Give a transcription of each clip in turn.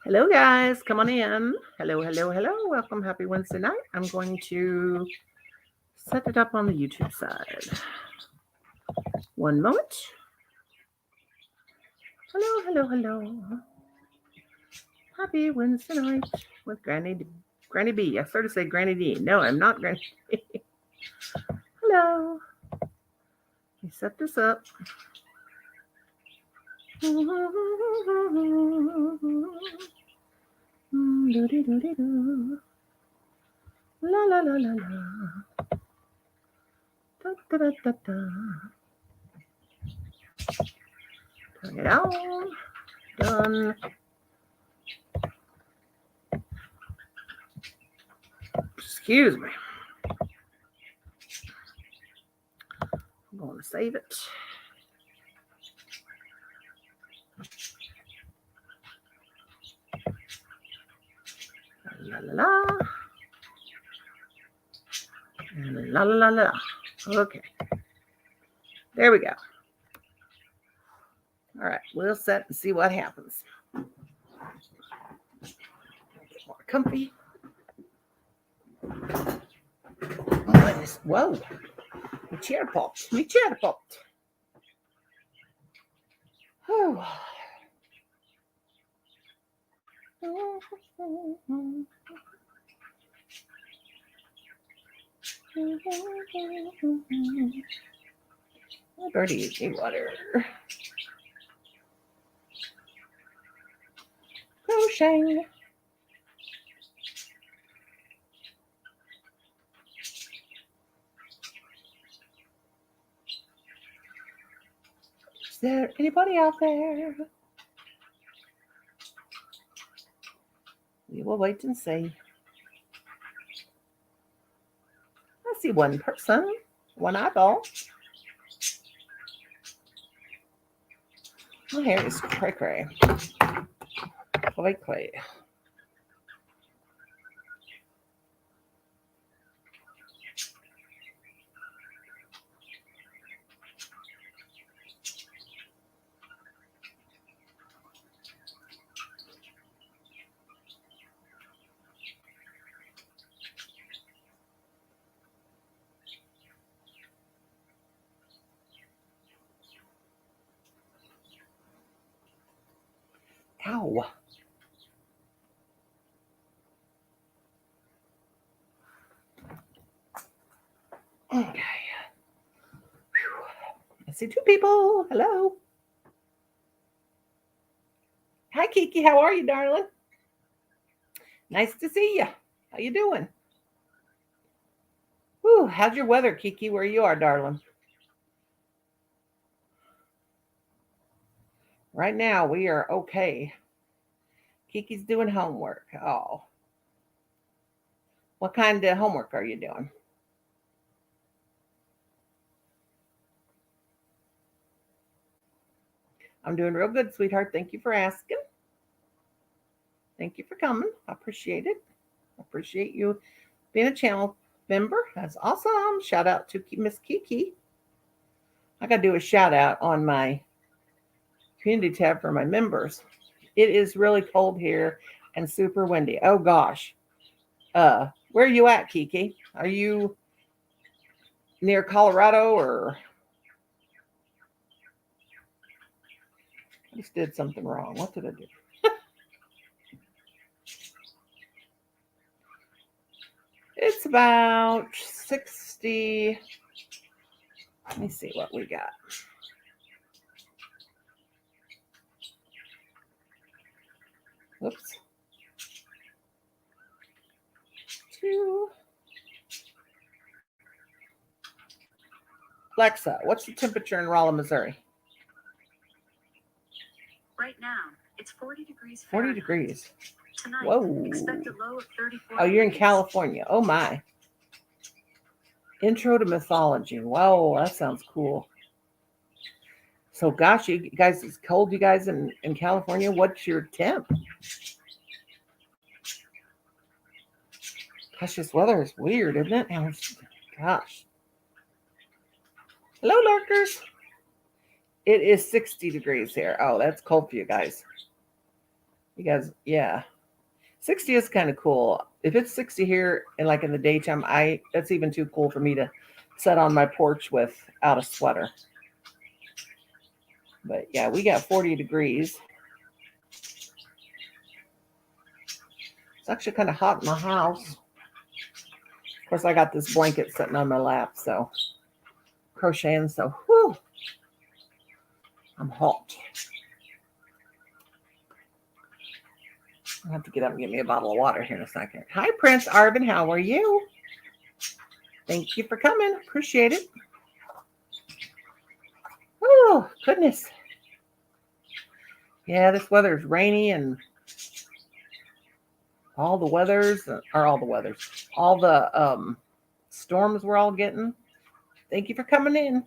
Hello, guys. Come on in. Hello, hello, hello. Welcome. Happy Wednesday night. I'm going to set it up on the YouTube side. One moment. Hello, hello, hello. Happy Wednesday night with Granny B. I started to say Granny D. No, I'm not Granny D. Hello. Let me set this up. La la la la la. Da, da, da, da, da. Turn it on. Done. Excuse me. I'm going to save it. La la la. And la la la la. Okay. There we go. All right. We'll set and see what happens. Get more comfy. Whoa. My chair popped. Whew. Dirty easy water. Crochet. Is there anybody out there? We will wait and see. I see one person, one eyeball. My hair is cray cray. Clay. Ow. Okay. Whew. I see two people. Hello. Hi, Kiki. How are you, darling? Nice to see you. How you doing? Whew. How's your weather, Kiki, where you are, darling? Right now, we are okay. Kiki's doing homework. Oh. What kind of homework are you doing? I'm doing real good, sweetheart. Thank you for asking. Thank you for coming. I appreciate it. I appreciate you being a channel member. That's awesome. Shout out to Miss Kiki. I got to do a shout out on my community tab for my members. It is really cold here and super windy. Oh gosh. Where are you at, Kiki? Are you near Colorado or I just did something wrong. What did I do? It's about 60. Let me see what we got. Whoops. 2. Alexa, what's the temperature in Rolla, Missouri? Right now, it's 40 degrees. 40 degrees. Tonight, whoa. Expect a low of 34 Oh, you're in degrees. California. Oh, my. Intro to mythology. Wow, that sounds cool. So, gosh, you guys, it's cold, you guys, in California. What's your temp? Gosh, this weather is weird, isn't it? Gosh. Hello, lurkers. It is 60 degrees here. Oh, that's cold for you guys. You guys, yeah. 60 is kind of cool. If it's 60 here and like in the daytime, that's even too cool for me to sit on my porch without a sweater. But yeah, we got 40 degrees. It's actually kind of hot in my house. Of course, I got this blanket sitting on my lap, so crocheting, so whew, I'm hot. I'll have to get up and get me a bottle of water here in a second. Hi, Prince Arvin. How are you? Thank you for coming. Appreciate it. Oh, goodness. Yeah, this weather is rainy and all the storms we're all getting. Thank you for coming in.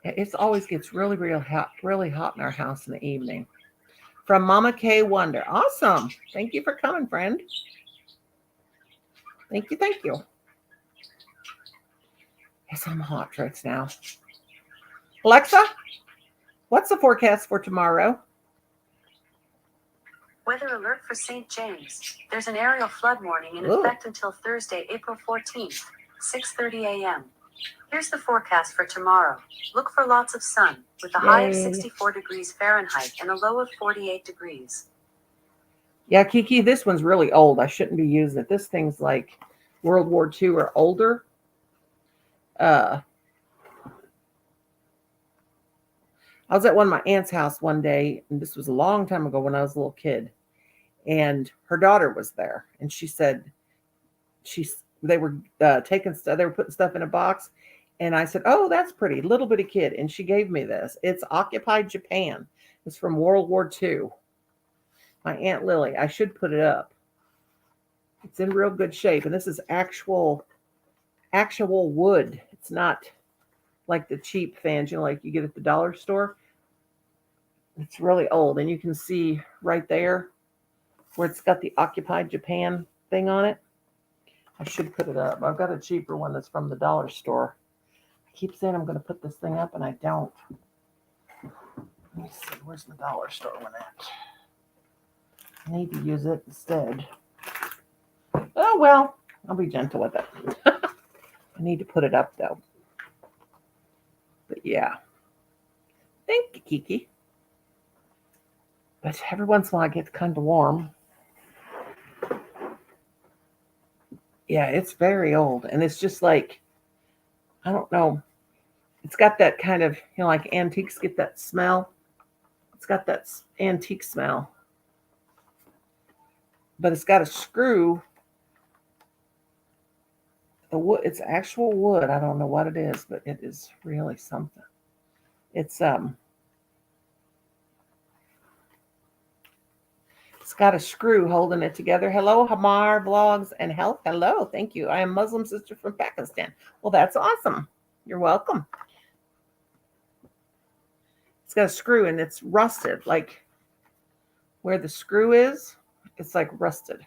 It always gets really, really hot in our house in the evening. From Mama K Wonder. Awesome. Thank you for coming, friend. Thank you. Thank you. Yes, I'm hot right now. Alexa, what's the forecast for tomorrow? Weather alert for St. James. There's an aerial flood warning in effect until Thursday, April 14th, 6:30 a.m. Here's the forecast for tomorrow. Look for lots of sun, with a high of 64 degrees Fahrenheit and a low of 48 degrees. Yeah, Kiki, this one's really old. I shouldn't be using it. This thing's like World War II or older. I was at one of my aunt's house one day, and this was a long time ago when I was a little kid, and her daughter was there, and she said they were taking stuff, they were putting stuff in a box, and I said, "Oh, that's pretty, little bitty kid," and she gave me this. It's occupied Japan. It's from World War II. My Aunt Lily. I should put it up. It's in real good shape, and this is actual wood. It's not like the cheap fans, like you get at the dollar store. It's really old, and you can see right there where it's got the occupied Japan thing on it. I should put it up. I've got a cheaper one that's from the dollar store. I keep saying I'm going to put this thing up, and I don't. Let me see. Where's the dollar store one at? I need to use it instead. Oh, well, I'll be gentle with it. I need to put it up, though. But yeah. Thank you, Kiki. But every once in a while, it gets kind of warm. Yeah, it's very old. And it's just like, I don't know. It's got that kind of, like antiques get that smell. It's got that antique smell. But it's got a screw. The wood, it's actual wood. I don't know what it is, but it is really something. It's got a screw holding it together. Hello, Hamar Vlogs and Health. Hello, thank you. I am Muslim sister from Pakistan. Well, that's awesome. You're welcome. It's got a screw and it's rusted. Like where the screw is, it's like rusted.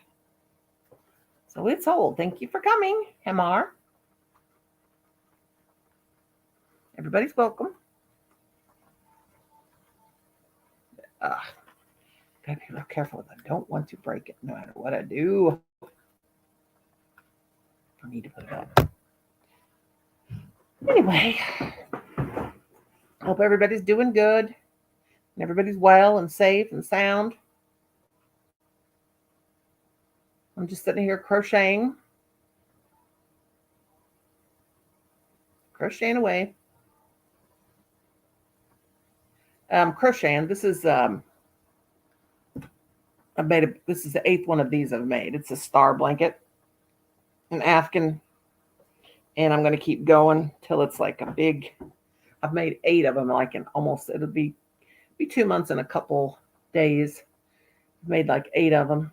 So it's old. Thank you for coming, Hamar. Everybody's welcome. Gotta be real careful. I don't want to break it no matter what I do. I need to put it up. Anyway, hope everybody's doing good and everybody's well and safe and sound. I'm just sitting here crocheting away. Crocheting. This is this is the 8th one of these I've made. It's a star blanket, an Afghan, and I'm going to keep going till it's like a big. I've made 8 of them, like in almost. It'll be 2 months and a couple days. I've made like 8 of them.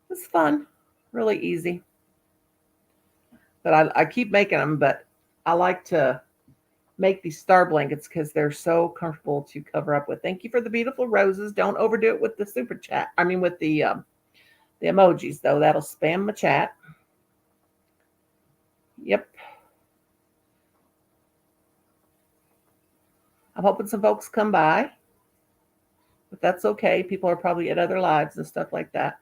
It's fun, really easy. But I keep making them, but I like to make these star blankets because they're so comfortable to cover up with. Thank you for the beautiful roses. Don't overdo it with the super chat. I mean, with the emojis, though. That'll spam my chat. Yep. I'm hoping some folks come by, but that's okay. People are probably at other lives and stuff like that.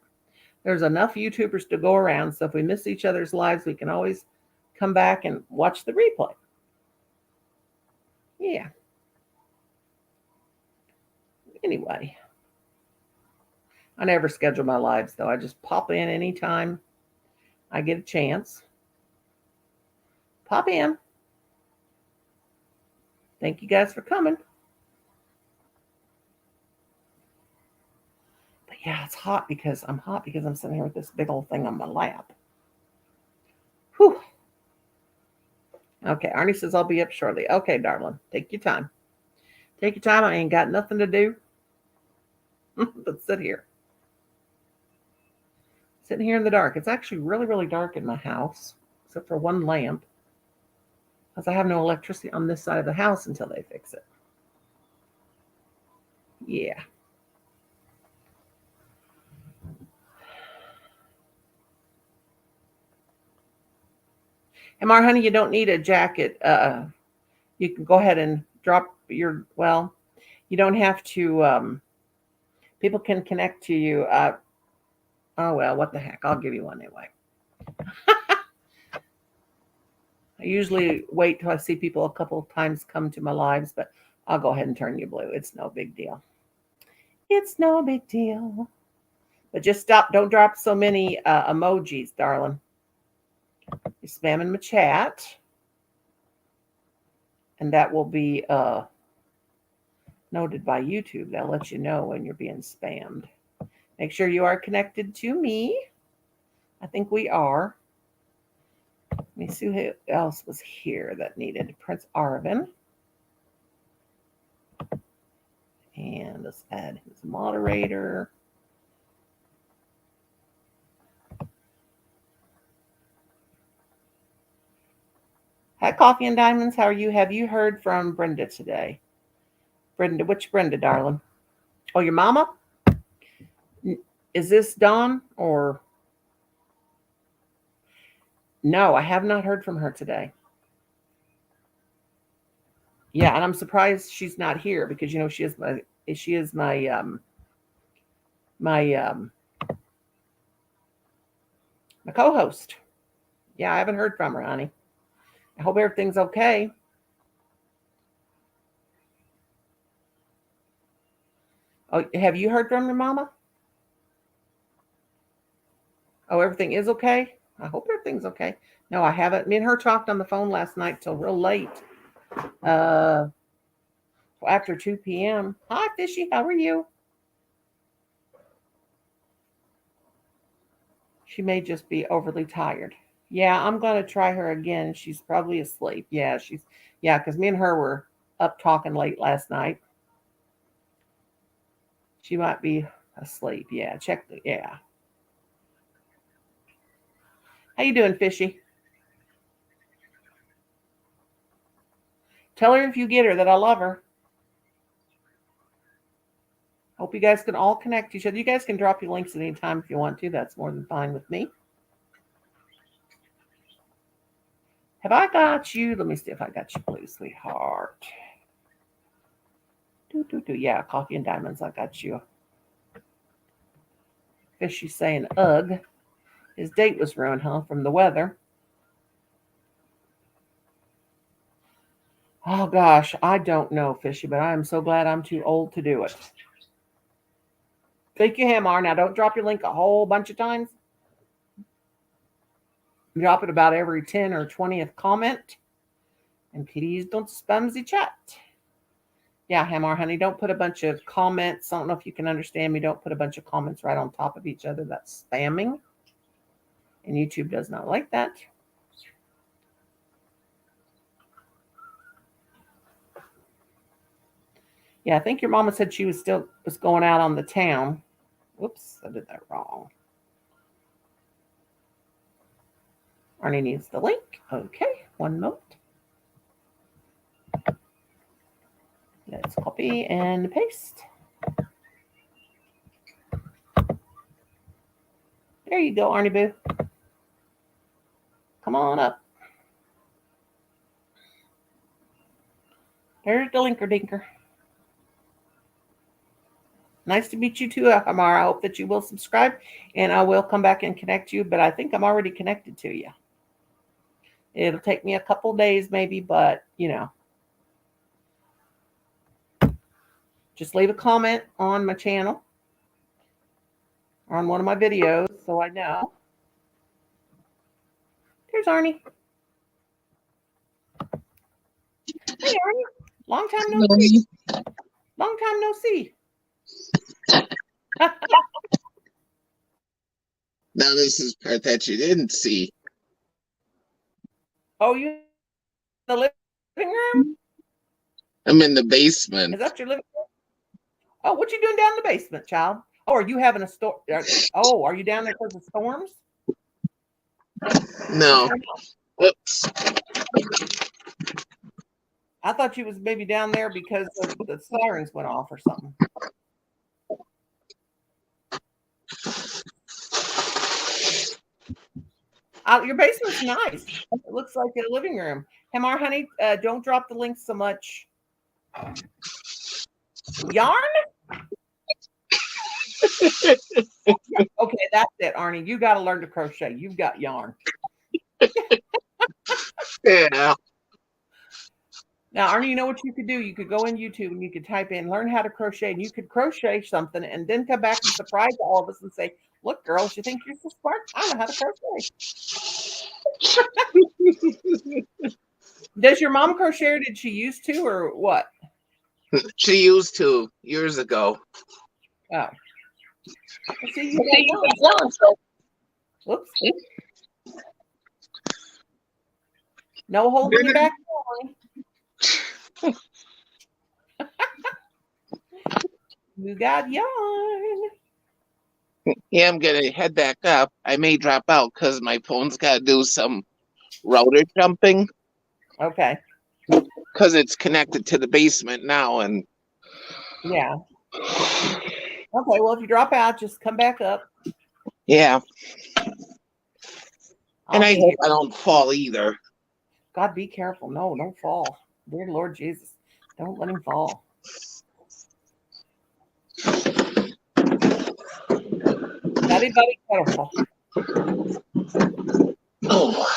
There's enough YouTubers to go around, so if we miss each other's lives, we can always come back and watch the replay. Yeah. Anyway, I never schedule my lives, though. I just pop in anytime I get a chance. Pop in. Thank you guys for coming. But yeah, it's hot because I'm sitting here with this big old thing on my lap. Whew. Okay, Arnie says I'll be up shortly. Okay, darling, take your time. Take your time. I ain't got nothing to do but sit here. Sitting here in the dark. It's actually really, really dark in my house, except for one lamp, because I have no electricity on this side of the house until they fix it. Yeah. And Mar, honey, you don't need a jacket. You can go ahead and drop your, well, you don't have to, people can connect to you. Oh, well, what the heck? I'll give you one anyway. I usually wait till I see people a couple of times come to my lives, but I'll go ahead and turn you blue. It's no big deal. It's no big deal. But just stop. Don't drop so many emojis, darling. You're spamming my chat. And that will be noted by YouTube. They'll let you know when you're being spammed. Make sure you are connected to me. I think we are. Let me see who else was here that needed Prince Arvin. And let's add his moderator. Hi, Coffee and Diamonds. How are you? Have you heard from Brenda today? Brenda, which Brenda, darling? Oh, your mama? Is this Dawn or? No, I have not heard from her today. Yeah, and I'm surprised she's not here because she is my co-host. Yeah, I haven't heard from her, honey. I hope everything's okay. Oh, have you heard from your mama? Oh, everything is okay? I hope everything's okay. No, I haven't. Me and her talked on the phone last night till real late. After 2 p.m. Hi, Fishy. How are you? She may just be overly tired. Yeah, I'm going to try her again. She's probably asleep. Yeah, because me and her were up talking late last night. She might be asleep. Yeah, yeah. How you doing, Fishy? Tell her if you get her that I love her. Hope you guys can all connect to each other. You guys can drop your links at any time if you want to. That's more than fine with me. Have I got you? Let me see if I got you, please, sweetheart. Yeah, Coffee and Diamonds, I got you. Fishy saying, ugh. His date was ruined, huh, from the weather. Oh, gosh, I don't know, Fishy, but I am so glad I'm too old to do it. Thank you, Hamar. Now, don't drop your link a whole bunch of times. Drop it about every 10 or 20th comment. And please don't spam the chat. Yeah, Hamar, honey, don't put a bunch of comments. I don't know if you can understand me. Don't put a bunch of comments right on top of each other. That's spamming. And YouTube does not like that. Yeah, I think your mama said she was going out on the town. Whoops, I did that wrong. Arnie needs the link. Okay, one moment. Let's copy and paste. There you go, Arnie Boo. Come on up. There's the linker dinker. Nice to meet you too, Hamar. I hope that you will subscribe and I will come back and connect you, but I think I'm already connected to you. It'll take me a couple days maybe, but just leave a comment on my channel or on one of my videos so I know. There's Arnie. Hey, Arnie. Long time no see. Long time no see. Now this is part that you didn't see. Oh, you in the living room? I'm in the basement. Is that your living room? Oh, what you doing down in the basement, child? Oh, are you having a storm? Oh, are you down there because of storms? No. Whoops. I thought you was maybe down there because the sirens went off or something. Your basement's nice. It looks like a living room. Hamar, honey, don't drop the links so much. Yarn? Okay, that's it, Arnie. You got to learn to crochet. You've got yarn. Yeah. Now, Arnie, you know what you could do? You could go in YouTube and you could type in learn how to crochet, and you could crochet something and then come back and surprise all of us and say, look, girls, you think you're so smart? I know how to crochet. Does your mom crochet or did she used to or what? She used to years ago. Oh. See, you got whoops. No holding you back. You got yarn. Yeah, I'm gonna head back up. I may drop out because my phone's gotta do some router jumping. Okay. Because it's connected to the basement now, and yeah. Okay, well, if you drop out, just come back up. Yeah. And I hope I don't fall either. God, be careful. No, don't fall. Dear Lord Jesus, don't let him fall. Gotta be careful. Oh.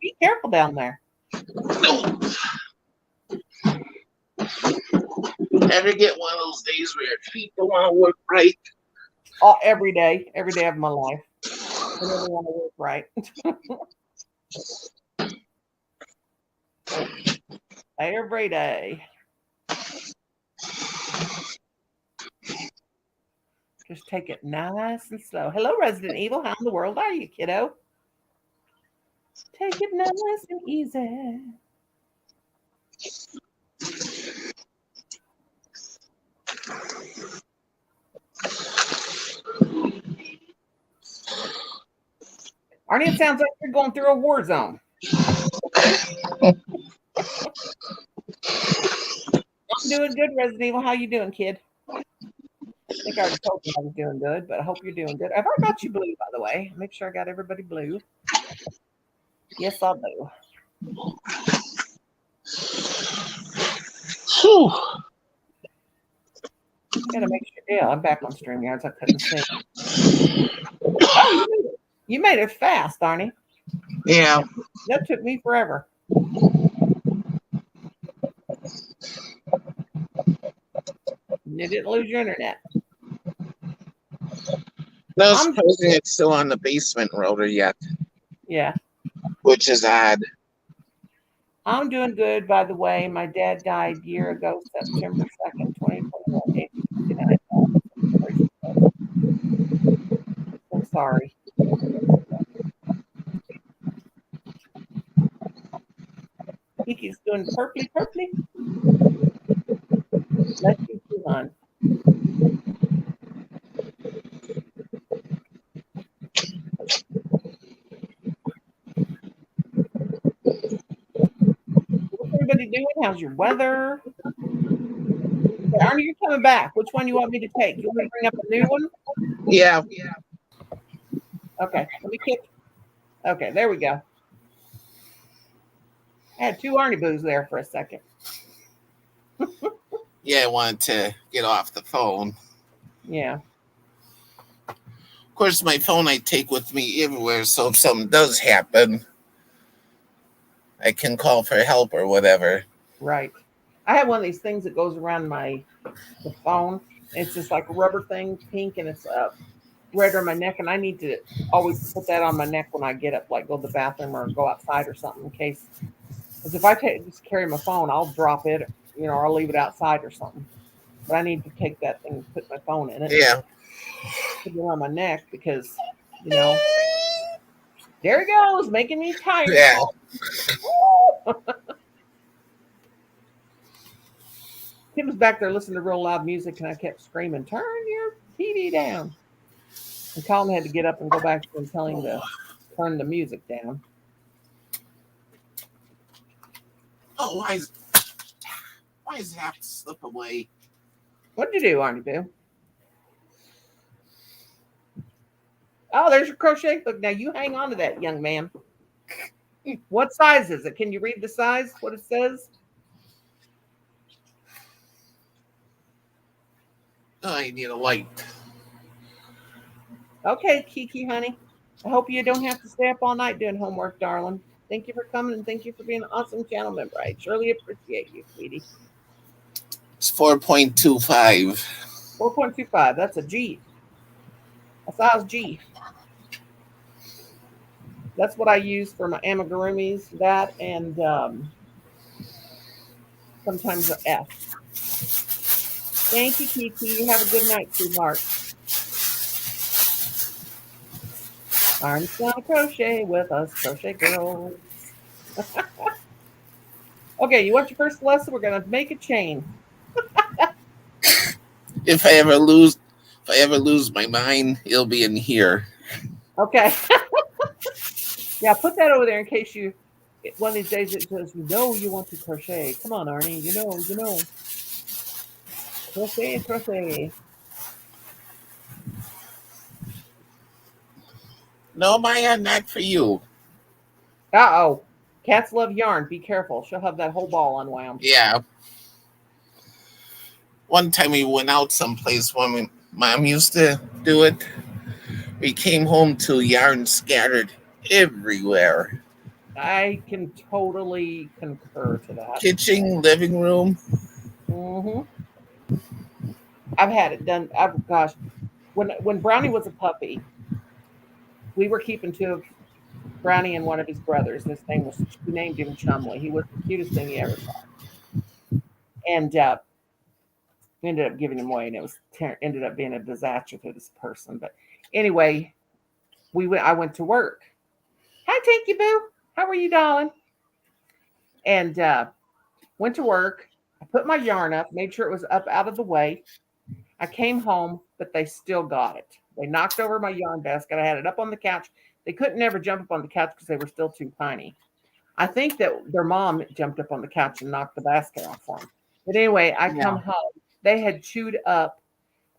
Be careful down there. No. Ever get one of those days where your feet don't want to work right? Oh, every day of my life. I never want to work right. Every day. Just take it nice and slow. Hello, Resident Evil. How in the world are you, kiddo? Take it nice and easy. Arnie, it sounds like you're going through a war zone. I'm doing good, Resident Evil. How you doing, kid? I think I already told you I was doing good, but I hope you're doing good. Have I got you blue, by the way? Make sure I got everybody blue. Yes, I do. Whew. Gotta make sure. Yeah, I'm back on StreamYards. I couldn't see. Oh, you made it fast, Arnie. Yeah. That took me forever. You didn't lose your internet. No, supposing it's still on the basement router yet. Yeah. Which is odd. I'm doing good, by the way. My dad died a year ago, September 2nd, 2021. I'm sorry. He keeps doing purpley. Let's you too, hon. What's everybody doing? How's your weather? Arnie, you're coming back. Which one you want me to take? You want me to bring up a new one? Yeah. Okay, let me kick. Okay, there we go. I had two Arnie Boos there for a second. Yeah, I wanted to get off the phone. Yeah. Of course, my phone I take with me everywhere, so if something does happen, I can call for help or whatever. Right. I have one of these things that goes around the phone. It's just like a rubber thing, pink, and it's right around my neck. And I need to always put that on my neck when I get up, like go to the bathroom or go outside or something, in case. Because if I just carry my phone, I'll drop it, or I'll leave it outside or something. But I need to take that thing, put my phone in it, Yeah. put it on my neck because, you know, there he goes, making me tired. Yeah. Tim was back there listening to real loud music, and I kept screaming, "Turn your TV down!" And Colin had to get up and go back and tell him to turn the music down. Oh, why does it have to slip away? What'd you do, Arnie Boo? Oh, there's your crochet book. Now you hang on to that, young man. What size is it? Can you read the size? What it says? Oh, I need a light. Okay, Kiki, honey. I hope you don't have to stay up all night doing homework, darling. Thank you for coming and thank you for being an awesome channel member. I surely appreciate you, sweetie. It's 4.25. 4.25. That's a G. A size G. That's what I use for my amigurumis. That and sometimes a F. Thank you, Kiki. You have a good night, sweetheart. Learn to crochet with us, crochet girls. Okay, you want your first lesson? We're gonna make a chain. If I ever lose my mind, it'll be in here. Okay. Yeah, put that over there in case you one of these days it says you want to crochet. Come on, Arnie. You know. Crochet, crochet. No, Maya, not for you. Uh-oh. Cats love yarn. Be careful. She'll have that whole ball unwound. Yeah. One time we went out someplace when mom used to do it. We came home to yarn scattered everywhere. I can totally concur to that. Kitchen, living room. Hmm. I've had it done. Gosh, when Brownie was a puppy, we were keeping two of Brownie and one of his brothers. We named him Chumley. He was the cutest thing you ever saw. And we ended up giving him away, and ended up being a disaster to this person. But anyway, I went to work. Hi, Tinky Boo. How are you, darling? And went to work. I put my yarn up, made sure it was up out of the way. I came home, but they still got it. They knocked over my yarn basket. I had it up on the couch. They couldn't never jump up on the couch because they were still too tiny. I think that their mom jumped up on the couch and knocked the basket off for them. But anyway, I come Yeah. home. They had chewed up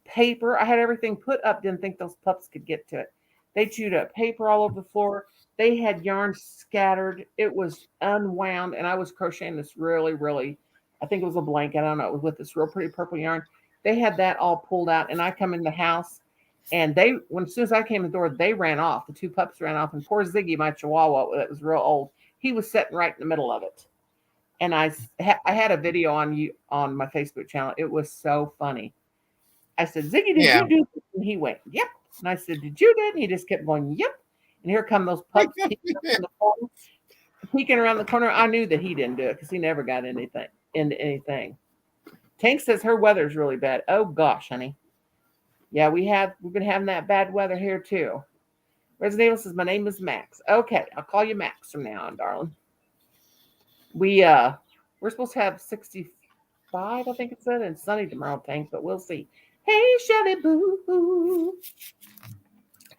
paper. I had everything put up, didn't think those pups could get to it. They chewed up paper all over the floor. They had yarn scattered. It was unwound, and I was crocheting this really, really, I think it was a blanket. I don't know. It was with this real pretty purple yarn. They had that all pulled out, and I come in the house, and as soon as I came in the door, they ran off. The two pups ran off, and poor Ziggy, my Chihuahua, that was real old, he was sitting right in the middle of it. And I had a video on my Facebook channel. It was so funny. I said, Ziggy, did Yeah. you do this? And he went, yep. And I said, did you do it? And he just kept going, yep. And here come those pups peeking around the corner. I knew that he didn't do it because he never got into anything. Tank says her weather's really bad. Oh gosh, honey. Yeah, we've been having that bad weather here too. Resident Evil says, my name is Max. Okay, I'll call you Max from now on, darling. We're supposed to have 65, I think it said, and sunny tomorrow, Tank, but we'll see. Hey, Shelly Boo.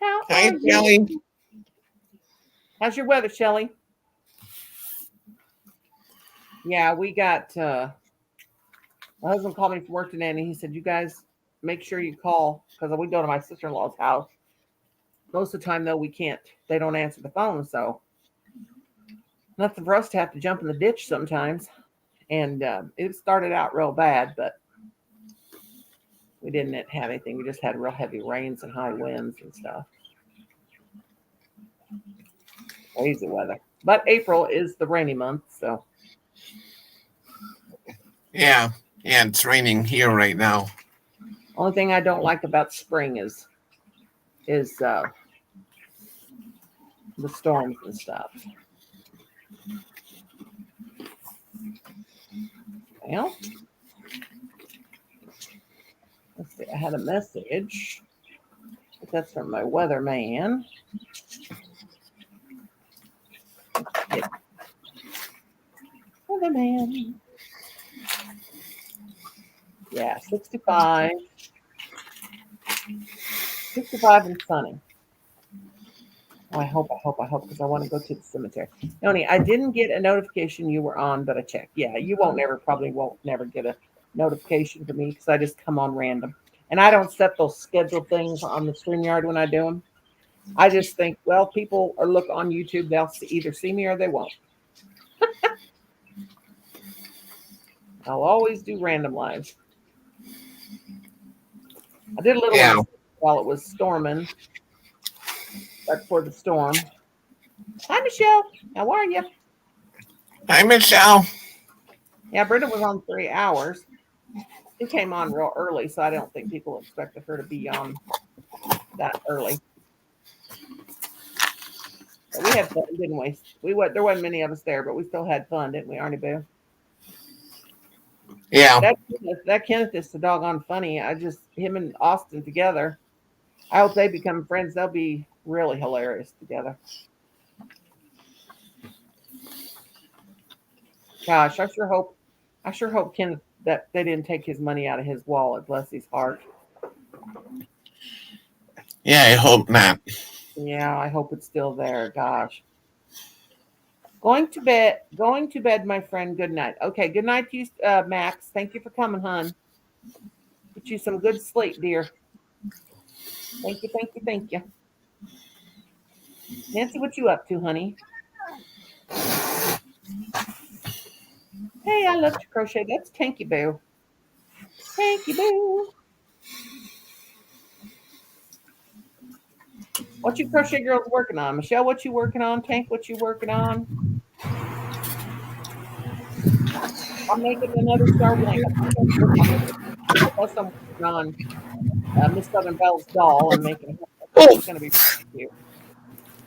How Hi, are Kelly. you? How's your weather, Shelly? Yeah, we got my husband called me from work today and he said, you guys, make sure you call because we go to my sister-in-law's house. Most of the time, though, we can't. They don't answer the phone, so nothing for us to have to jump in the ditch sometimes. And it started out real bad, but we didn't have anything. We just had real heavy rains and high winds and stuff. Crazy weather. But April is the rainy month, so Yeah. Yeah, it's raining here right now. only thing I don't like about spring is the storms and stuff. Well, let's see. I had a message. That's from my weatherman. Yeah. Weatherman. Yeah, 65. 65 and sunny. Oh, I hope, because I want to go to the cemetery. Noni, I didn't get a notification you were on, but I checked. Yeah, you probably won't never get a notification from me because I just come on random. And I don't set those scheduled things on the StreamYard when I do them. I just think, well, people are look on YouTube, they'll either see me or they won't. I'll always do random lives. I did a little one while it was storming, right before the storm. Hi, Michelle. How are you? Hi, Michelle. Yeah, Brenda was on 3 hours. She came on real early, so I don't think people expected her to be on that early. But we had fun, didn't we? There wasn't many of us there, but we still had fun, didn't we, Arnie Boo? Yeah. That Kenneth is so doggone funny. Him and Austin together. I hope they become friends. They'll be really hilarious together. Gosh, I sure hope Kenneth that they didn't take his money out of his wallet. Bless his heart. Yeah, I hope not. Yeah, I hope it's still there. Gosh. Going to bed, my friend. Good night. Okay, good night to you, Max. Thank you for coming, hon. Get you some good sleep, dear. Thank you. Nancy, what you up to, honey? Hey, I love to crochet. That's Tanky Boo. Tanky Boo. What you crochet girls working on? Michelle, what you working on? Tank, what you working on? I'm making another Star blanket. Plus, I'm working on Miss Southern Belle's doll and making her. It's going to be cute.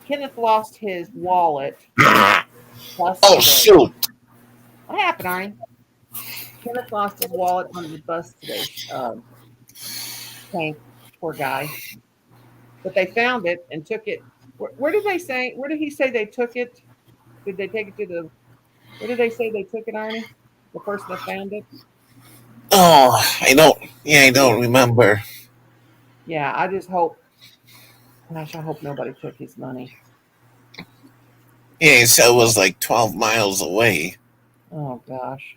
Kenneth lost his wallet. Oh, shoot. What happened, Arnie? Kenneth lost his wallet on the bus today. Tank, poor guy. But they found it and took it. Where did he say they took it? Did they take it to the, where did they say they took it, Arnie? The person that found it? Oh, I don't remember. Yeah, I just hope, gosh, I hope nobody took his money. Yeah, so it was like 12 miles away. Oh, gosh.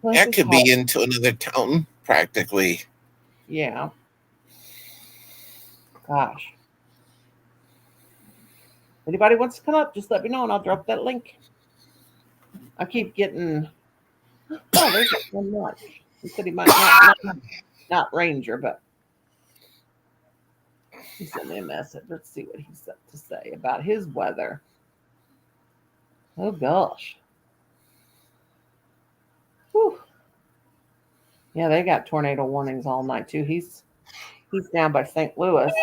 That could be into another town, practically. Yeah. Gosh. Anybody wants to come up, just let me know and I'll drop that link. I keep getting, oh, there's one more. He said he might not Ranger, but he sent me a message. Let's see what he's got to say about his weather. Oh, gosh. Whew. Yeah, they got tornado warnings all night, too. He's down by St. Louis.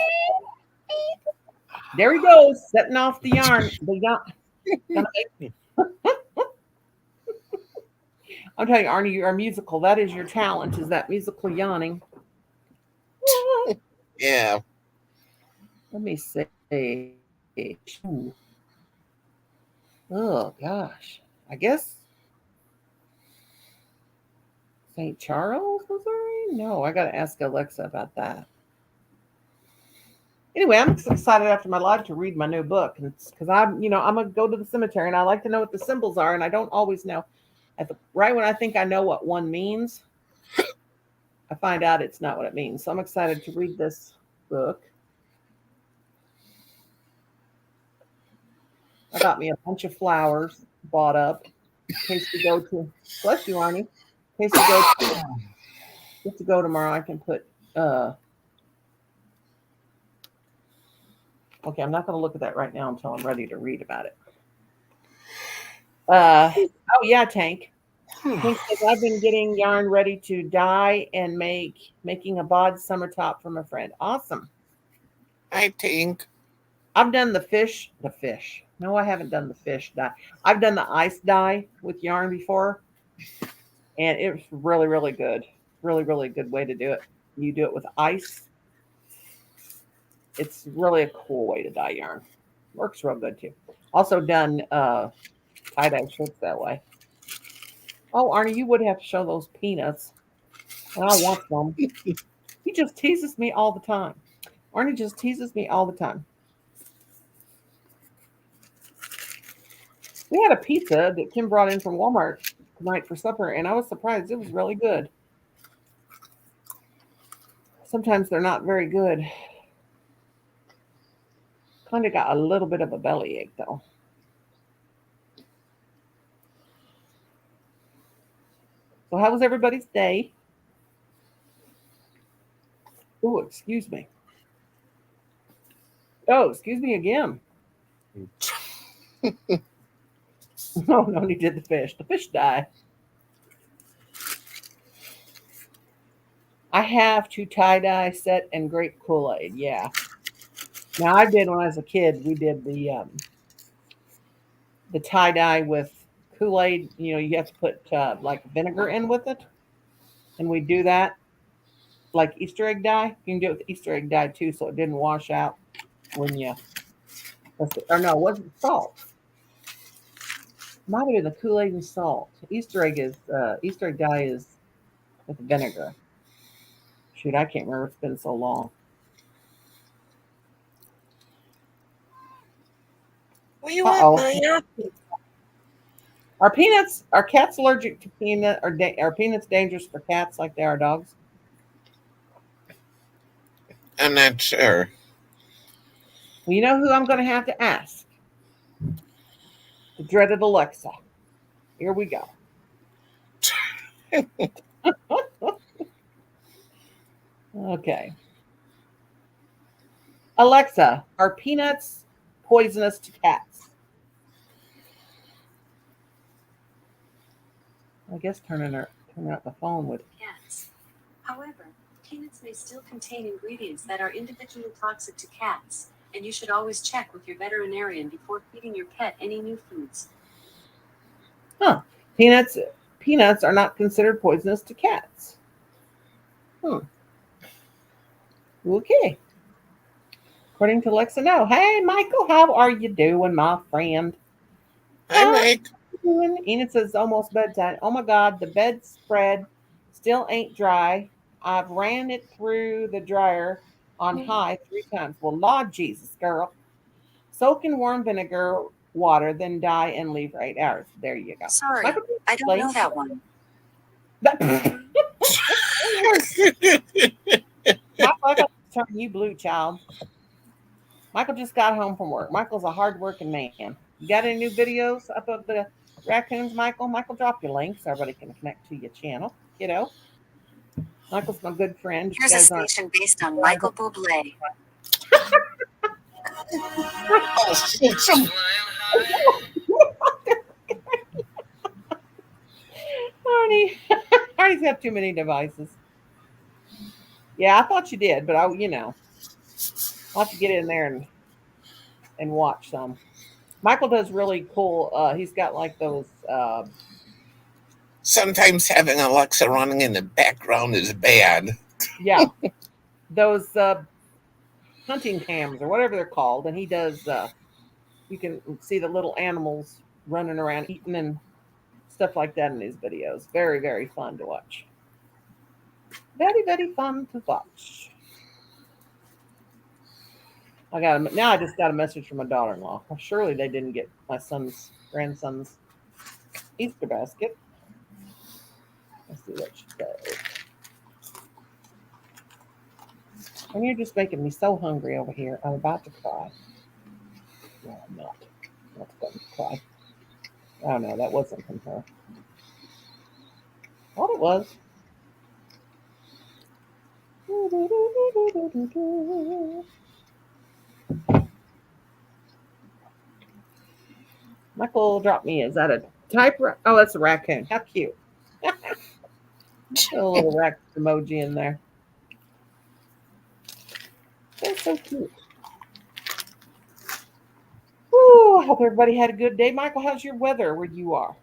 There he goes, setting off the yarn. I'm telling you, Arnie, you are musical. That is your talent, is that musical yawning. Yeah. Let me see. Oh, gosh. I guess St. Charles, Missouri? No, I got to ask Alexa about that. Anyway, I'm excited after my live to read my new book because I'm going to go to the cemetery and I like to know what the symbols are and I don't always know. Right when I think I know what one means, I find out it's not what it means. So I'm excited to read this book. I got me a bunch of flowers bought up in case we go to. Bless you, Arnie. In case we have to go tomorrow, I can put. Okay, I'm not going to look at that right now until I'm ready to read about it. Oh yeah, Tank. Tank says I've been getting yarn ready to dye and making a bod summer top for my friend. Awesome. I think. I've done the fish. The fish. No, I haven't done the fish dye. I've done the ice dye with yarn before, and it was really, really good. Really, really good way to do it. You do it with ice. It's really a cool way to dye yarn. Works real good too. Also done tie-dye shirts that way. Oh, Arnie, you would have to show those peanuts. And I want some. He just teases me all the time. Arnie just teases me all the time. We had a pizza that Kim brought in from Walmart tonight for supper, and I was surprised. It was really good. Sometimes they're not very good. Kind of got a little bit of a bellyache, though. So, how was everybody's day? Oh, excuse me. Oh, excuse me again. No, no, he did the fish. The fish died. I have to tie dye, set, and grape Kool-Aid. Yeah. Now I did when I was a kid. We did the tie dye with Kool-Aid. You know, you have to put like vinegar in with it, and we do that like Easter egg dye. You can do it with Easter egg dye too, so it didn't wash out when you. Or no, it wasn't salt. Might have been the Kool-Aid and salt. Easter egg dye is with vinegar. Shoot, I can't remember. It's been so long. What do you Uh want, oh. Maya? Are cats allergic to peanut? Are peanuts dangerous for cats like they are dogs? I'm not sure. Well, you know who I'm going to have to ask? The dreaded Alexa. Here we go. Okay. Alexa, are peanuts poisonous to cats? I guess turning out the phone would. Cats. However, peanuts may still contain ingredients that are individually toxic to cats, and you should always check with your veterinarian before feeding your pet any new foods. Huh. Peanuts are not considered poisonous to cats. Okay. According to Alexa, no. Hey, Michael, how are you doing, my friend? Hi, Mike. Enid says almost bedtime. Oh my God, the bedspread still ain't dry. I've ran it through the dryer on high 3 times. Well, Lord Jesus, girl. Soak in warm vinegar water, then dye and leave for 8 hours. There you go. Sorry, Michael, I don't know that one. Michael, I got to turn you blue, child. Michael just got home from work. Michael's a hard-working man. You got any new videos up of the raccoons, Michael? Michael, drop your link so everybody can connect to your channel. You know, Michael's my good friend. You Here's a guys aren't. station based on Michael Bublé. Oh, shit. Arnie, Arnie's got too many devices. Yeah, I thought you did, but I'll have to get in there and watch some. Michael does really cool. He's got like those. Sometimes having Alexa running in the background is bad. Yeah, those hunting cams or whatever they're called, and he does. You can see the little animals running around eating and stuff like that in his videos. Very, very fun to watch. Very, very fun to watch. Now. I just got a message from my daughter-in-law. Well, surely they didn't get my grandson's Easter basket. Let's see what she says. And you're just making me so hungry over here. I'm about to cry. No, I'm not. I'm not going to cry. Oh no, that wasn't from her. Thought it was. Michael dropped me. Is that a type? Oh, that's a raccoon. How cute. Put a little raccoon emoji in there. That's so cute. Woo, I hope everybody had a good day. Michael, how's your weather where you are?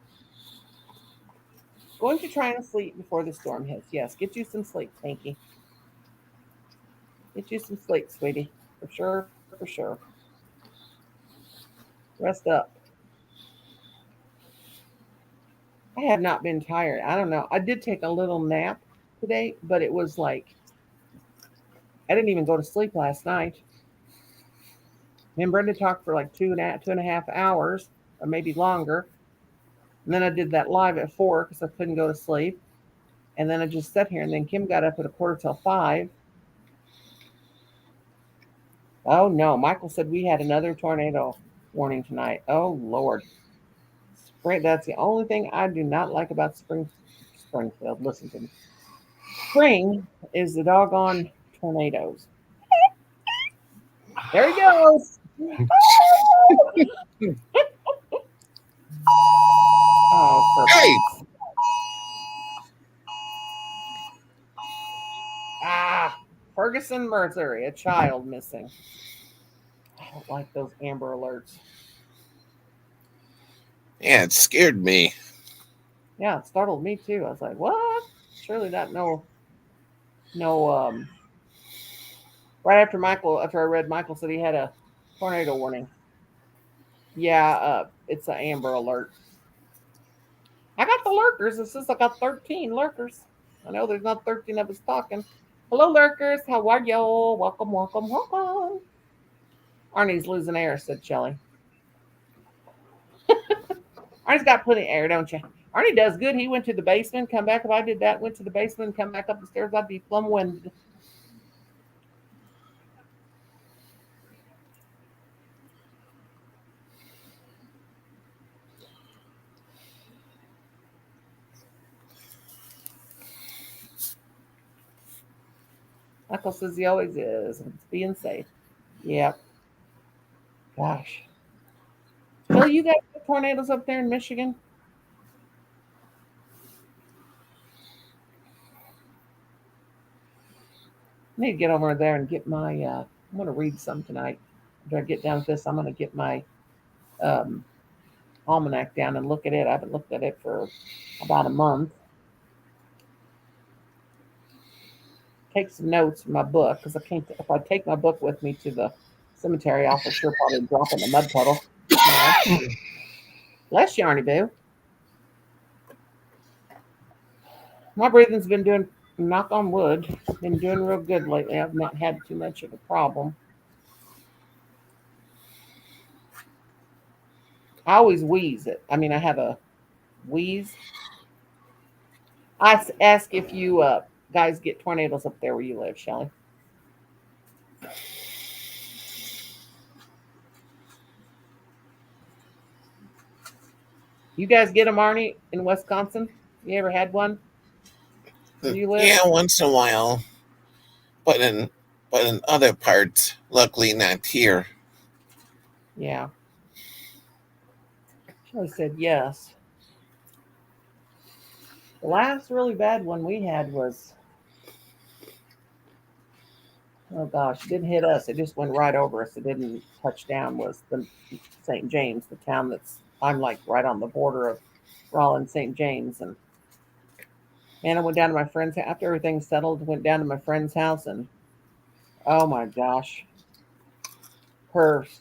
Going to try and sleep before the storm hits. Yes, get you some sleep, Pinky. Get you some sleep, sweetie. For sure, for sure. Rest up. I have not been tired. I don't know. I did take a little nap today, but it was like I didn't even go to sleep last night. Me and Brenda talked for like 2.5 hours, or maybe longer. And then I did that live at 4 because I couldn't go to sleep. And then I just sat here. And then Kim got up at 4:45. Oh no, Michael said we had another tornado warning tonight. Oh Lord. Spring, that's the only thing I do not like about Springfield. Listen to me. Spring is the doggone tornadoes. There he goes. Oh, Hey, Ferguson, Missouri, a child missing. I don't like those Amber Alerts. yeah, it scared me. Yeah, it startled me too. I was like, what? Surely not no right after I read Michael said he had a tornado warning. Yeah, it's an Amber Alert. I got the lurkers. It says I got 13 lurkers. I know there's not 13 of us talking. Hello, lurkers. How are you? Welcome, welcome, welcome. Arnie's losing air, said Shelly. Arnie's got plenty of air, don't you? Arnie does good. He went to the basement, come back. If I did that, went to the basement, come back up the stairs, I'd be plumb winded. Michael says he always is. It's being safe. Yep. Gosh. Phil, you got tornadoes up there in Michigan? I need to get over there and get my. I'm going to read some tonight. After I get down with this, I'm going to get my um, almanac down and look at it. I haven't looked at it for about a month. Take some notes from my book because I can't. If I take my book with me to the cemetery, I'll for sure probably drop it in a mud puddle. Bless you, Arnie Boo. My breathing's been doing, knock on wood, been doing real good lately. I've not had too much of a problem. I always wheeze it. I mean, I have a wheeze. I ask if you guys get tornadoes up there where you live, Shelley. You guys get them, Arnie, in Wisconsin? You ever had one where you live? Yeah, once in a while, but in other parts, luckily not here. Yeah. Shelley said yes. The last really bad one we had was, oh gosh, it didn't hit us. It just went right over us. It didn't touch down. Was the St. James, the town that's, I'm like right on the border of Raleigh and St. James. And man, I went down to my friend's after everything settled. Went down to my friend's house, and oh my gosh,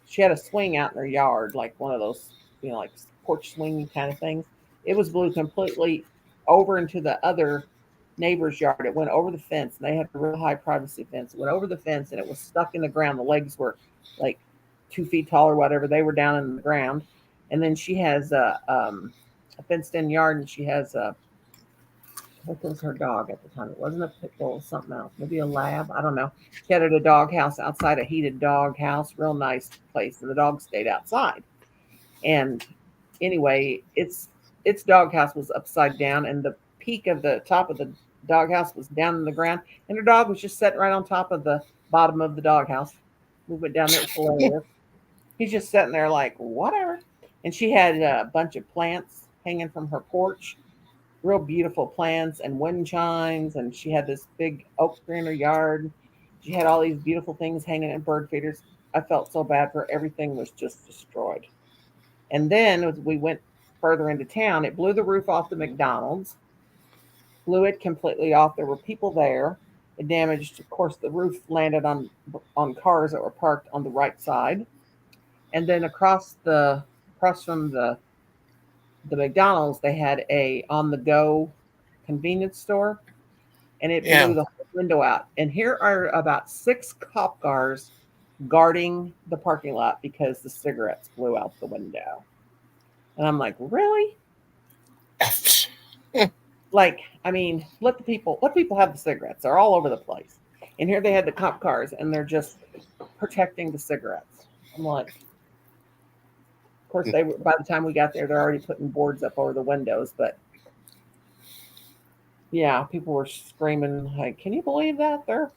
she had a swing out in her yard, like one of those, like porch swing kind of things. It was blew completely over into the other neighbor's yard. It went over the fence, and they had a real high privacy fence. It went over the fence, and it was stuck in the ground. The legs were like 2 feet tall or whatever. They were down in the ground. And then she has a fenced in yard, and she has What was her dog at the time? It wasn't a pit bull, something else. Maybe a lab. I don't know. She had it at a dog house outside, a heated dog house, real nice place, and the dog stayed outside. And anyway, its doghouse was upside down, and the peak of the top of the doghouse was down in the ground, and her dog was just sitting right on top of the bottom of the doghouse. We went down there; it was hilarious. He's just sitting there like whatever. And she had a bunch of plants hanging from her porch, real beautiful plants and wind chimes, and she had this big oak tree in her yard. She had all these beautiful things hanging in bird feeders. I felt so bad for her. Everything was just destroyed. And then as we went further into town, it blew the roof off the McDonald's, blew it completely off. There were people there. It damaged, of course, the roof landed on cars that were parked on the right side. And then across from the McDonald's, they had a on the go convenience store, and it blew Yeah. the whole window out. And here are about 6 cop cars guarding the parking lot because the cigarettes blew out the window. And I'm like, really? Like, I mean, let people have the cigarettes. They're all over the place. And here they had the cop cars, and they're just protecting the cigarettes. I'm like, of course, they were, by the time we got there, they're already putting boards up over the windows. But yeah, people were screaming, like, can you believe that? They're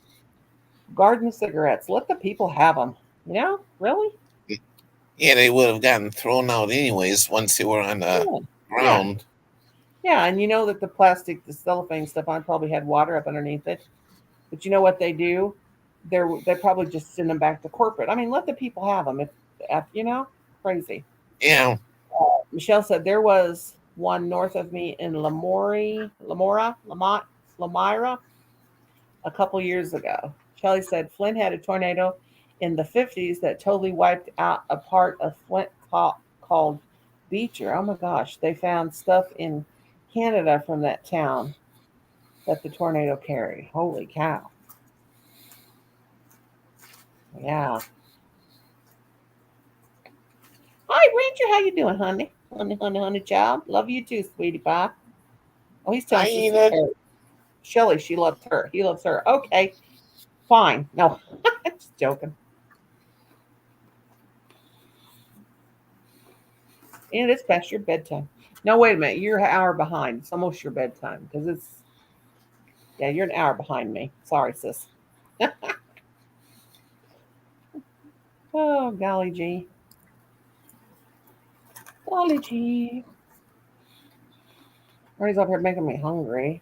guarding the cigarettes. Let the people have them. You know, really? Yeah, they would have gotten thrown out anyways once they were on the Yeah. Yeah. ground. Yeah. And you know that the plastic, the cellophane stuff, I probably had water up underneath it. But you know what they do? They probably just send them back to corporate. I mean, let the people have them. If you know, crazy. Yeah. Michelle said there was one north of me in Lamira a couple years ago. Shelley said Flint had a tornado in the 50s that totally wiped out a part of Flint called Beecher. Oh my gosh, they found stuff in Canada from that town that the tornado carried. Holy cow. Yeah. Hi, Ranger. How you doing, honey? Honey, honey, honey, child. Love you too, sweetie pie. Oh, he's telling I Sister Enid. Carrie. Shelly, she loves her. He loves her. Okay, fine. No, just joking. And it's past your bedtime. No, wait a minute. You're an hour behind. It's almost your bedtime because yeah, you're an hour behind me. Sorry, sis. Oh, golly gee. Golly gee. Marty's up here making me hungry.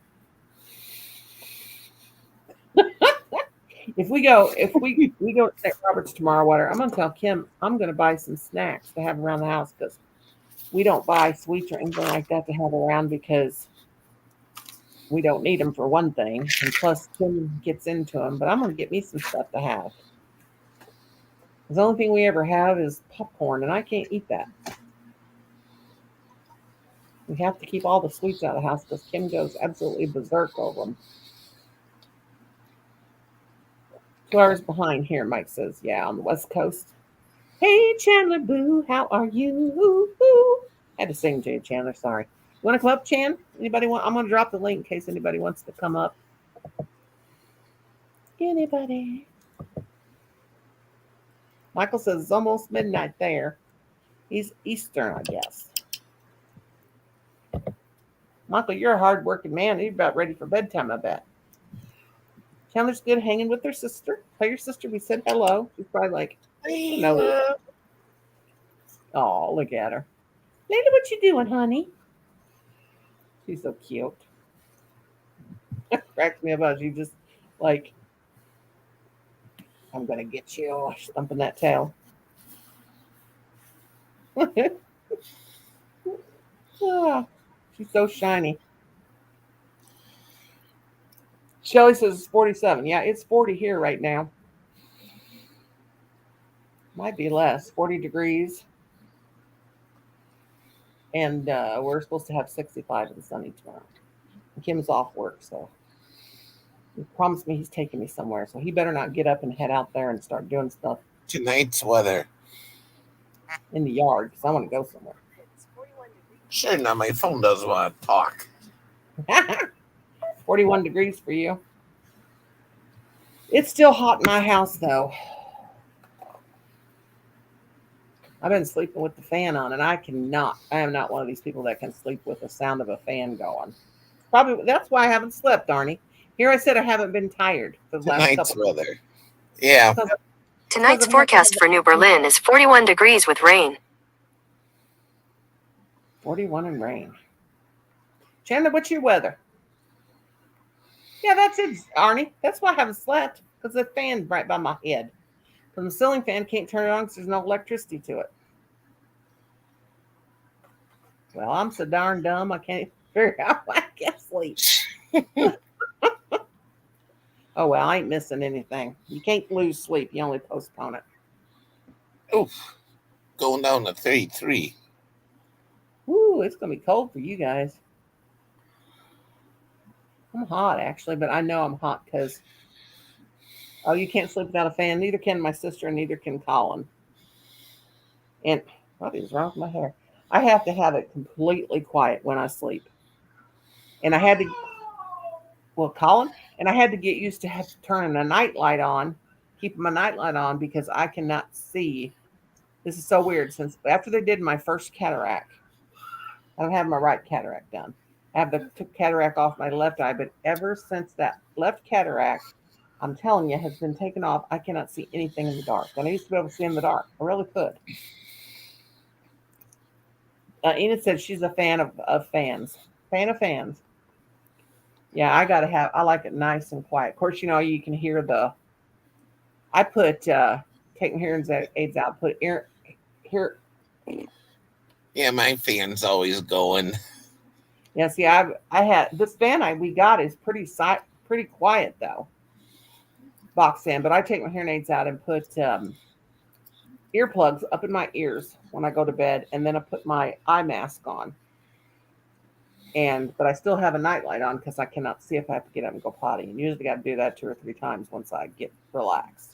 If we go to St. Robert's tomorrow, water, I'm gonna tell Kim I'm gonna buy some snacks to have around the house because we don't buy sweets or anything like that to have around because we don't need them for one thing, and plus Kim gets into them. But I'm gonna get me some stuff to have. The only thing we ever have is popcorn, and I can't eat that. We have to keep all the sweets out of the house because Kim goes absolutely berserk over them. 2 hours behind here, Mike says. Yeah, on the West Coast. Hey, Chandler Boo, how are you? I had to sing to you, Chandler. Sorry. You want to come up, Chan? Anybody want? I'm going to drop the link in case anybody wants to come up. Anybody? Michael says it's almost midnight there. He's Eastern, I guess. Michael, you're a hard-working man. You're about ready for bedtime, I bet. Chandler's good hanging with her sister. Tell your sister we said hello. She's probably like, no. Oh, look at her. Layla, what you doing, honey? She's so cute. Cracks me up how she just like, I'm gonna get you, thumping that tail. Ah, she's so shiny. Shelly says it's 47. Yeah, it's 40 here right now. Might be less, 40 degrees. And we're supposed to have 65 and sunny tomorrow. And Kim's off work, so he promised me he's taking me somewhere. So he better not get up and head out there and start doing stuff Tonight's weather. in the yard because I want to go somewhere. Sure, now my phone doesn't want to talk. 41 degrees for you. It's still hot in my house, though. I've been sleeping with the fan on, and I am not one of these people that can sleep with the sound of a fan going. Probably that's why I haven't slept, Arnie. Here I said I haven't been tired for the last Tonight's couple of weather. Yeah. Tonight's forecast for New Berlin is 41 degrees with rain. 41 and rain. Chandler, what's your weather? Yeah, that's it, Arnie. That's why I haven't slept, because the fan's right by my head. From the ceiling fan, can't turn it on because there's no electricity to it. Well, I'm so darn dumb, I can't figure out why I can't sleep. Oh, well, I ain't missing anything. You can't lose sleep. You only postpone it. Oof. Going down to 33. Ooh, it's going to be cold for you guys. I'm hot, actually, but I know I'm hot because, oh, you can't sleep without a fan. Neither can my sister, and neither can Colin. And what is wrong with my hair? I have to have it completely quiet when I sleep. And I had to, well, Colin, and I had to get used to have to turn a night light on, keep my night light on, because I cannot see. This is so weird. Since after they did my first cataract, I don't have my right cataract done. I have the cataract off my left eye, but ever since that left cataract, I'm telling you, has been taken off, I cannot see anything in the dark. And I used to be able to see in the dark. I really could. Enid said she's a fan of fans. Fan of fans. Yeah, I like it nice and quiet. Of course, you can hear I put, taking hearing aids out, put ear. Yeah, my fan's always going. Yeah, see, I had this fan we got is pretty quiet though. Box fan, but I take my hearing aids out and put earplugs up in my ears when I go to bed, and then I put my eye mask on. But I still have a nightlight on because I cannot see if I have to get up and go potty. And usually got to do that 2 or 3 times once I get relaxed.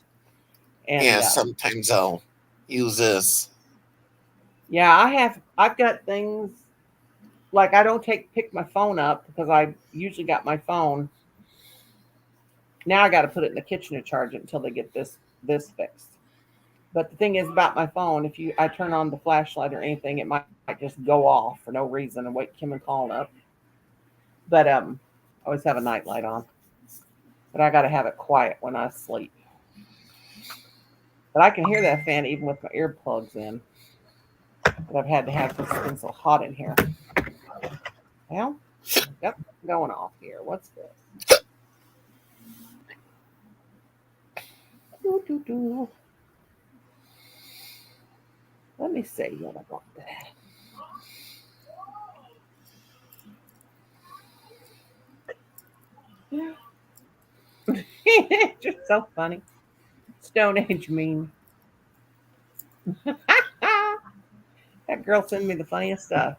And yeah, sometimes I'll use this. Yeah, I've got things like I don't pick my phone up because I usually got my phone. Now I got to put it in the kitchen to charge it until they get this fixed. But the thing is about my phone, if I turn on the flashlight or anything, it might just go off for no reason and wake Kim and Colin up. But I always have a nightlight on. But I got to have it quiet when I sleep. But I can hear that fan even with my earplugs in. But I've had to have this. It's been so hot in here. Well, got going off here. What's this? Let me see what I got there. Just so funny. Stone Age meme. That girl sent me the funniest stuff.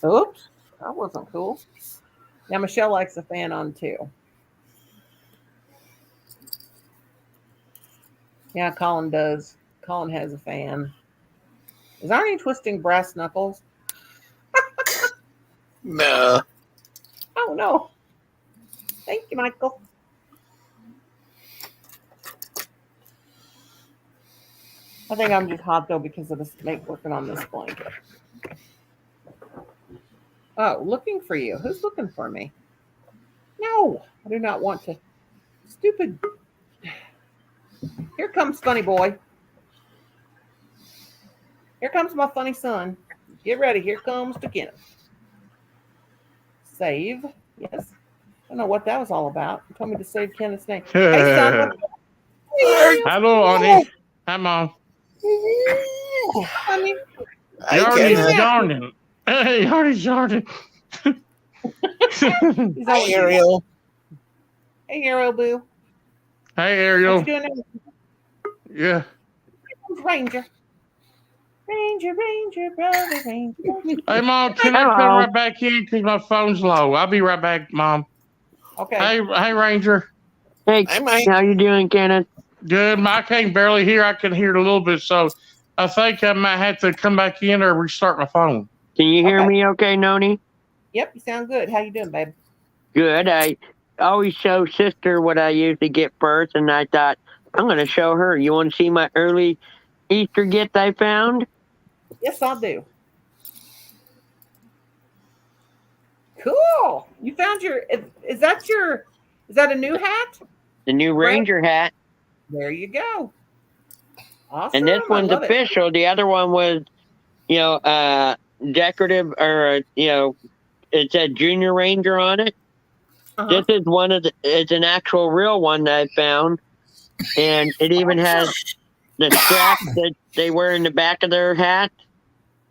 Oops, that wasn't cool. Now Michelle likes the fan on too. Yeah, Colin does. Colin has a fan. Is Arnie twisting brass knuckles? No. Oh no. Thank you, Michael. I think I'm just hot though because of the snake working on this blanket. Oh, looking for you. Who's looking for me? No, I do not want to. Stupid. Here comes funny boy. Here comes my funny son. Get ready. Here comes to Kenneth. Save. Yes. I don't know what that was all about. You told me to save Kenneth's name. Hey, son. Hello, Arnie. Hi, Mom. Honey. Arnie's yarning. Hey, Arnie's yarning. Hi, Ariel. Hey, Ariel Boo. Hey, Ariel. What you doing now? Yeah. Ranger. Ranger, brother, Ranger. Hey, Mom, can I come right back in because my phone's low? I'll be right back, Mom. Okay. Hey, Ranger. Hey, Mike. how you doing, Kenneth? Good. I can't barely hear. I can hear it a little bit, so I think I might have to come back in or restart my phone. Can you hear Okay. me okay, Noni? Yep, you sound good. How you doing, babe? Good. I always show sister what I usually get first, and I thought I'm going to show her. You want to see my early Easter gift I found? Yes, I do. Cool. You found your. Is that your? Is that a new hat? The new Right. Ranger hat. There you go. Awesome. And this I one's love it. official. The other one was, decorative, or it said Junior Ranger on it. Uh-huh. This is it's an actual real one that I found, and it even has the strap that they wear in the back of their hat.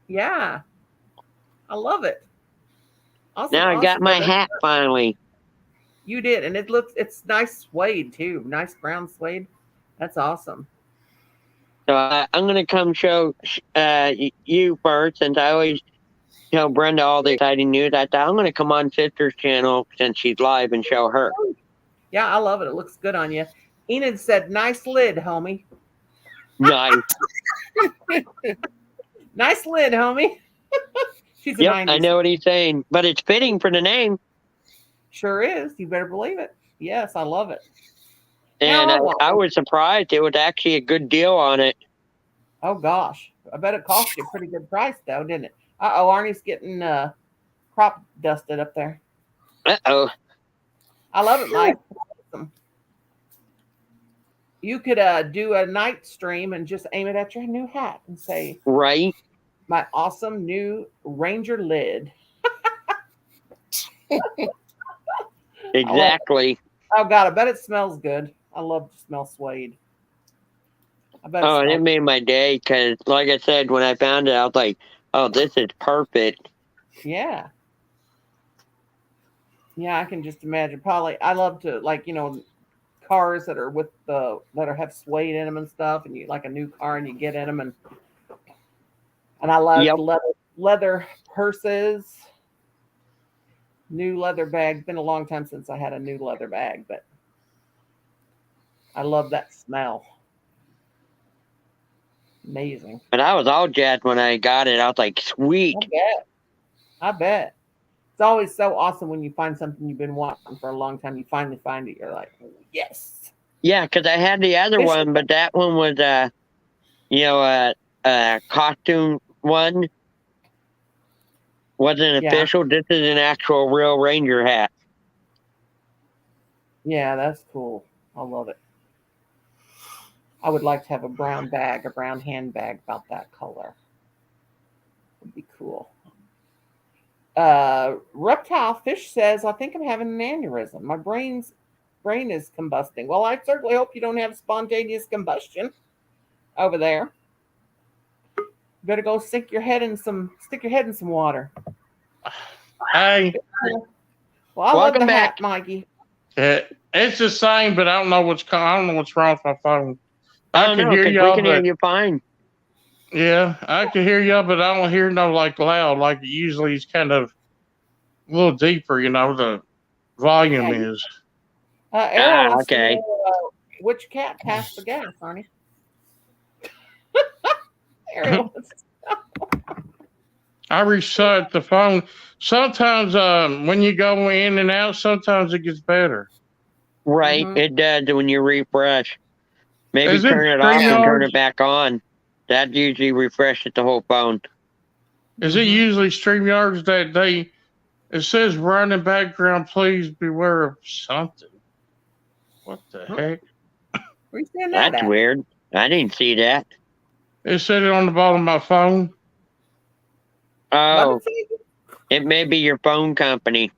Yeah, I love it. Awesome. Now I got awesome, my babe. hat finally. You did, and it's nice suede too. Nice brown suede. That's awesome. So I'm going to come show you first, since I always tell Brenda all the exciting news. I thought I'm going to come on Sister's channel since she's live and show her. Yeah, I love it. It looks good on you. Enid said, "Nice lid, homie." Nice. Nice lid, homie. She's a Yep, 90s. I know what he's saying, but it's fitting for the name. Sure is. You better believe it. Yes, I love it. And Now, I was surprised. It was actually a good deal on it. Oh gosh, I bet it cost you a pretty good price though, didn't it? Oh, Arnie's getting crop dusted up there. Uh-oh. I love it, Mike. Awesome. You could do a night stream and just aim it at your new hat and say, Right. "My awesome new Ranger lid." Exactly. Oh God, I bet it smells good. I love to smell suede. I bet. Oh, and it made my day, because, like I said, when I found it, I was like, "Oh, this is perfect." Yeah. Yeah, I can just imagine. Probably, I love to cars that are have suede in them and stuff, and you like a new car and you get in them, and I love Yep. leather purses, new leather bags. Been a long time since I had a new leather bag, but I love that smell. Amazing. But I was all jazzed when I got it. I was like, "Sweet." I bet. It's always so awesome when you find something you've been wanting for a long time. You finally find it. You're like, yes. Yeah, because I had the other one, but that one was a costume one. Wasn't official. This is an actual real Ranger hat. Yeah, that's cool. I love it. I would like to have a brown handbag about that color. Would be cool. Reptile Fish says, "I think I'm having an aneurysm. My brain is combusting." Well, I certainly hope you don't have spontaneous combustion over there. You better go stick your head in some water. Hey. Well, I love the hat, Mikey. It's the same, but I don't know what's wrong with my phone. I can hear y'all. We can hear you fine. Yeah, I can hear y'all, but I don't hear loud. Like usually it's kind of a little deeper, the volume is. Errol, okay. Which cat passed the gas, Arnie? Errol. I reset the phone. Sometimes when you go in and out, sometimes it gets better. Right, it does when you refresh. Maybe Is turn it it off and StreamYard? turn it back on. That usually refreshes the whole phone. Is it usually StreamYards that it says running background, please beware of something? What the heck? Where you saying that That's at? weird. I didn't see that. It said it on the bottom of my phone. Oh, it may be your phone company.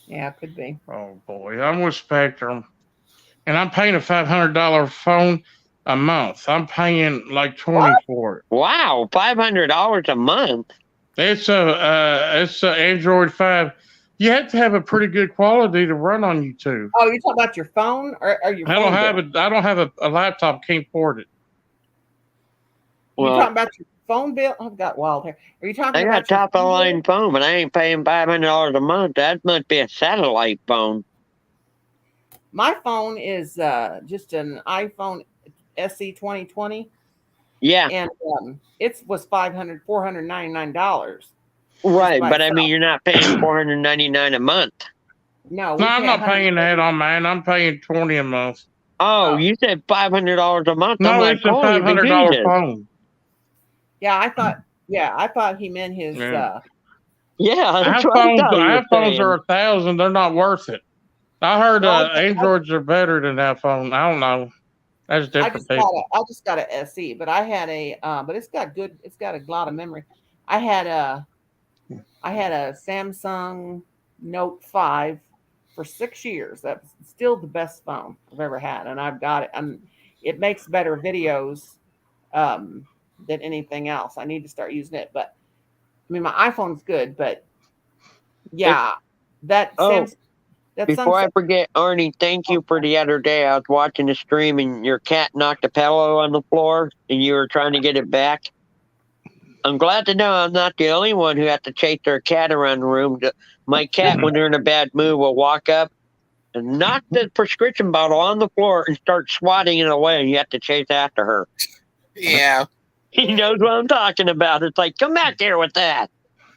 Yeah, it could be. Oh boy, I'm with Spectrum, and I'm paying a $500 phone a month. I'm paying like $20 for it. Wow, $500 a month. It's a Android 5. You have to have a pretty good quality to run on YouTube. Oh, you're talking about your phone or your phone? I don't have a laptop. Can't port it. You're talking about your phone bill? I've got wild hair. Are you talking I about got top of the line phone, but I ain't paying $500 a month. That must be a satellite phone. My phone is just an iPhone SE 2020. Yeah. And it was $499. Right, by but I itself. mean, you're not paying $499 a month. No, No, we I'm pay not paying that 130. on mine. I'm paying 20 a month. Oh, Oh. you said $500 a month. I'm No, like, it's a holy $500 bejesus. phone. Yeah, I thought he meant his. Yeah. Yeah, that's what I thought he was iPhones are saying. 1,000. They're not worth it. I heard Well, Androids are better than that phone. I don't know. That's different people. I just got a SE, but I had a but it's got a lot of memory. I had a Samsung Note 5 for 6 years. That's still the best phone I've ever had, and I've got it. It makes better videos than anything else. I need to start using it, but I mean my iPhone's good, but It, yeah, that oh, Samsung that before I Samsung. forget, Arnie, thank you for the other day. I was watching the stream and your cat knocked a pillow on the floor and you were trying to get it back. I'm glad to know I'm not the only one who had to chase their cat around the room. My cat, when they're in a bad mood, will walk up and knock the prescription bottle on the floor and start swatting it away, and you have to chase after her. Yeah. He knows what I'm talking about. It's like, come back here with that.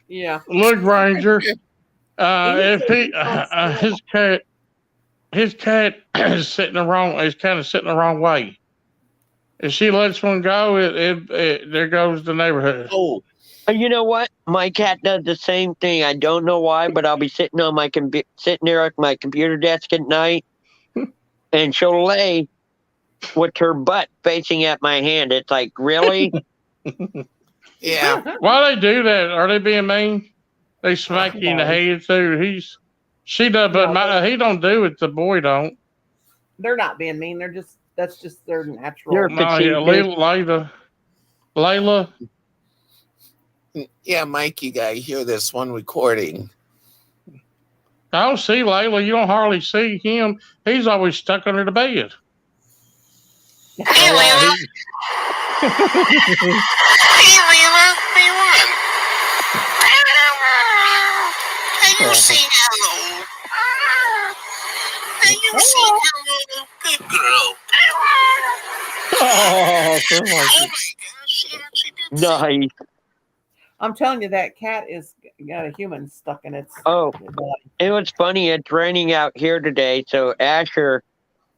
Yeah. Look, Ranger. He If he said he's his cat is sitting the wrong, is kind of sitting the wrong way. If she lets one go, it there goes the neighborhood. Oh, You know what? My cat does the same thing. I don't know why, but I'll be sitting on my sitting there at my computer desk at night, and she'll lay with her butt facing at my hand. It's like, really? yeah. Why they do that? Are they being mean? They smack you in the head too. She does, but No, he don't do it. The boy don't. they're not being mean. That's just their natural. You're No, yeah, facetious. Layla. Yeah, Mike, you gotta hear this one recording. I don't see Layla. You don't hardly see him. He's always stuck under the bed. Hey, Layla. Hey, Layla. What do you want? Can you say hello? Can you say hello? Good girl. Oh, Oh my gosh, she actually did say nice. I'm telling you, that cat is got a human stuck in its Oh, body. it was funny. It's raining out here today, so Asher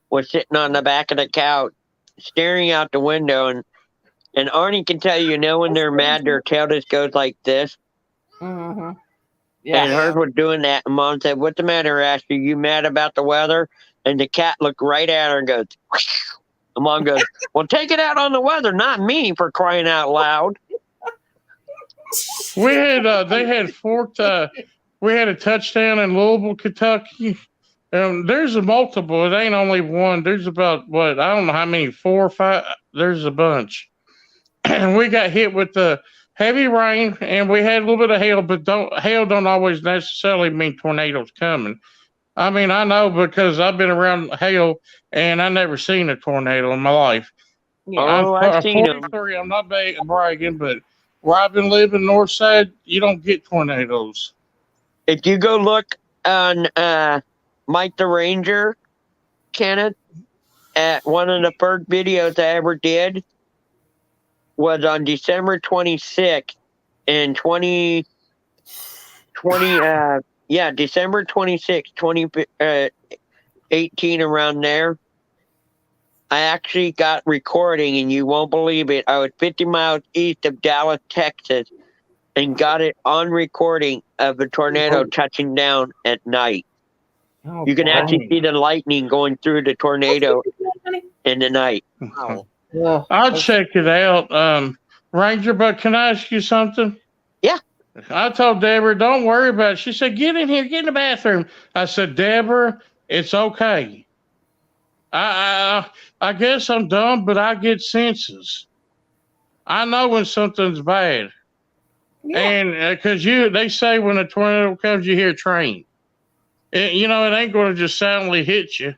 was sitting on the back of the couch, staring out the window, and Arnie can tell you know when they're mad, their tail just goes like this. Mm-hmm. Yeah. And hers was doing that, and Mom said, "What's the matter, Asher? You mad about the weather?" And the cat looked right at her and goes, "Whoosh." And Mom goes, "Well, take it out on the weather, not me, for crying out loud." We had they had forked. We had a touchdown in Louisville, Kentucky. There's a multiple. It ain't only one. There's about what I don't know how many, 4 or 5. There's a bunch, and we got hit with the heavy rain, and we had a little bit of hail. But hail don't always necessarily mean tornadoes coming. I mean, I know because I've been around hail, and I never seen a tornado in my life. Yeah. Oh, I've seen them. 43. I'm not bragging, but where I've been living, north side, you don't get tornadoes. If you go look on Mike the Ranger, Kenneth, at one of the first videos I ever did was on December 26th in 2020. December 26th, 2018, around there. I actually got recording, and you won't believe it. I was 50 miles east of Dallas, Texas, and got it on recording of a tornado touching down at night. Oh, You can boy. actually see the lightning going through the tornado in the night. Wow. Ugh. I'll check it out. Ranger, but can I ask you something? Yeah. I told Deborah, don't worry about it. She said, get in here, get in the bathroom. I said, Deborah, it's okay. I guess I'm dumb, but I get senses. I know when something's bad. Yeah. And because they say when a tornado comes, you hear a train. It ain't going to just suddenly hit you.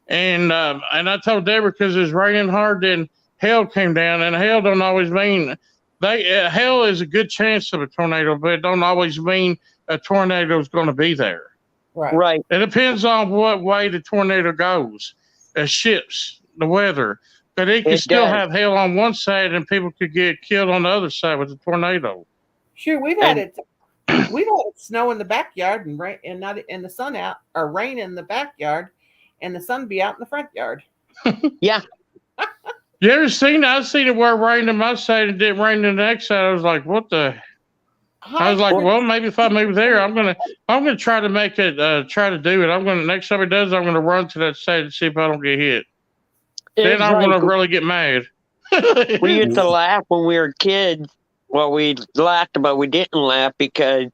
And I told Deborah because it's raining hard, then hail came down, and hail don't always mean hail is a good chance of a tornado, but it don't always mean a tornado is going to be there. Right. It depends on what way the tornado goes. Shifts the weather, but it can still have hail on one side, and people could get killed on the other side with a tornado. Sure, we've had it. We've had snow in the backyard and rain, and not in the sun out, or rain in the backyard, and the sun be out in the front yard. Yeah. You ever seen? I've seen it where it rained on my side and didn't rain on the next side. I was like, what the? I was like, well, maybe if I move there, I'm gonna try to make it, try to do it. I'm gonna next time it does, I'm gonna run to that side and see if I don't get hit. Then It's I'm like gonna really get mad. we used to laugh when we were kids. Well, we laughed, but we didn't laugh because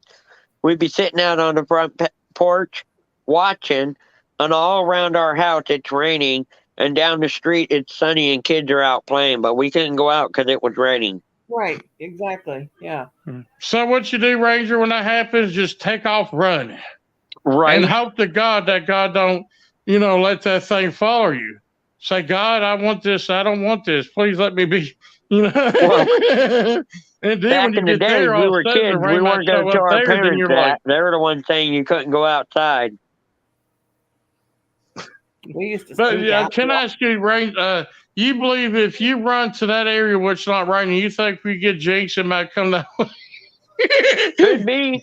we'd be sitting out on the front porch watching, and all around our house it's raining, and down the street it's sunny and kids are out playing, but we couldn't go out because it was raining. Right, exactly. Yeah. So what you do, Ranger, when that happens, just take off running. Right. And hope to God that God don't, let that thing follow you. Say, God, I want this. I don't want this. Please let me be, Well, and then back when you in the get days, there, we all were of a sudden kids. the We rain might weren't going show to tell up our there, then parents you're that. like, They were the ones saying you couldn't go outside. We used to but sneak out. can I ask you, Rain, you believe if you run to that area where it's not raining, you think we get jinxed and might come that way? Could be.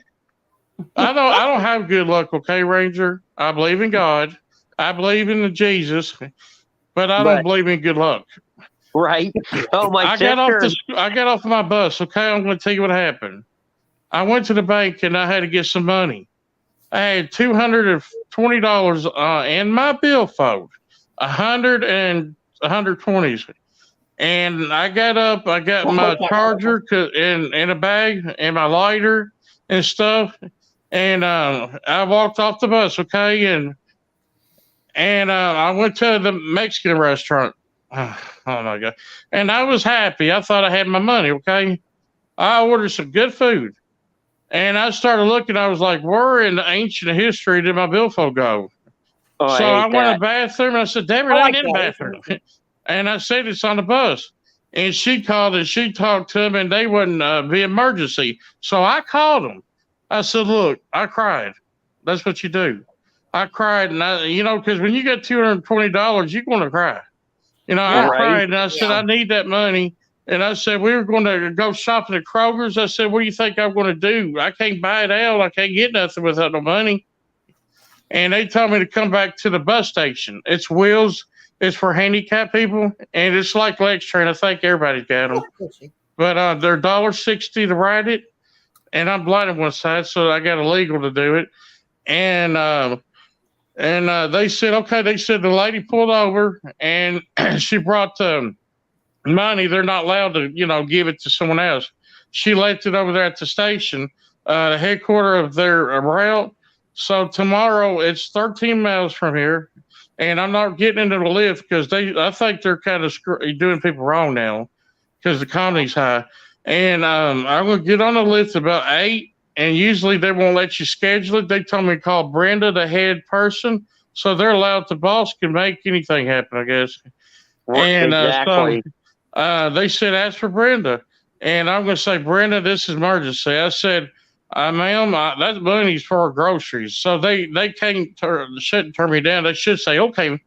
I don't have good luck, okay, Ranger? I believe in God. I believe in Jesus, but I don't But believe in good luck. right. Oh, my I sister. got off my bus. Okay, I'm going to tell you what happened. I went to the bank and I had to get some money. I had $220 in my billfold, 120s, and I got up. I got my charger in a bag and my lighter and stuff, and I walked off the bus. Okay, and I went to the Mexican restaurant. Oh my God. And I was happy. I thought I had my money. Okay. I ordered some good food. And I started looking. I was like, where in the ancient history did my billfold go? Oh, So I I hate went to that. the bathroom and I said, damn it, I I like ain't in the that. bathroom. And I said, it's on the bus. And she called and she talked to them and they wouldn't be emergency. So I called them. I said, look, I cried. That's what you do. I cried. And because when you get $220, you're going to cry. I Yeah. Right. cried and I said, Yeah. I need that money. And I said, we were going to go shopping at Kroger's. I said, what do you think I'm going to do? I can't buy it out. I can't get nothing without no money. And they told me to come back to the bus station. It's wheels. It's for handicapped people. And it's like Lex Train. I think everybody's got them. But they're $1.60 to ride it. And I'm blind on one side, so I got illegal to do it. And they said, okay. They said the lady pulled over and she brought money. They're not allowed to, give it to someone else. She left it over there at the station, the headquarters of their route. So tomorrow it's 13 miles from here, and I'm not getting into the lift because I think they're kind of doing people wrong now because the economy's high. And I'm gonna get on the lift about 8, and usually they won't let you schedule it. They told me to call Brenda, the head person, so they're allowed. The boss can make anything happen, I guess. And Exactly. they said, ask for Brenda. And I'm going to say, Brenda, this is emergency. I said, ma'am, that money's for groceries. So they shouldn't turn me down. They should say, okay.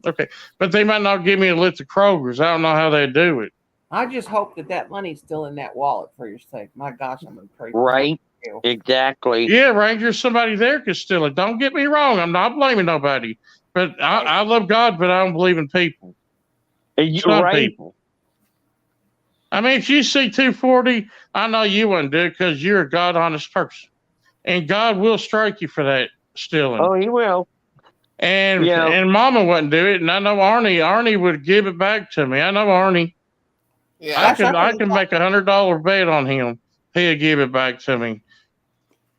But they might not give me a list of Kroger's. I don't know how they do it. I just hope that money's still in that wallet for your sake. My gosh, I'm going to pray. Right. You. Exactly. Yeah, Ranger, somebody there could steal it. Don't get me wrong. I'm not blaming nobody. But I love God, but I don't believe in people. Some Right. people. I mean, if you see 240, I know you wouldn't do it because you're a God honest person. And God will strike you for that stealing. Oh, he will. And Mama wouldn't do it. And I know Arnie would give it back to me. I know Arnie. Yeah. I can make $100 bet on him. He'll give it back to me.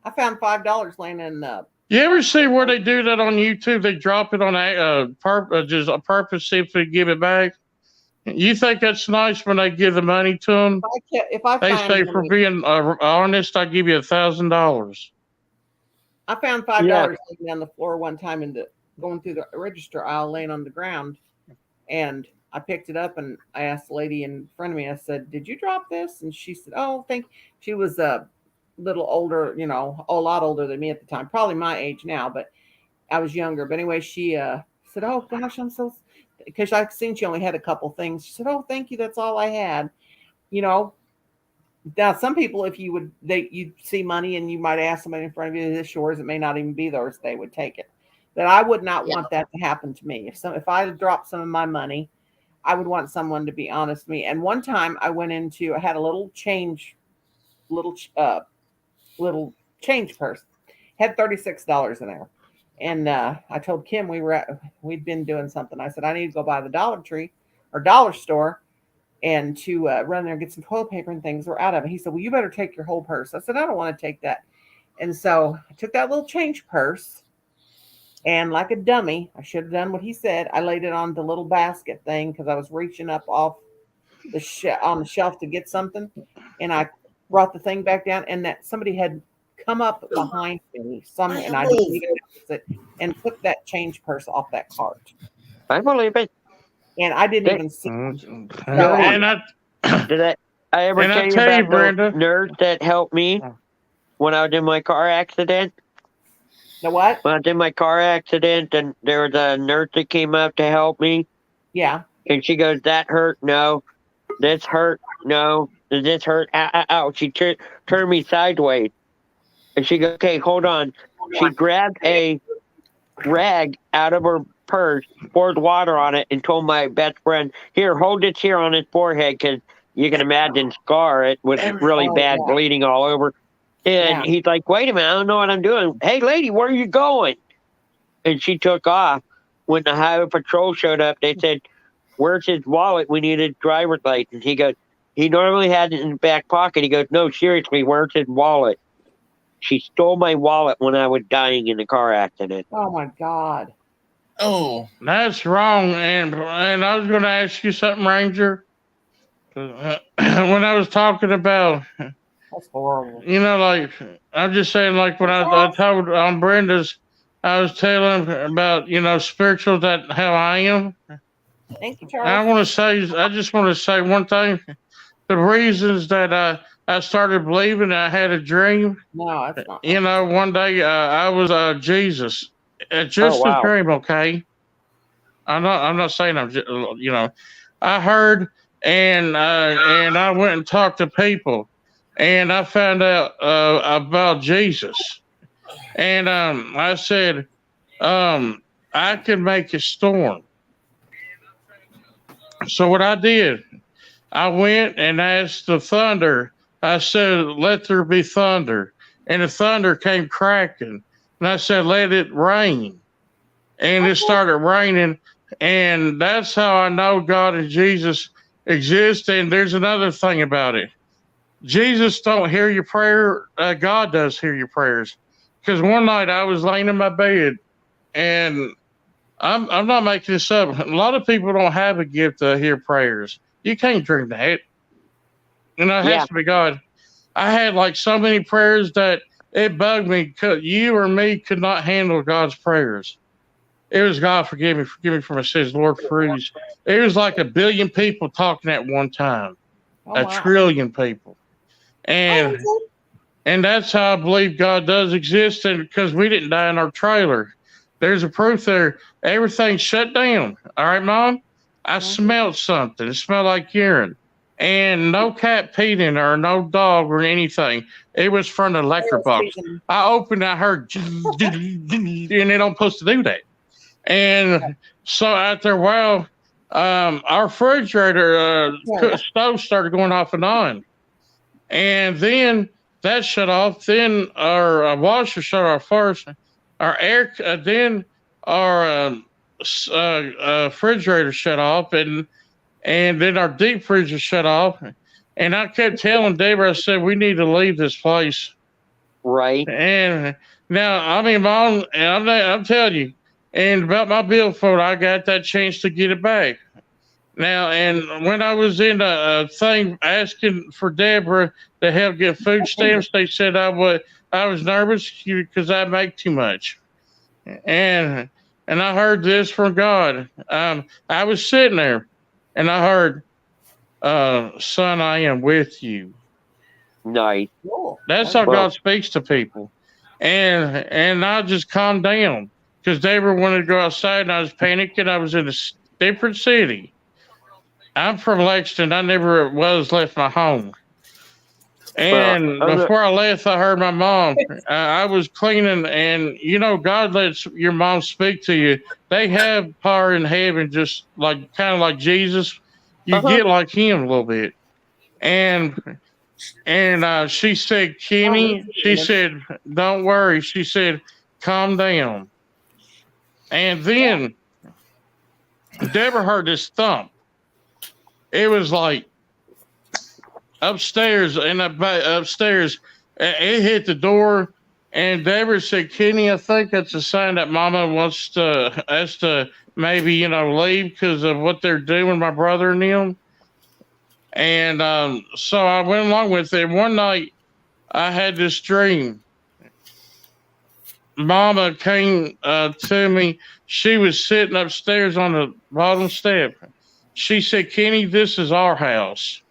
I found $5 laying in the. You ever see where they do that on YouTube? They drop it on just a purpose, see if they give it back. You think that's nice when they give the money to them? If I They say for being honest, I give you $1,000. I found $5 laying on the floor one time and going through the register aisle, laying on the ground, and I picked it up and I asked the lady in front of me. I said, "Did you drop this?" And she said, "Oh, thank." She was a little older, a lot older than me at the time, probably my age now, but I was younger. But anyway, she said, "Oh gosh, I'm so," because I seen she only had a couple things. She said, "Oh, thank you. That's all I had." Now, some people, if you see money and you might ask somebody in front of you, "Is this yours?" It may not even be theirs. They would take it. But I would not Yeah. want that to happen to me. If I dropped some of my money, I would want someone to be honest with me. And one time, I had a little little change purse, had $36 in there, and I told Kim we'd been doing something. I said I need to go by the Dollar Tree or Dollar Store and to run there and get some toilet paper and things were out of it. He said, "Well, you better take your whole purse." I said, "I don't want to take that." And so I took that little change purse and, like a dummy, I should have done what he said. I laid it on the little basket thing because I was reaching up off on the shelf to get something, and I brought the thing back down, and that somebody had come up behind me, and I didn't even notice it, and took that change purse off that cart, I believe it. and I didn't even see. And Did I ever And I tell you tell you, about the Brenda. nurse that helped me when I was in my car accident? The what? When I was in my car accident, and there was a nurse that came up to help me, Yeah. and she goes, "That hurt? No. This hurt? No. Does this hurt? Ow, ow, ow." She turned me sideways, and she goes, "Okay, hold on." She grabbed a rag out of her purse, poured water on it, and told my best friend, "Here, hold this here on his forehead, because you can imagine scar it with really Oh, bad yeah. bleeding all over." And Yeah. he's like, "Wait a minute, I don't know what I'm doing. Hey, lady, where are you going?" And she took off. When the highway patrol showed up, they said, "Where's his wallet? We need his driver's license." He goes, "He normally had it in his back pocket." He goes, "No, seriously, where's his wallet?" She stole my wallet when I was dying in the car accident. Oh my God. Oh, That's wrong. And I was going to ask you something, Ranger. When I was talking about, That's horrible. like, I'm just saying, like, when I told on Brenda's, I was telling her about, spiritual, that how I am. Thank you, I just want to say one thing. The reasons that I started believing, I had a dream. No, that's not. One day I was Jesus. Just a wow. dream, okay? I'm not saying I heard and I went and talked to people, and I found out about Jesus, and I said, I can make a storm. So what I did, I went and asked the thunder. I said, "Let there be thunder," and the thunder came cracking. And I said, "Let it rain," and it started raining. And that's how I know God and Jesus exist. And there's another thing about it: Jesus don't hear your prayer. God does hear your prayers. Because one night I was laying in my bed, and I'm not making this up. A lot of people don't have a gift to hear prayers. You can't dream that. It has to be God. I had like so many prayers that it bugged me. You or me could not handle God's prayers. It was, "God, forgive me for my sins, Lord, forgive." It was like a billion people talking at one time, Oh, a wow. trillion people, and that's how I believe God does exist. And because we didn't die in our trailer, there's a proof there. Everything shut down. All right, Mom. I smelled something. It smelled like urine. And no cat peed in there, no dog or anything. It was from the electric box. I opened, I heard, and they don't supposed to do that. And so after a while, our refrigerator stove started going off and on. And then that shut off. Then our washer shut off first. Our then our refrigerator shut off, and then our deep freezer shut off. And I kept telling Deborah, I said, "We need to leave this place." Right. And now, I mean, Mom, and I'm telling you, and about my billfold, I got that chance to get it back. Now, and when I was in a thing asking for Deborah to help get food stamps, they said I was nervous because I make too much. And I heard this from God. I was sitting there, and I heard, "Son, I am with you." Nice. That's how God speaks to people. And I just calmed down because Deborah wanted to go outside, and I was panicking. I was in a different city. I'm from Lexington. I never left my home. And Well, before I left, I heard my mom. I was cleaning, and God lets your mom speak to you. They have power in heaven, just like kind of like Jesus. You uh-huh. get like him a little bit. And she said, Kenny, she said, don't worry. She said, calm down. And then Deborah heard this thump. It was like upstairs upstairs. It hit the door, and Deborah said, "Kenny, I think that's a sign that Mama wants us to maybe leave because of what they're doing, my brother and them." And so I went along with it. One night, I had this dream. Mama came to me. She was sitting upstairs on the bottom step. She said, "Kenny, this is our house."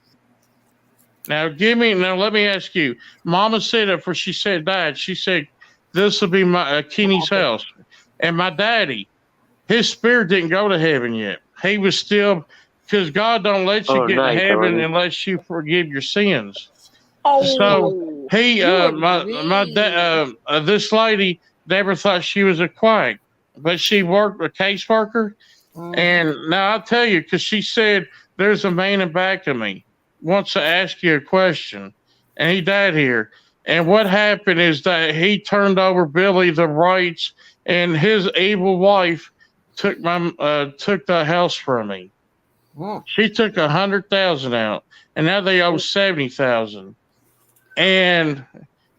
Now let me ask you. Mama said it before she said that. She said, this will be my Kenny's house. And my daddy, his spirit didn't go to heaven yet. He was still, because God don't let you get to heaven Tony. unless you forgive your sins. Oh, So he, this lady never thought she was a quack, but she worked a caseworker. And now I'll tell you, because she said, there's a man in back of me wants to ask you a question, and he died here. And what happened is that he turned over Billy the rights, and his evil wife took the house from me. She took 100,000 out, and now they owe 70,000. And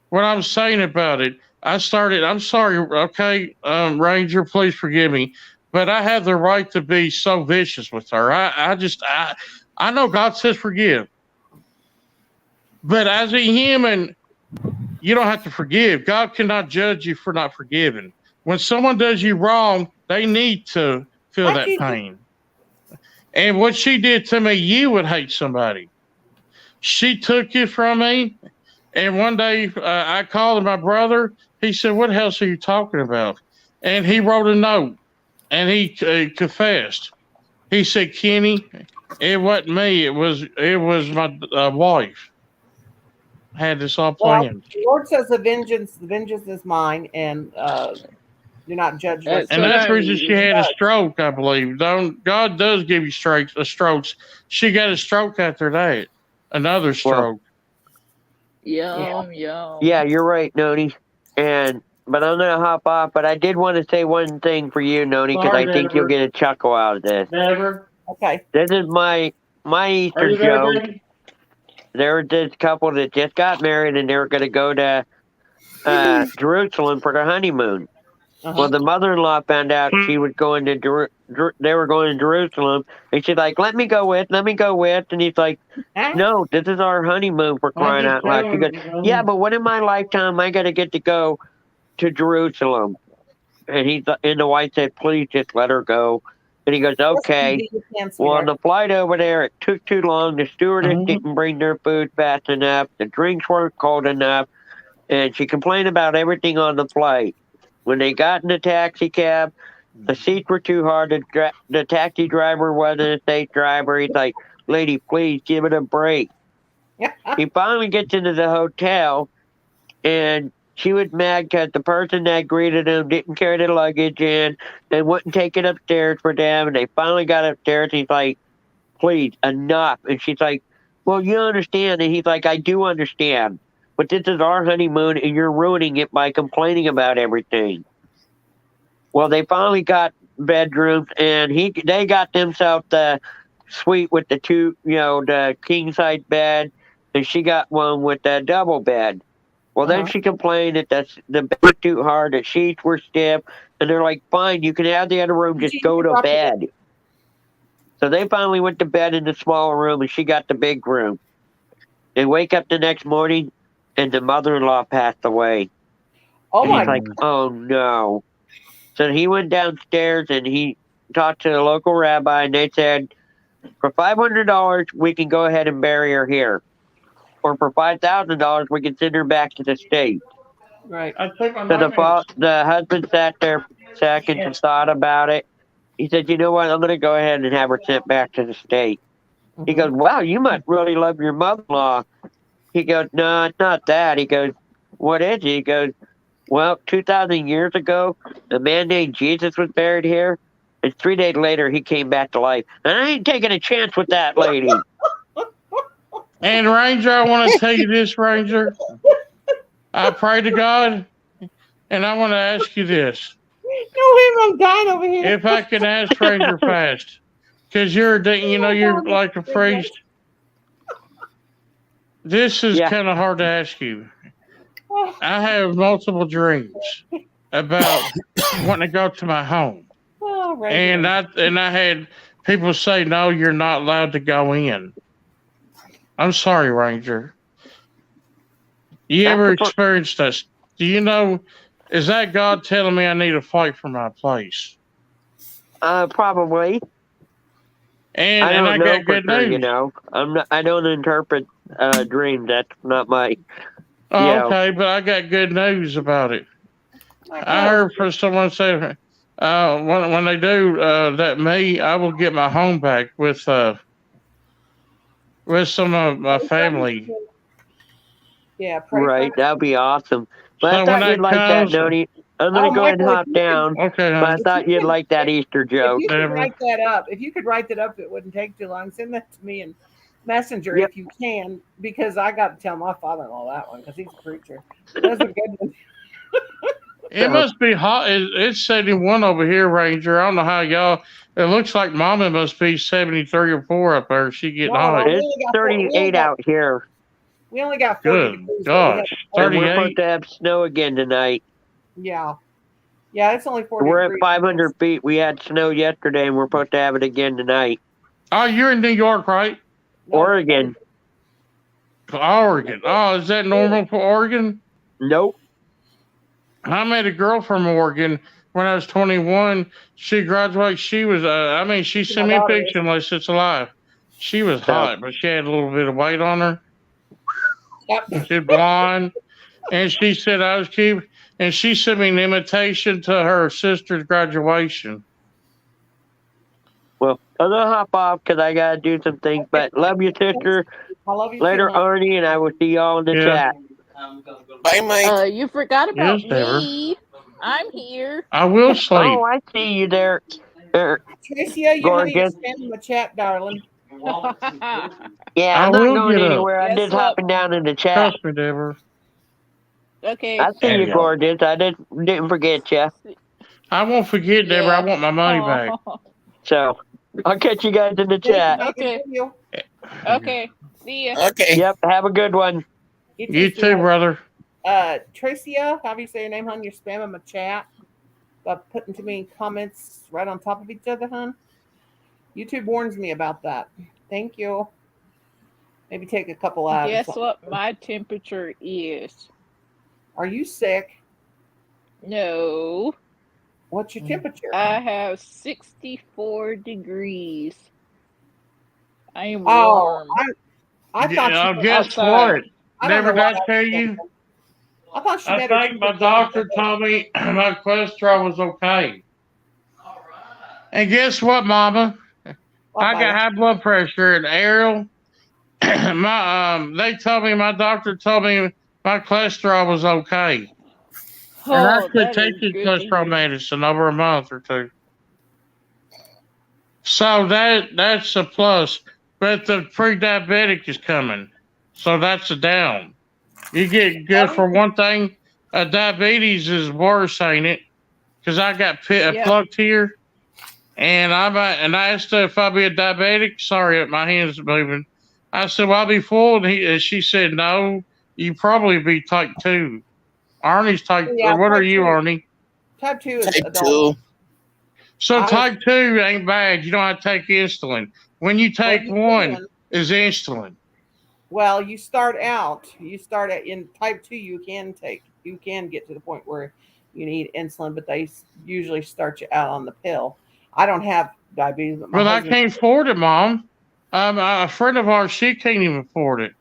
what I'm saying about it, I'm sorry, okay, Ranger, please forgive me, but I have the right to be so vicious with her. I know God says forgive, but as a human, you don't have to forgive. God cannot judge you for not forgiving. When someone does you wrong, they need to feel that pain. And what she did to me, you would hate somebody. She took it from me. And one day I called my brother. He said, what house are you talking about? And he wrote a note, and he confessed. He said, Kenny, it wasn't me. It was my wife. Had this all planned. The Lord says the vengeance is mine, and you're not judged. And that's the reason she had a stroke, I believe. God does give you strokes. She got a stroke after that. Another stroke. Yum. Yeah, you're right, Noni. But I'm gonna hop off. But I did want to say one thing for you, Noni, because I think you'll get a chuckle out of this. Never. Okay. This is my Easter joke. There was this couple that just got married, and they were going to go to Jerusalem for their honeymoon. Well, the mother-in-law found out she was going to they were going to Jerusalem, and she's like, let me go with, and he's like, no, this is our honeymoon, for crying out loud. She goes, yeah, but what in my lifetime am I going to get to go to Jerusalem? And the wife said, please just let her go. And he goes, okay. Well, on the flight over there, it took too long. The stewardess didn't bring their food fast enough. The drinks weren't cold enough. And she complained about everything on the flight. When they got in the taxi cab, the seats were too hard. The taxi driver wasn't a safe driver. He's like, lady, please give it a break. He finally gets into the hotel, and she was mad because the person that greeted him didn't carry the luggage in and wouldn't take it upstairs for them. And they finally got upstairs, and he's like, please, enough. And she's like, well, you understand. And he's like, I do understand. But this is our honeymoon, and you're ruining it by complaining about everything. Well, they finally got bedrooms, and they got themselves the suite with the the king-size bed, and she got one with the double bed. Well, then she complained that the bed was too hard, the sheets were stiff, and they're like, fine, you can have the other room, just go to bed. So they finally went to bed in the smaller room, and she got the big room. They wake up the next morning, and the mother-in-law passed away. Oh, and he's like, oh, no. So he went downstairs, and he talked to the local rabbi, and they said, for $500, we can go ahead and bury her here. Or for $5,000, we can send her back to the state. Right. So the husband sat there seconds and thought about it. He said, you know what? I'm going to go ahead and have her sent back to the state. He goes, wow, you must really love your mother-in-law. He goes, no, it's not that. He goes, what is it? He goes, well, 2,000 years ago, a man named Jesus was buried here, and 3 days later he came back to life. And I ain't taking a chance with that lady. And Ranger, I want to tell you this, Ranger. I pray to God, and I want to ask you this. No, I'm dying over here. If I can ask Ranger fast, because you're like a priest. This is Yeah. kind of hard to ask you. I have multiple dreams about wanting to go to my home, Oh, right and here. I had people say, "No, you're not allowed to go in." I'm sorry, Ranger. You That's ever the experienced this? Do you know? Is that God telling me I need to fight for my place? Probably. And I don't I know got for good sure. news. I don't interpret dreams. That's not my. Oh, okay, but I got good news about it. I heard from someone say, when they do that, I will get my home back with some of my family. Yeah, pray Right, that'd be awesome. But I So when thought you'd that like that, comes, Noni. I'm gonna Oh, go ahead and Michael, hop down. okay, But I honey. thought you'd like that Easter if joke. you could Never. write that up, it wouldn't take too long. Send that to me in Messenger Yep. if you can, because I got to tell my father-in-law that one because he's a preacher. Those are good ones. It must be hot. It's 71 over here, Ranger. I don't know how y'all. It looks like Mama must be 73 or 4 up there. She getting hot. We It's only got 38 out here, we only got 40 Good degrees, but we had gosh, and we're supposed 38. to have snow again tonight. yeah, it's only 40 We're at degrees. 500 feet. We had snow yesterday, and we're supposed to have it again tonight. Oh, you're in New York, right? No, Oregon. Oregon. Oh, is that normal for Oregon? Nope. I met a girl from Oregon when I was 21. She graduated. She was, she sent me a daughter picture unless it's alive. She was hot, but she had a little bit of weight on her. Yep. She's blonde. And she said I was cute. And she sent me an invitation to her sister's graduation. Well, I'm gonna hop off because I gotta do some things. But love you, sister. I love you Later, too, hon. Arnie, and I will see y'all in the chat. Bye, Mike. You forgot about Yes, Deborah. me. I'm here. I will sleep. Oh, I see you there. Tricia, you honey, you're Gorgeous. spamming the chat, darling. Yeah, I I'm not will going get up. anywhere. I'm Guess just what? hopping down in the chat. Trust me, Deborah. Okay. I see There you, you go. gorgeous. I didn't forget you. I won't forget, Deborah. I Yeah. want my money back. So I'll catch you guys in the Thank you, chat. Mike, Okay. and you. Okay. See ya. Okay. Yep. Have a good one. You too, sweetheart. brother. Tricia, how do you say your name, hon? You're spamming my chat by putting too many comments right on top of each other, hon. YouTube warns me about that. Thank you. Maybe take a couple out. Guess what my temperature is? Are you sick? No. What's your temperature? I have 64 degrees. I am Oh, warm. I thought Yeah, you guess outside. what? I don't Never know why did I tell you? I thought she I better. think my doctor told me my cholesterol was okay. And guess what, Mama? I got high blood pressure, and Ariel, they told me, my doctor told me my cholesterol was okay. And I Oh, could that take is this good to cholesterol hear. medicine over a month or two. So that's a plus. But the pre-diabetic is coming. So that's a down. You get good for one thing. Diabetes is worse, ain't it? Because I got Yep. plucked here. And I asked her if I'd be a diabetic. Sorry, my hands are moving. I said, "Well, I'll be full." And she said, "No, you probably be type 2. Arnie's type. Yeah, What are type you, 2. Arnie? Type 2 is Type adult. 2. So type 2 ain't bad. You don't have to take insulin. When you take one, is insulin. Well, you start in type 2. You can get to the point where you need insulin, but they usually start you out on the pill. I don't have diabetes, but my But I husband. can't afford it, Mom. A friend of ours, she can't even afford it.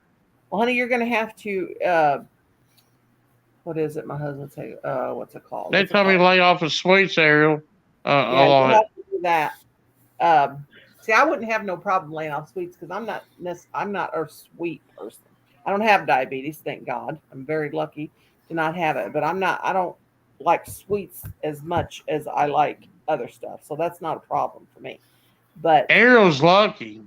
Well, honey, you're going to have to. What is it? My husband say. What's it called? They told me to lay off of sweets, Ariel. A Yeah, you lot. have to do that. See, I wouldn't have no problem laying off sweets because I'm not a sweet person. I don't have diabetes, thank God. I'm very lucky to not have it. But I don't like sweets as much as I like other stuff. So that's not a problem for me. But Ariel's lucky.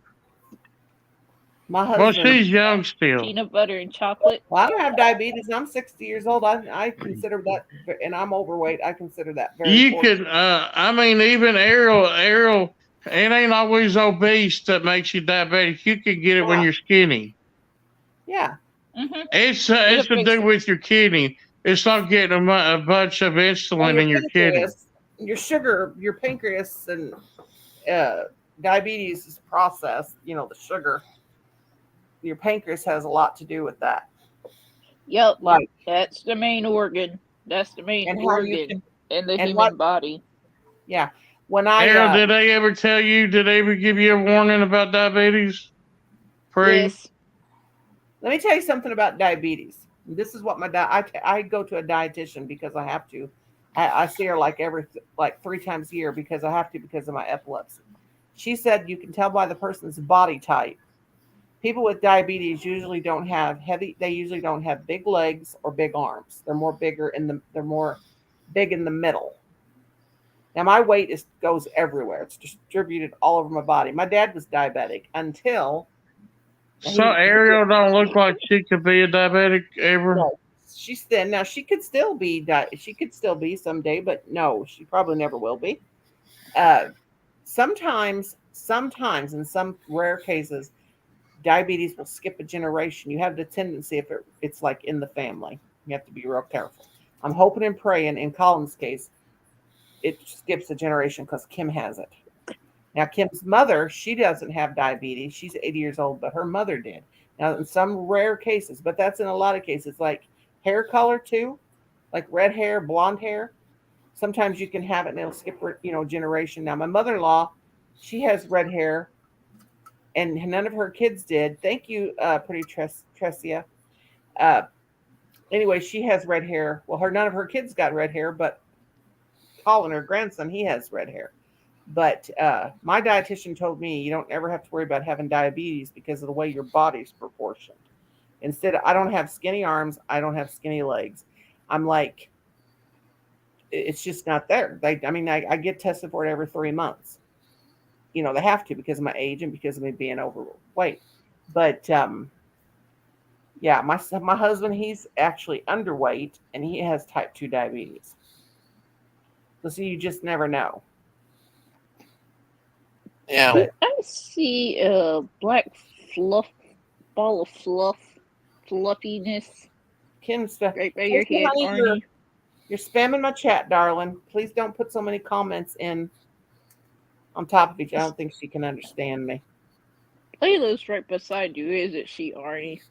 my Well, husband, she's young still. Peanut butter and chocolate. well, I don't have diabetes. I'm 60 years old. I consider that, and I'm overweight. I consider that very You fortunate. could, I mean, even Ariel, it ain't always obese that makes you diabetic. You could get it when Yeah. you're skinny. Yeah. Mm-hmm. It's to do with your kidney. It's not getting a bunch of And insulin your in your kidney. pancreas, your sugar, your pancreas, and uh, diabetes is processed. You know, the sugar. Your pancreas has a lot to do with that. Yep. Like, That's the main organ. That's the main and how you organ can, in the and what, human body. yeah. When I, Ariel, did they ever tell you? Did they ever give you a warning about diabetes? Yes. let me tell you something about diabetes. This is what I go to a dietitian because I have to. I see her like 3 times a year because I have to because of my epilepsy. She said you can tell by the person's body type. People with diabetes usually don't have heavy. They usually don't have big legs or big arms. They're more big in the middle. Now my weight goes everywhere. It's distributed all over my body. My dad was diabetic until So Ariel don't look like she could be a diabetic ever. no, she's thin. Now she could still be someday, but no, she probably never will be. Uh, sometimes in some rare cases, diabetes will skip a generation. You have the tendency if it's like in the family. You have to be real careful. I'm hoping and praying in Colin's case, it skips a generation because Kim has it. Now, Kim's mother, she doesn't have diabetes. She's 80 years old, but her mother did. Now, in some rare cases, but that's in a lot of cases, like hair color too, like red hair, blonde hair. Sometimes you can have it and it'll skip, generation. Now, my mother-in-law, she has red hair, and none of her kids did. Thank you, pretty Tresia. Uh, anyway, she has red hair. Well, none of her kids got red hair, but Colin, her grandson, he has red hair. But my dietitian told me you don't ever have to worry about having diabetes because of the way your body's proportioned. Instead, I don't have skinny arms. I don't have skinny legs. I'm like, it's just not there. I get tested for it every 3 months. They have to because of my age and because of me being overweight. But yeah, my husband, he's actually underweight and he has type 2 diabetes. So you just never know. Yeah. But I see a black ball of fluffiness Kim's right by your head, honey, Arnie. you're spamming my chat, darling. Please don't put so many comments in on top of each. I don't think she can understand me. Layla's right beside you, isn't she, Arnie?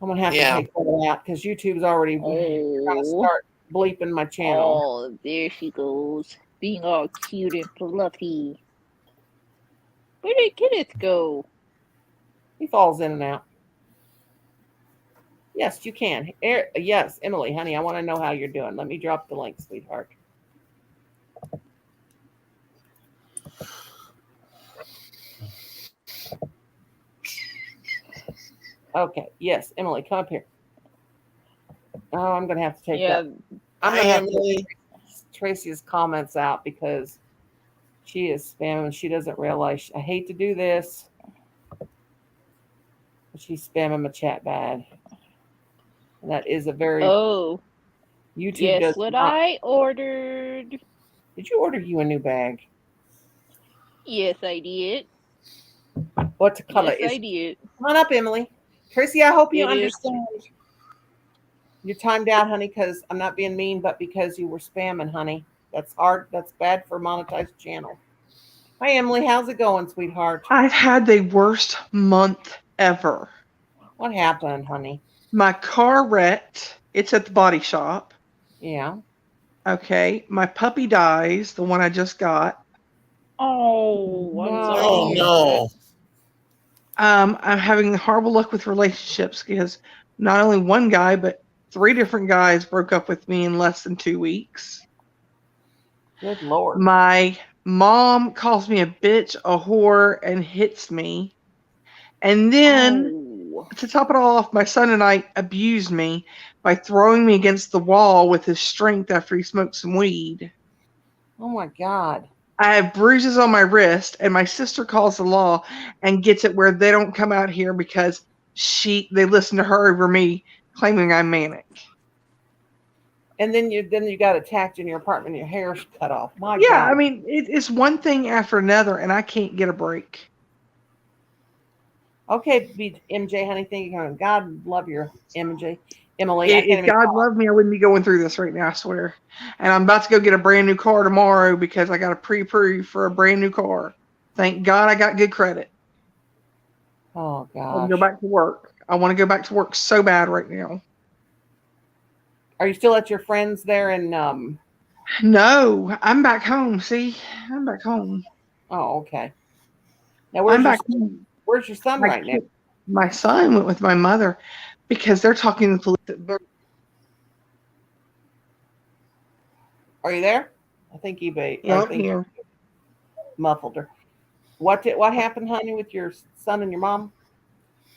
I'm gonna have Yeah. to take that out because YouTube's already trying to start bleeping my channel. Oh, there she goes, being all cute and fluffy. Where did Kenneth go? He falls in and out. Yes, you can. Yes, Emily, honey, I want to know how you're doing. Let me drop the link, sweetheart. Okay. Yes, Emily, come up here. Oh, I'm gonna have to take that. I'm gonna have to take Tracy's comments out because she is spamming. She doesn't realize. I hate to do this, but she's spamming my chat bad. And that is a very Oh, YouTube. guess does what not. I ordered? Did you order you a new bag? Yes, I did. What color Yes, is? I did. Come on up, Emily. Tracy, I hope you It is. understand. You're timed out, honey, because I'm not being mean, but because you were spamming, honey. That's hard. That's bad for a monetized channel. Hi, Emily. How's it going, sweetheart? I've had the worst month ever. What happened, honey? My car wrecked. It's at the body shop. Yeah. Okay. My puppy dies, the one I just got. Oh, I'm No. sorry. Oh to hear no. I'm having horrible luck with relationships because not only one guy, but 3 different guys broke up with me in less than 2 weeks. Good Lord. My mom calls me a bitch, a whore, and hits me. And then To top it all off, my son tonight abused me by throwing me against the wall with his strength after he smoked some weed. Oh my God. I have bruises on my wrist, and my sister calls the law and gets it where they don't come out here because they listen to her over me, claiming I'm manic. And then you got attacked in your apartment. Your hair's cut off. My Yeah, God. I mean, it's one thing after another, and I can't get a break. Okay, MJ, honey, thank you. God love your MJ. Emily, I can't If even God talk. loved me, I wouldn't be going through this right now, I swear. And I'm about to go get a brand new car tomorrow because I got a pre-approved for a brand new car. Thank God I got good credit. Oh I can go gosh. back to work. I want to go back to work so bad right now. Are you still at your friends there in No, I'm back home. See, I'm back home. Oh, okay. Now I'm back home. where's your son right now? My son went with my mother because they're talking to the police at Burger. Are you there? I think eBay. Yeah, I I'm think here. muffled her. What happened, honey, with your son and your mom?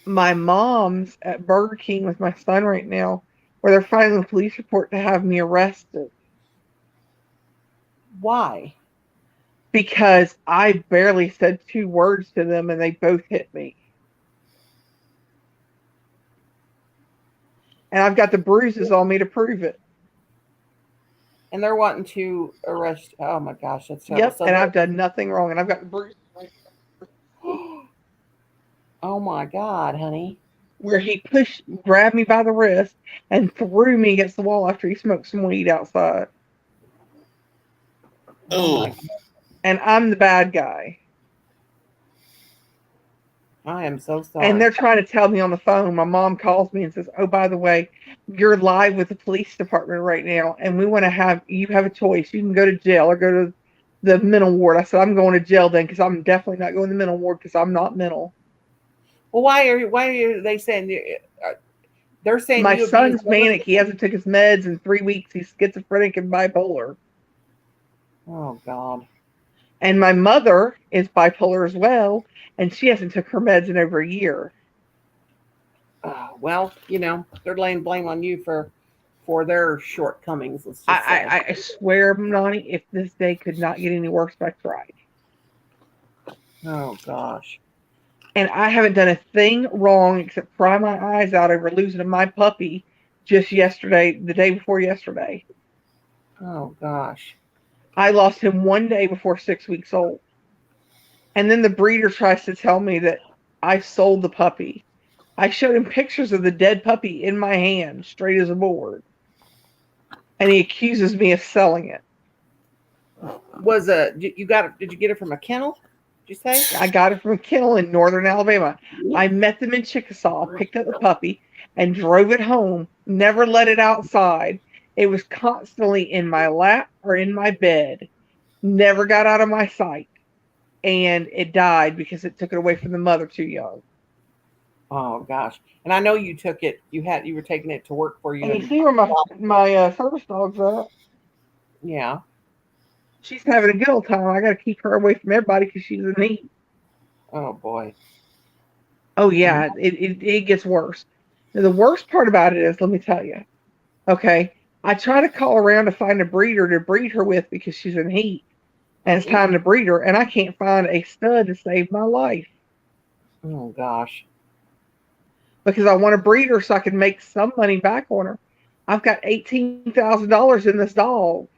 My mom's at Burger King with my son right now, where they're filing a police report to have me arrested. Why? Because I barely said 2 words to them and they both hit me. And I've got the bruises on me to prove it. And they're wanting to arrest. Oh my gosh, that's terrible. Yep, and I've done nothing wrong, and I've got the bruises right Oh my God, honey. where he grabbed me by the wrist, and threw me against the wall after he smoked some weed outside. Oh my Oh, God. And I'm the bad guy. I am so sorry. And they're trying to tell me on the phone. My mom calls me and says, "Oh, by the way, you're live with the police department right now, and we want to have you have a choice. You can go to jail or go to the mental ward." I said, "I'm going to jail then, because I'm definitely not going to the mental ward because I'm not mental." Well, why are they saying they're saying My you son's abused manic. He hasn't took his meds in 3 weeks. He's schizophrenic and bipolar. Oh God. And my mother is bipolar as well, and she hasn't took her meds in over a year. Well, they're laying blame on you for their shortcomings. Let's just say. I swear, Nani, if this day could not get any worse, I tried. Oh gosh. And I haven't done a thing wrong except cry my eyes out over losing my puppy just yesterday, the day before yesterday. Oh gosh. I lost him 1 day before 6 weeks old. And then the breeder tries to tell me that I sold the puppy. I showed him pictures of the dead puppy in my hand, straight as a board. And he accuses me of selling it. Did you get it from a kennel? Did you say? I got it from a kennel in northern Alabama. I met them in Chickasaw, picked up the puppy, and drove it home. Never let it outside. It was constantly in my lap or in my bed. Never got out of my sight. And it died because it took it away from the mother too young. Oh gosh. And I know you took it. You were taking it to work for you. And you see where my service dog's at? Yeah. She's having a good old time. I got to keep her away from everybody because she's in heat. Oh boy. Oh yeah, it gets worse. Now, the worst part about it is, let me tell you. Okay, I try to call around to find a breeder to breed her with because she's in heat, and it's time to breed her, and I can't find a stud to save my life. Oh gosh. Because I want to breed her so I can make some money back on her. I've got $18,000 in this dog.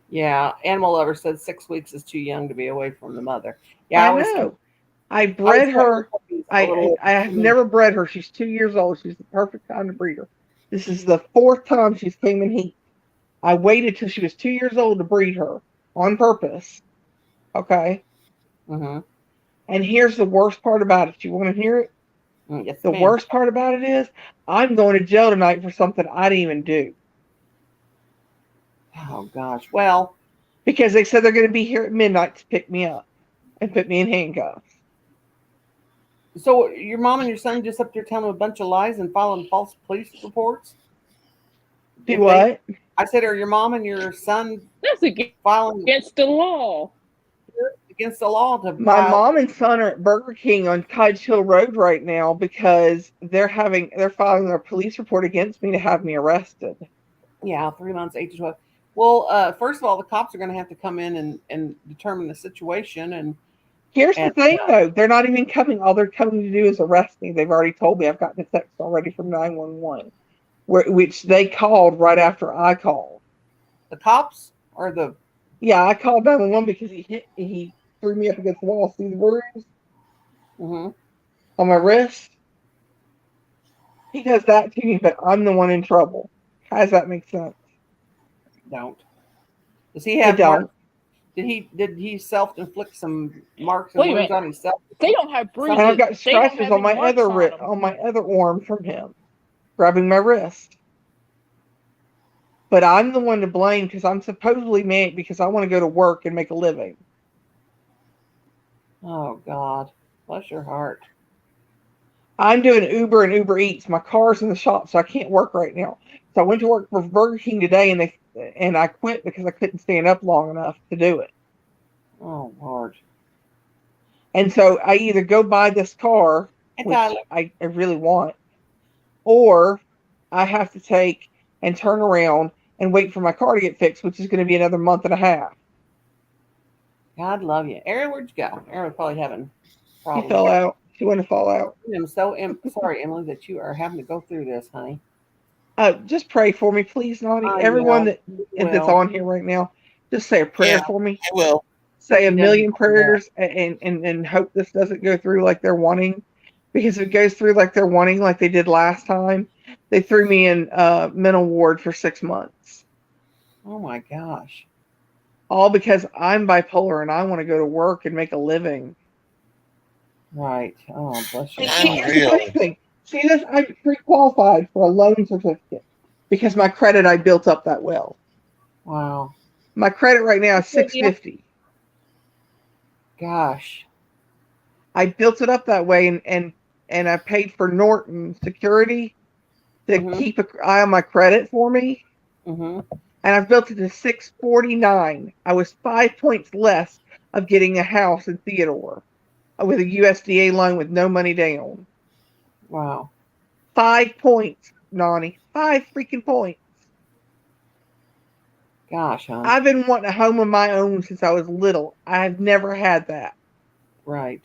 Yeah, Animal Lover said 6 weeks is too young to be away from the mother. Yeah, I know. I bred her. I have never bred her. She's 2 years old. She's the perfect time to breed her. This is the 4th time she's came in heat. I waited till she was 2 years old to breed her on purpose. Okay. Mm-hmm. And here's the worst part about it. You want to hear it? Yes, The ma'am. worst part about it is I'm going to jail tonight for something I didn't even do. Oh gosh. Well, because they said they're going to be here at midnight to pick me up and put me in handcuffs. So your mom and your son just up there telling a bunch of lies and filing false police reports? Do what? I said, are your mom and your son That's filing? against the law. against the law to My file. mom and son are at Burger King on Cottage Hill Road right now because they're filing their police report against me to have me arrested. Yeah, 3 months, 8 to 12. Well, first of all, the cops are going to have to come in and determine the situation. Here's the And thing, though. They're not even coming. All they're coming to do is arrest me. They've already told me. I've gotten a text already from 911, which they called right after I called. the cops or the Yeah, I called 911 because he threw me up against the wall. See the bruise mhm, on my wrist? He does that to me, but I'm the one in trouble. How does that make sense? don't. Does he It have don't. marks? Did he self inflict some marks and Wait a wounds minute. on himself? They don't have And I've bruises. got They don't scratches have on any my marks other on them. on my other arm from him grabbing my wrist. But I'm the one to blame because I'm supposedly mad because I want to go to work and make a living. Oh God, bless your heart. I'm doing Uber and Uber Eats. My car's in the shop, so I can't work right now. So I went to work for Burger King today, and I quit because I couldn't stand up long enough to do it. Oh Lord. And so I either go buy this car, Hey, which Tyler. I really want, or I have to take and turn around and wait for my car to get fixed, which is going to be another month and a half. God love you, Aaron. Where'd you go? Aaron was probably having She problems. fell out. She wanted to fall out. I'm so sorry, Emily, that you are having to go through this, honey. Just pray for me, please, Nani. I Everyone will. that's on here right now, just say a prayer Yeah, for me. I will. Say a He doesn't million know. prayers and hope this doesn't go through like they're wanting. Because if it goes through like they're wanting, like they did last time, they threw me in mental ward for 6 months. Oh my gosh. All because I'm bipolar and I want to go to work and make a living. Right. Oh, bless you. And here's the Unreal. funny thing. See this? I'm pre-qualified for a loan certificate because my credit I built up that well. Wow. My credit right now is 650. Gosh. I built it up that way, and I paid for Norton Security to Mhm. keep an eye on my credit for me. Mhm. And I've built it to 649. I was 5 points less of getting a house in Theodore with a USDA loan with no money down. Wow. 5 points, Nani. 5 freaking points. Gosh, huh? I've been wanting a home of my own since I was little. I've never had that. Right.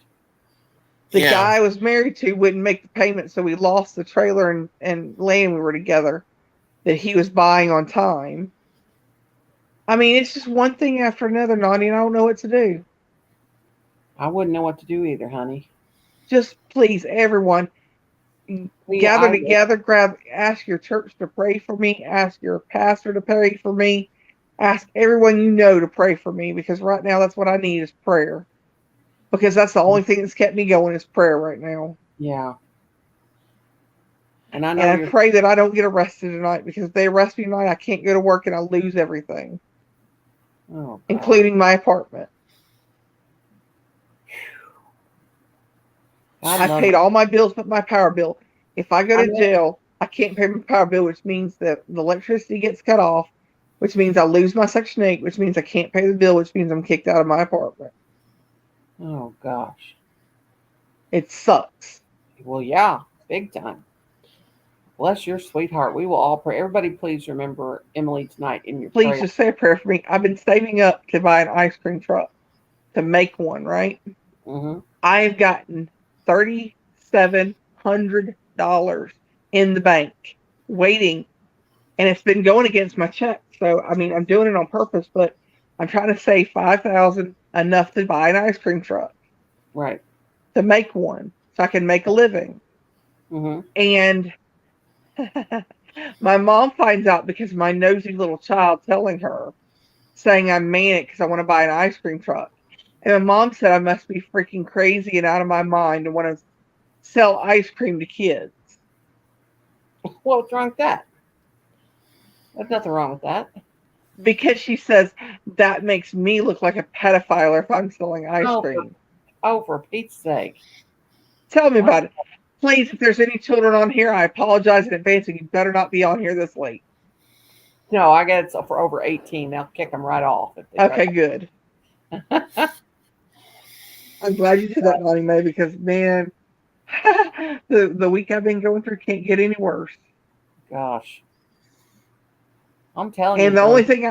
The Yeah. guy I was married to wouldn't make the payment, so we lost the trailer and land we were together that he was buying on time. I mean, it's just one thing after another, Nani, and I don't know what to do. I wouldn't know what to do either, honey. Just please, everyone, gather together, ask your church to pray for me, ask your pastor to pray for me, ask everyone you know to pray for me, because right now that's what I need is prayer. Because that's the only thing that's kept me going is prayer right now. Yeah. And I know And I pray that I don't get arrested tonight, because if they arrest me tonight, I can't go to work and I lose everything, oh, including my apartment. I paid all my bills but my power bill. If I go to jail, I can't pay my power bill, which means that the electricity gets cut off, which means I lose my Section 8, which means I can't pay the bill, which means I'm kicked out of my apartment. Oh gosh. It sucks. Well, yeah, big time. Bless your sweetheart. We will all pray. Everybody, please remember Emily tonight in your Please prayer. just say a prayer for me. I've been saving up to buy an ice cream truck, to make one, right? Mm-hmm. I've gotten $3,700 in the bank waiting, and it's been going against my check. So, I mean, I'm doing it on purpose, but I'm trying to save $5,000, enough to buy an ice cream truck. Right. To make one, so I can make a living. Mm-hmm. And my mom finds out because my nosy little child telling her, saying I'm manic because I want to buy an ice cream truck. And my mom said I must be freaking crazy and out of my mind and want to sell ice cream to kids. What's wrong with that? There's nothing wrong with that. Because she says that makes me look like a pedophile if I'm selling ice cream. For Pete's sake. Tell me about it. Please, if there's any children on here, I apologize in advance, and you better not be on here this late. No, I got it for over 18. They'll kick them right off. Okay, good. I'm glad you did that, Bonnie Mae, because man, the week I've been going through can't get any worse. Gosh, I'm telling you, And though.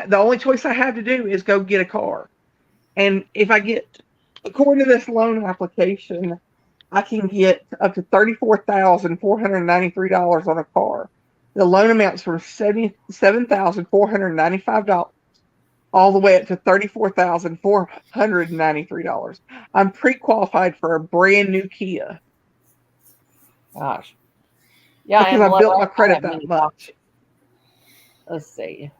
the only choice I have to do is go get a car. And if I get, according to this loan application, I can get up to $34,493 on a car. The loan amounts from $77,495 all the way up to $34,493. I'm pre-qualified for a brand new Kia Gosh, yeah, because and I built Laura, my I credit have that many much. let's see.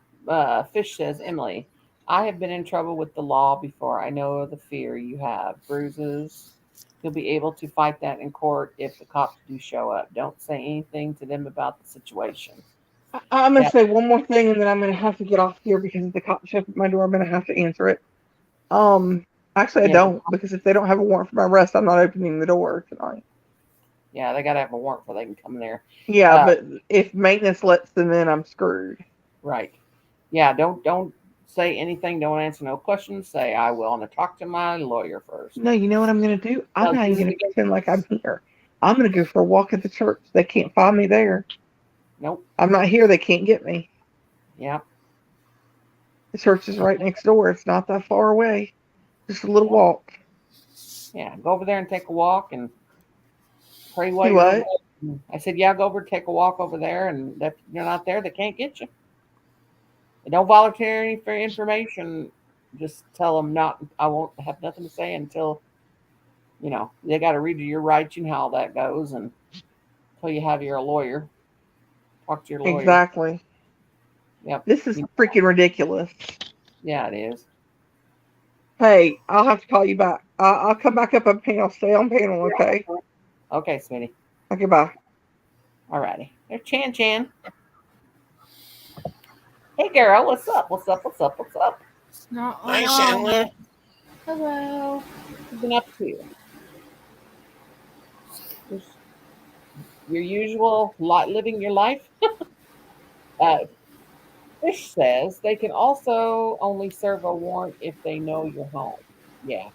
Fish says, Emily, I have been in trouble with the law before. I know the fear you have. Bruises. You'll be able to fight that in court if the cops do show up. Don't say anything to them about the situation. I'm going to Yeah, say one more thing and then I'm going to have to get off here because if the cops show up at my door, I'm going to have to answer it. Actually, I yeah, don't because if they don't have a warrant for my arrest, I'm not opening the door tonight. yeah. They gotta have a warrant before they can come in there. Yeah, Uh, but if maintenance lets them in, I'm screwed. right. Yeah. Don't say anything. Don't answer no questions. Say I will. I'm gonna talk to my lawyer first. No, you know what I'm going to do? I'm They'll not even use it going to against. pretend like I'm here. I'm going to go for a walk at the church. They can't find me there. Nope. I'm not here. They can't get me. Yep. The church is right next door. It's not that far away. Just a little Yep. walk. Yeah. Go over there and take a walk and pray while Do you're over what? there. I said, yeah, go over, take a walk over there, and if you're not there, they can't get you. And don't volunteer any for information. Just tell them not. I won't have nothing to say until they got to read you your rights. You know how that goes, and until you have your lawyer, talk to your lawyer. Exactly. Yep. This is freaking ridiculous. Yeah, it is. Hey, I'll have to call you back. I'll come back up on panel. Stay on panel, okay? Okay, sweetie. Okay, bye. Alrighty. There's Chan Chan. Hey, girl. What's up? What's up? What's up? What's up? Not a Hi, lot. Chandler. Hello. What you been up to? Just your usual living your life. Uh, Fish says they can also only serve a warrant if they know you're home. Yeah,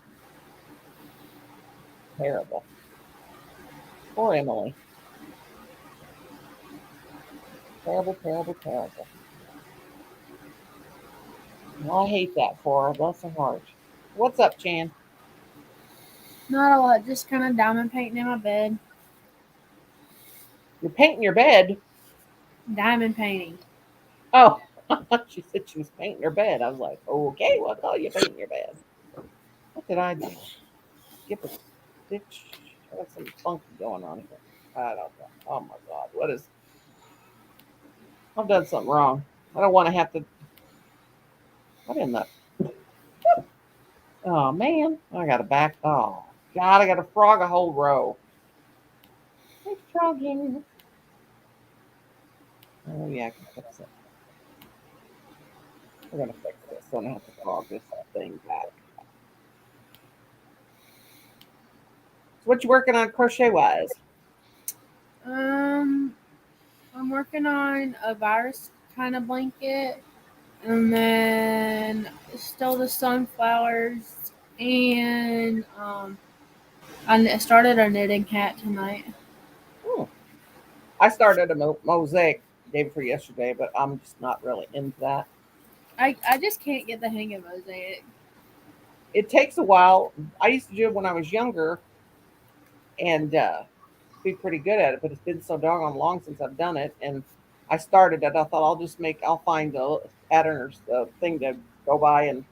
terrible. Poor Emily. Terrible, terrible, terrible. Well, I hate that for her. Bless her heart. What's up, Chan? Not a lot. Just kind of diamond painting in my bed. You're painting your bed. Diamond painting. Oh, she said she was painting her bed. I was like, okay, well, I'll call you painting your bed. What did I do? Skip a stitch? There's some funky going on here. I don't know. Oh my God, what is? I've done something wrong. I don't want to have to. What in the? Oh man, I got a back. Oh God, I got to frog a whole row. It's frogging. Oh yeah, I can fix it. We're gonna fix this. So I don't have to frog this thing back. So what you working on crochet wise? Um, I'm working on a virus kind of blanket, and then still the sunflowers, and I started a knitting hat tonight. Hmm. I started a mosaic day before yesterday, but I'm just not really into that. I just can't get the hang of mosaic. It takes a while. I used to do it when I was younger and be pretty good at it, but it's been so doggone long since I've done it. And I started it. I thought I'll find a pattern or a thing to go by and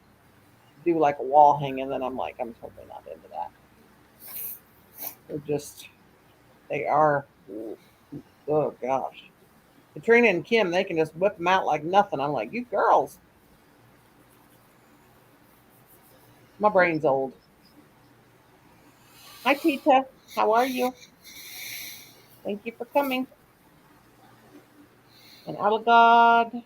do like a wall hang. And then I'm like, I'm totally not into that. They are, oh gosh. Katrina and Kim, they can just whip them out like nothing. I'm like, you girls, my brain's old. Hi, Tita. How are you? Thank you for coming. And Alagad,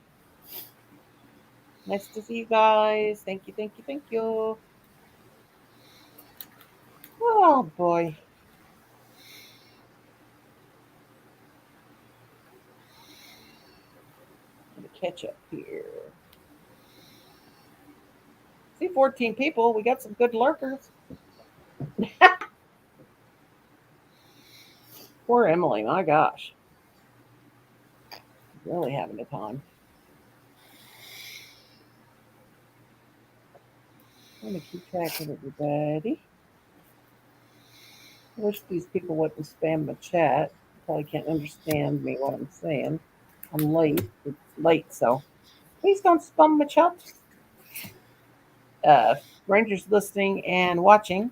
nice to see you guys. Thank you, thank you, thank you. Oh boy. Let me catch up here. See, 14 people. We got some good lurkers. Poor Emily, my gosh. Really having a time. I'm going to keep track of everybody. I wish these people wouldn't spam my chat. Probably can't understand me what I'm saying. I'm late. It's late, so please don't spam my chat. Uh, Rangers listening and watching.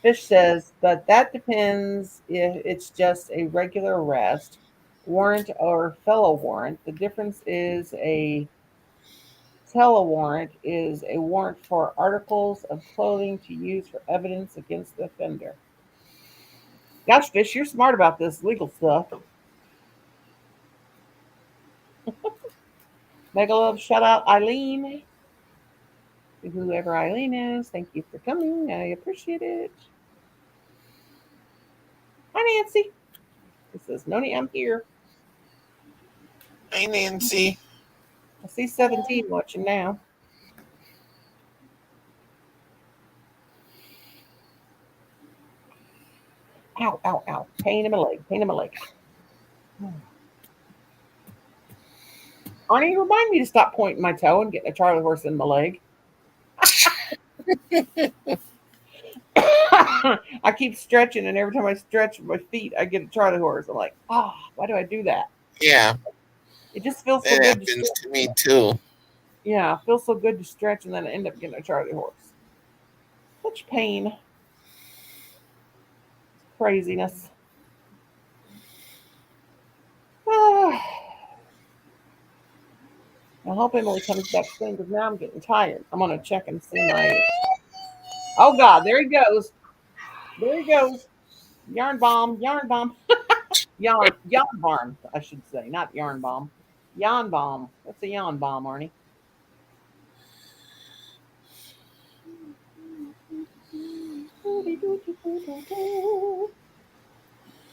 Fish says, but that depends if it's just a regular arrest, warrant, or fellow warrant. The difference is a telewarrant is a warrant for articles of clothing to use for evidence against the offender. Gosh, Fish, you're smart about this legal stuff. Mega love, shout out Eileen. Whoever Eileen is, thank you for coming. I appreciate it. Hi, Nancy. It says, Noni, I'm here. Hi, Nancy. I see 17 watching now. Ow, ow, ow. Pain in my leg. Pain in my leg. Arnie, remind me to stop pointing my toe and getting a Charlie horse in my leg. I keep stretching, and every time I stretch my feet, I get a Charlie horse. I'm like, why do I do that? Yeah, It just feels so that good to happens stretch. to me too. Yeah, it feels so good to stretch, and then I end up getting a Charlie horse. Such pain. Craziness. I hope Emily comes back soon because now I'm getting tired. I'm gonna check and see my. Oh God, there he goes. There he goes. Yarn bomb. Yarn bomb. Yarn bomb. I should say, not yarn bomb. Yarn bomb. What's a yarn bomb, Arnie?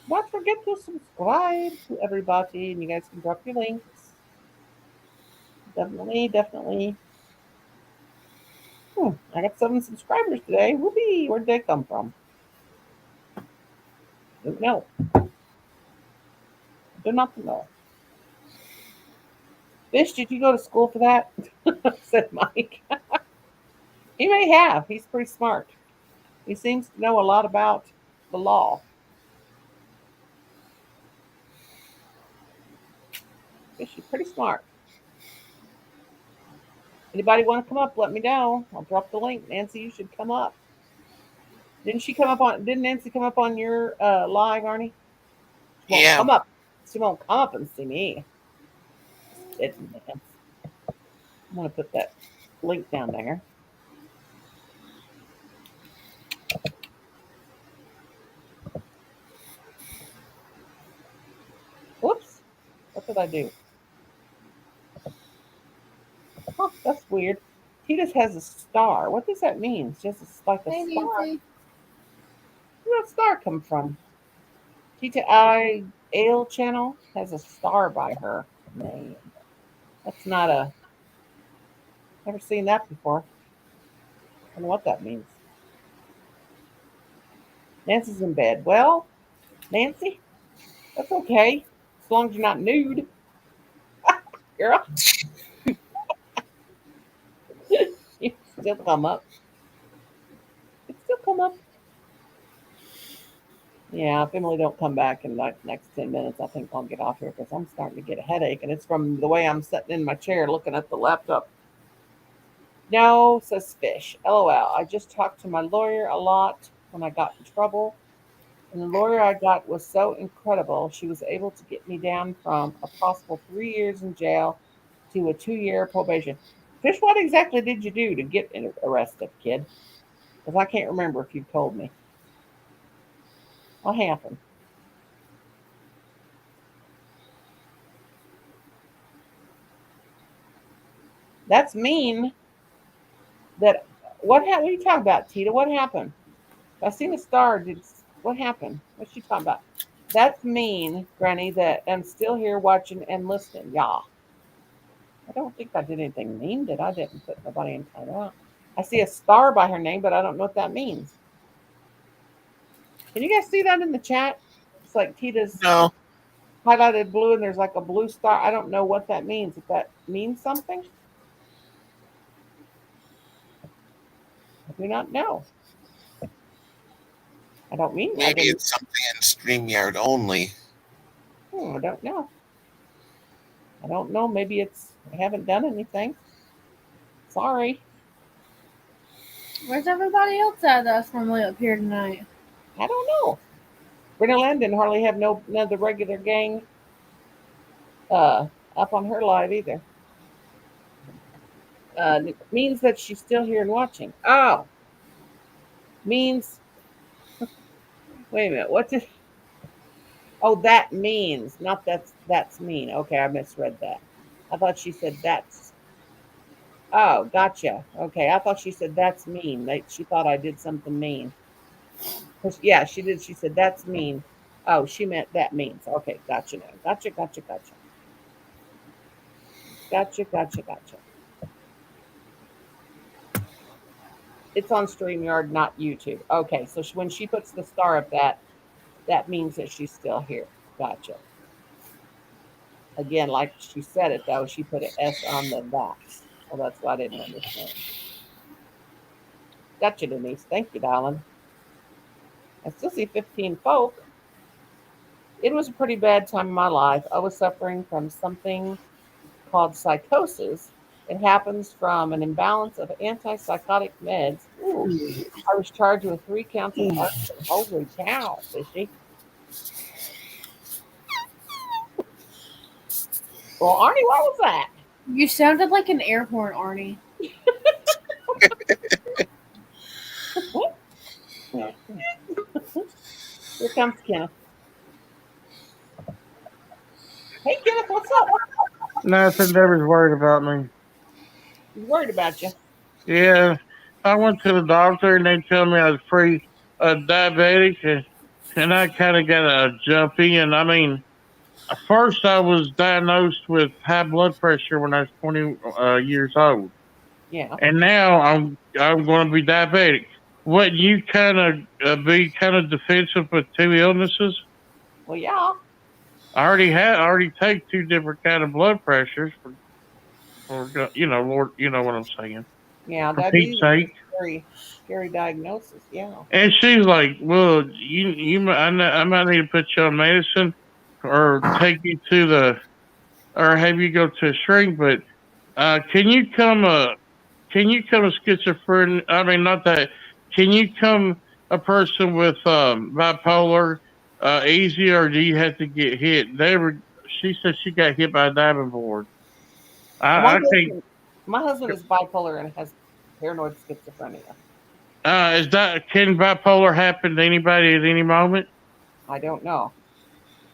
Don't forget to subscribe to everybody, and you guys can drop your links. Definitely, definitely. I got 7 subscribers today. Whoopee! Where'd they come from? Don't know. Do not know. Fish, did you go to school for that? Said Mike. He may have. He's pretty smart. He seems to know a lot about the law. Fish, you're pretty smart. Anybody want to come up? Let me know. I'll drop the link. Nancy, you should come up. Didn't she come up on? Didn't Nancy come up on your live, Arnie? She won't Yeah, come up. She won't come up and see me. Just kidding, man. I'm gonna put that link down there. Whoops. What did I do? Huh, that's weird. Titus has a star. What does that mean? It's just like a Hey, star. Nancy. Where did that star come from? Tita I Ale channel has a star by her name. That's not a. Never seen that before. I don't know what that means. Nancy's in bed. Well, Nancy, that's okay. As long as you're not nude, girl. You still come up. It still come up. Yeah, if Emily don't come back in like the next 10 minutes, I think I'll get off here because I'm starting to get a headache, and it's from the way I'm sitting in my chair looking at the laptop. No, says Fish. LOL. I just talked to my lawyer a lot when I got in trouble, and the lawyer I got was so incredible. She was able to get me down from a possible 3 years in jail to a 2 year probation. Fish, what exactly did you do to get arrested, kid? Because I can't remember if you told me. What happened? That's mean. That what are you talking about, Tita? What happened? I seen a star. What happened? What's she talking about? That's mean, Granny. That I'm still here watching and listening. Yeah, I don't think I did anything mean. Did I? Didn't put nobody in timeout. I see a star by her name, but I don't know what that means. Can you guys see that in the chat? It's like Tita's No, highlighted blue and there's like a blue star. I don't know what that means. If that means something, I do not know. I don't mean I maybe didn't. it's something in StreamYard only. I don't know. I don't know. Maybe it's I haven't done anything. Sorry. Where's everybody else at that's normally up here tonight? I don't know. Britta Land didn't hardly have none of the regular gang up on her live either. It means that she's still here and watching. Oh, means. Wait a minute. What did? Oh, that means not that's mean. Okay, I misread that. I thought she said that's. Oh, gotcha. Okay, I thought she said that's mean. She thought I did something mean. Yeah, she did. She said that's mean. Oh, she meant that means. Okay, gotcha now. Gotcha, gotcha, gotcha. Gotcha, gotcha, gotcha. It's on StreamYard, not YouTube. Okay, so when she puts the star up, that means that she's still here. Gotcha. Again, like she said it though, she put an S on the dots. So that's why I didn't understand. Gotcha, Denise. Thank you, darling. I still see 15 folk. It was a pretty bad time in my life. I was suffering from something called psychosis. It happens from an imbalance of antipsychotic meds. Ooh, I was charged with 3 counts of arson. Holy cow, fishy. Well, Arnie, what was that? You sounded like an air horn, Arnie. Here comes Kenneth. Hey, Kenneth, what's up? Nothing. Deborah's worried about me. He's worried about you. Yeah, I went to the doctor and they tell me I was diabetic, and I kind of got a jumpy. And I mean, first I was diagnosed with high blood pressure when I was 20 years old, Yeah. and now I'm going to be diabetic. Wouldn't you kind of be kind of defensive with 2 illnesses? Well, yeah. I already take 2 different kind of blood pressures for Lord, you know what I'm saying. Yeah, For Pete's diabetes is sake. a scary, scary diagnosis. Yeah. And she's like, "Well, I might need to put you on medicine, or take you to or have you go to a shrink. But can you come a schizophrenic? I mean, not that. Can you come a person with bipolar easy, or do you have to get hit?" She said she got hit by a diving board. Well, I think. my husband is bipolar and has paranoid schizophrenia. Is that can bipolar happen to anybody at any moment? I don't know.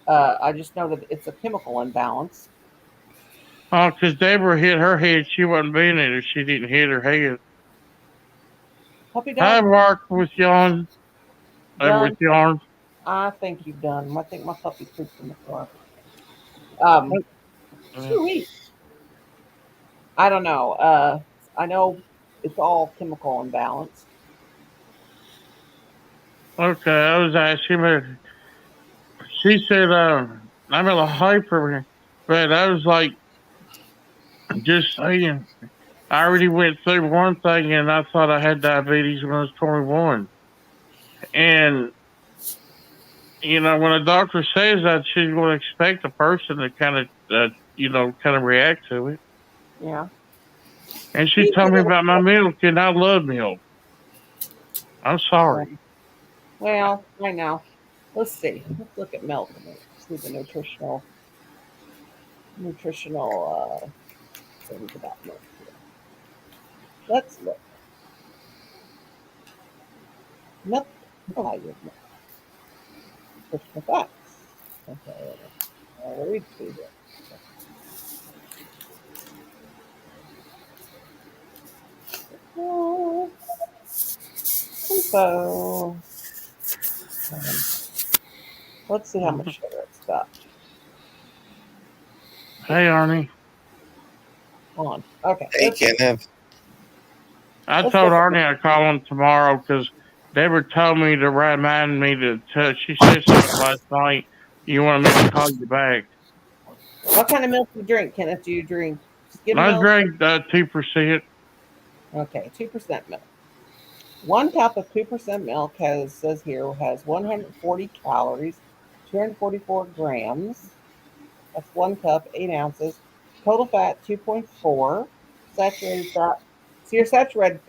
I just know that it's a chemical imbalance. Oh, because Deborah hit her head. She wasn't being it if she didn't hit her head. Puppy I done? worked with yarn. With Done? yarn. I think you've done. I think my puppy pooped in the car. Um, sweet. I don't know. I know it's all chemical imbalance. Okay, I was asking her. She said, I'm a hyper, but I was like, just saying. I already went through one thing, and I thought I had diabetes when I was 21. And when a doctor says that, she's going to expect a person to kind of, kind of react to it. Yeah. And she told me about my milk, and I love milk. I'm sorry. Well, I know. Let's see. Let's look at milk. See the nutritional things about milk here. Let's look. Milk. Oh, I did milk. Nutritional facts. Okay. I'll read through this. Info. Let's see how much sugar it's got. Hey, Arnie. On. Okay. Hey, Kenneth. I Let's told look Arnie I'd call him tomorrow because Deborah told me to remind me to touch. She said something last night. You wanted me to call you back. What kind of milk do you drink, Kenneth? Do you drink skim I milk? drank 2%. Okay, 2% milk. 1 cup of 2% milk says here has 140 calories, 244 grams. That's 1 cup, 8 ounces. Total fat 2.4. Saturated fat. So your saturated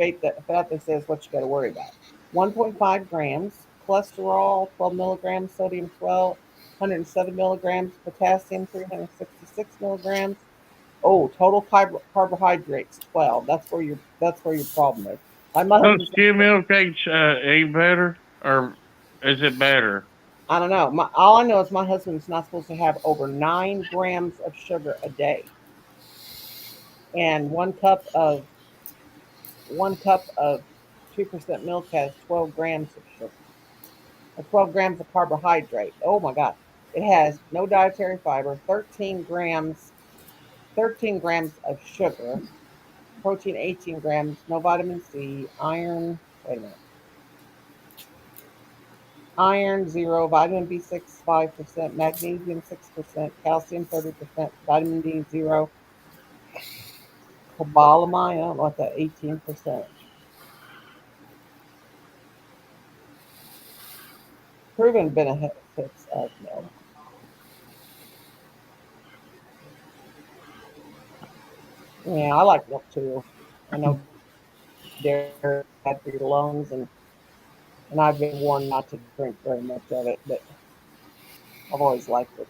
fat that says what you got to worry about. 1.5 grams. Cholesterol 12 milligrams. Sodium 12. 107 milligrams. Potassium 366 milligrams. Oh, total carbohydrates 12. That's where your problem is. My So husband's skim milk ain't better, or is it better? I don't know. All I know is my husband's not supposed to have over 9 grams of sugar a day, and 1 cup of 2% milk has 12 grams of sugar, or 12 grams of carbohydrate. Oh my God! It has no dietary fiber, 13 grams of sugar, protein 18 grams, no vitamin C, iron. Wait a minute. Iron 0, vitamin B6 5%, magnesium 6%, calcium 30%, vitamin D 0, cobalamin, I don't know what that 18%. Proven benefits of milk. Yeah, I like milk too. I know dairy is bad for your lungs, and I've been warned not to drink very much of it, but I've always liked it.